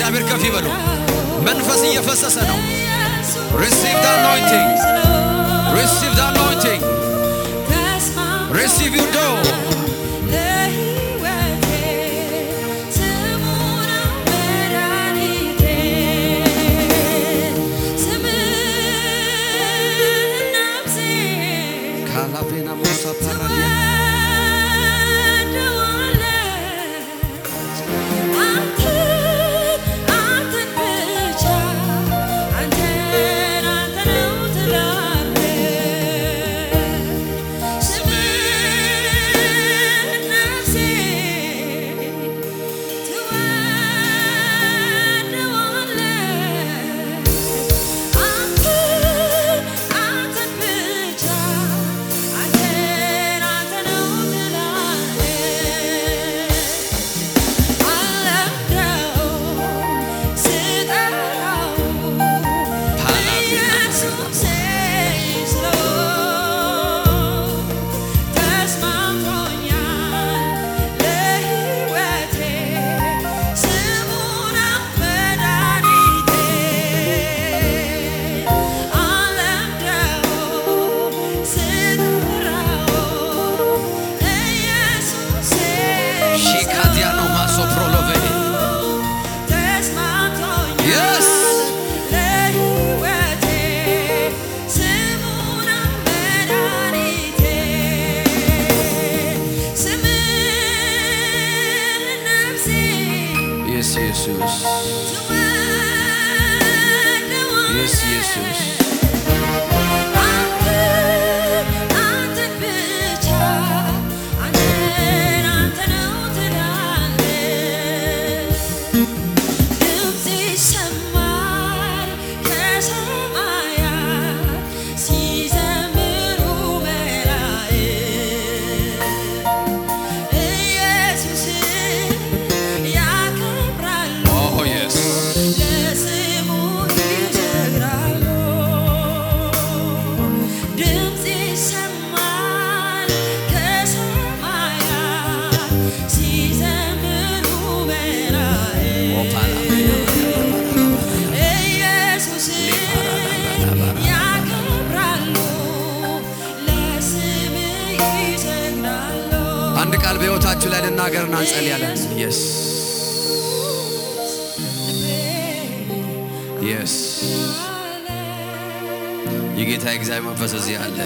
እግዚአብሔር ከፍ ይበሉ። መንፈስ እየፈሰሰ ነው። Receive the anointing. Receive the anointing. Receive your door. ካላቬና ሞሳ ፓራዲያ አንድ ቃል በሕይወታችሁ ላይ ልናገርና እንጸልያለን። yes yes የጌታ እግዚአብሔር መንፈስ እዚህ አለ።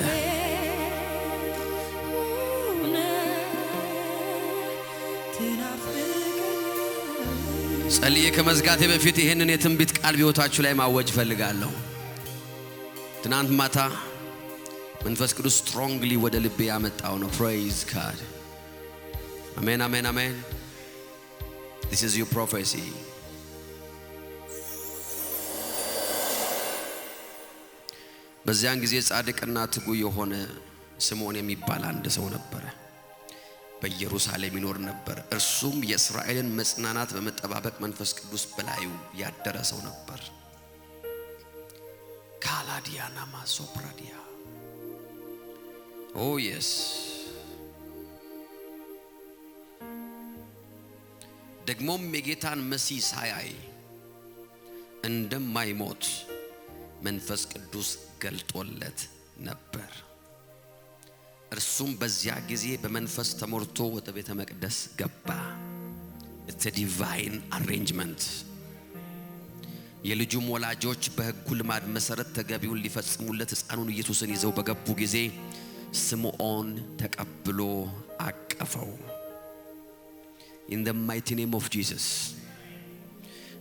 ጸልዬ ከመዝጋቴ በፊት ይሄንን የትንቢት ቃል በሕይወታችሁ ላይ ማወጅ ፈልጋለሁ። ትናንት ማታ መንፈስ ቅዱስ strongly ወደ ልቤ ያመጣው ነው። praise God አሜን አሜን አሜን። This is your prophecy. በዚያን ጊዜ ጻድቅና ትጉ የሆነ ስምዖን የሚባል አንድ ሰው ነበረ። በኢየሩሳሌም ይኖር ነበር። እርሱም የእስራኤልን መጽናናት በመጠባበቅ መንፈስ ቅዱስ በላዩ ያደረ ሰው ነበር። ካላዲያና ማሶፕራዲያ ኦ የስ ደግሞም የጌታን መሲህ ሳያይ እንደማይሞት መንፈስ ቅዱስ ገልጦለት ነበር። እርሱም በዚያ ጊዜ በመንፈስ ተሞልቶ ወደ ቤተ መቅደስ ገባ። It's a divine arrangement. የልጁም ወላጆች በሕጉ ልማድ መሰረት ተገቢውን ሊፈጽሙለት ሕፃኑን ኢየሱስን ይዘው በገቡ ጊዜ ስምዖን ተቀብሎ አቀፈው። In the mighty name of Jesus.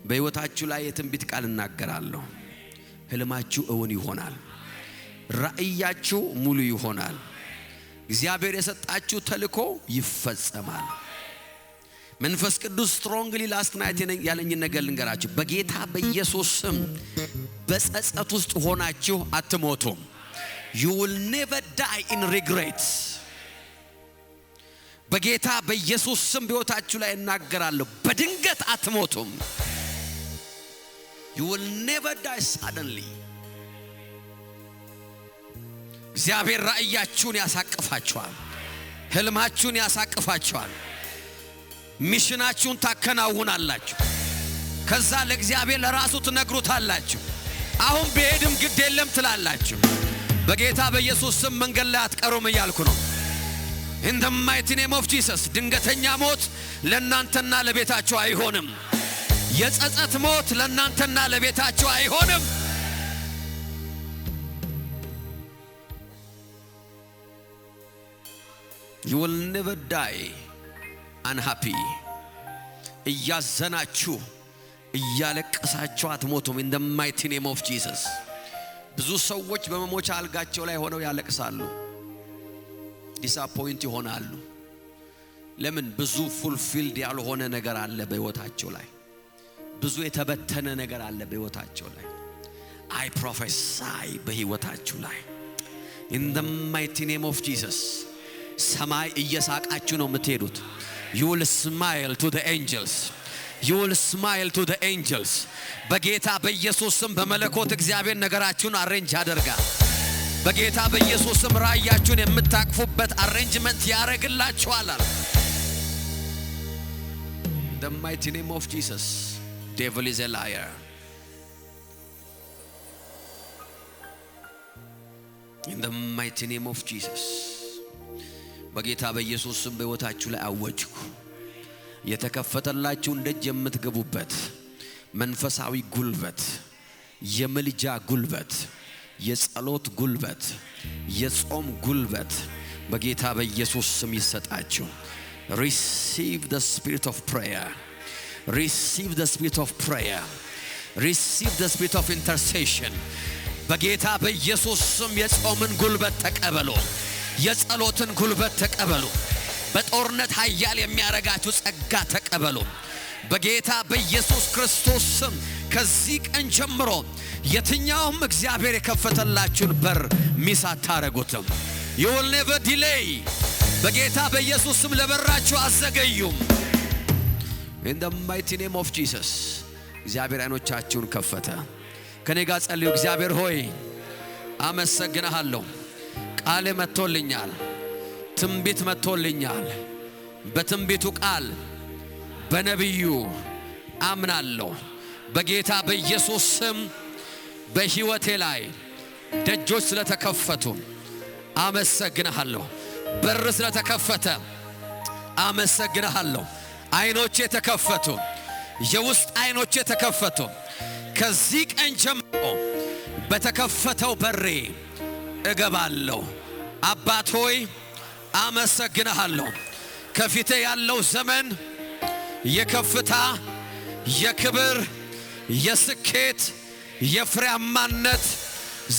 በሕይወታችሁ ላይ የትንቢት ቃል እናገራለሁ። ህልማችሁ እውን ይሆናል። ራእያችሁ ሙሉ ይሆናል። እግዚአብሔር የሰጣችሁ ተልእኮ ይፈጸማል። መንፈስ ቅዱስ strongly last night ያለኝ ነገር ልንገራችሁ። በጌታ በኢየሱስ ስም በጸጸት ውስጥ ሆናችሁ አትሞቱም። You will never die in regret. በጌታ በኢየሱስ ስም በሕይወታችሁ ላይ እናገራለሁ። በድንገት አትሞቱም። You will never die suddenly. እግዚአብሔር ራእያችሁን ያሳቅፋችኋል። ህልማችሁን ያሳቅፋችኋል። ሚሽናችሁን ታከናውናላችሁ። ከዛ ለእግዚአብሔር ለራሱ ትነግሩታላችሁ። አሁን በሄድም ግድ የለም ትላላችሁ። በጌታ በኢየሱስ ስም መንገድ ላይ አትቀሩም እያልኩ ነው። In the mighty name of Jesus. ድንገተኛ ሞት ለእናንተና ለቤታችሁ አይሆንም። የጸጸት ሞት ለእናንተና ለቤታችሁ አይሆንም። You will never die unhappy. እያዘናችሁ እያለቀሳችሁ አትሞቱም። In the mighty name of Jesus. ብዙ ሰዎች በመሞቻ አልጋቸው ላይ ሆነው ያለቅሳሉ። ዲስአፖይንት ይሆናሉ። ለምን? ብዙ ፉልፊልድ ያልሆነ ነገር አለ በሕይወታቸው ላይ። ብዙ የተበተነ ነገር አለ በሕይወታቸው ላይ። I prophesy በሕይወታችሁ ላይ In the mighty name of Jesus. ሰማይ እየሳቃችሁ ነው የምትሄዱት። You will smile to the angels. You will smile to the angels. በጌታ በኢየሱስ ስም በመለኮት እግዚአብሔር ነገራችሁን አሬንጅ ያደርጋል። በጌታ በኢየሱስ ስም ራእያችሁን የምታቅፉበት አሬንጅመንት ያደርግላችኋል። The mighty name of Jesus. Devil is a liar. In the mighty name of Jesus. በጌታ በኢየሱስ ስም በሕይወታችሁ ላይ አወጅኩ። የተከፈተላችሁን ደጅ የምትገቡበት መንፈሳዊ ጉልበት፣ የምልጃ ጉልበት፣ የጸሎት ጉልበት፣ የጾም ጉልበት በጌታ በኢየሱስ ስም ይሰጣችሁ። Receive the spirit of prayer. Receive the spirit of prayer. Receive the spirit of intercession. በጌታ በኢየሱስ ስም የጾምን ጉልበት ተቀበሉ። የጸሎትን ጉልበት ተቀበሉ። በጦርነት ኃያል የሚያረጋችሁ ጸጋ ተቀበሉ። በጌታ በኢየሱስ ክርስቶስ ስም ከዚህ ቀን ጀምሮ የትኛውም እግዚአብሔር የከፈተላችሁን በር ሚስ አታረጉትም። You will never delay. በጌታ በኢየሱስ ስም ለበራችሁ አዘገዩም። In the mighty name of Jesus. እግዚአብሔር አይኖቻችሁን ከፈተ። ከኔ ጋር ጸልዩ። እግዚአብሔር ሆይ አመሰግናለሁ። ቃል መጥቶልኛል። ትንቢት መጥቶልኛል። በትንቢቱ ቃል በነቢዩ አምናለሁ። በጌታ በኢየሱስ ስም በሕይወቴ ላይ ደጆች ስለተከፈቱ አመሰግናለሁ። በር ስለተከፈተ አመሰግናለሁ። አይኖቼ ተከፈቱ። የውስጥ አይኖቼ ተከፈቱ። ከዚህ ቀን ጀምሮ በተከፈተው በሬ እገባለሁ። አባት ሆይ አመሰግናለሁ። ከፊቴ ያለው ዘመን የከፍታ፣ የክብር፣ የስኬት፣ የፍሬያማነት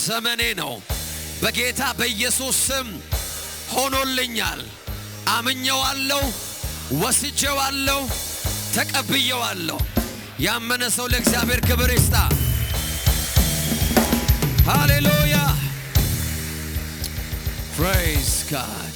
ዘመኔ ነው። በጌታ በኢየሱስ ስም ሆኖልኛል። አምኜዋለሁ፣ ወስጄዋለሁ፣ ተቀብዬዋለሁ። ያመነ ሰው ለእግዚአብሔር ክብር ይስጣ። ሃሌሉያ! Praise God.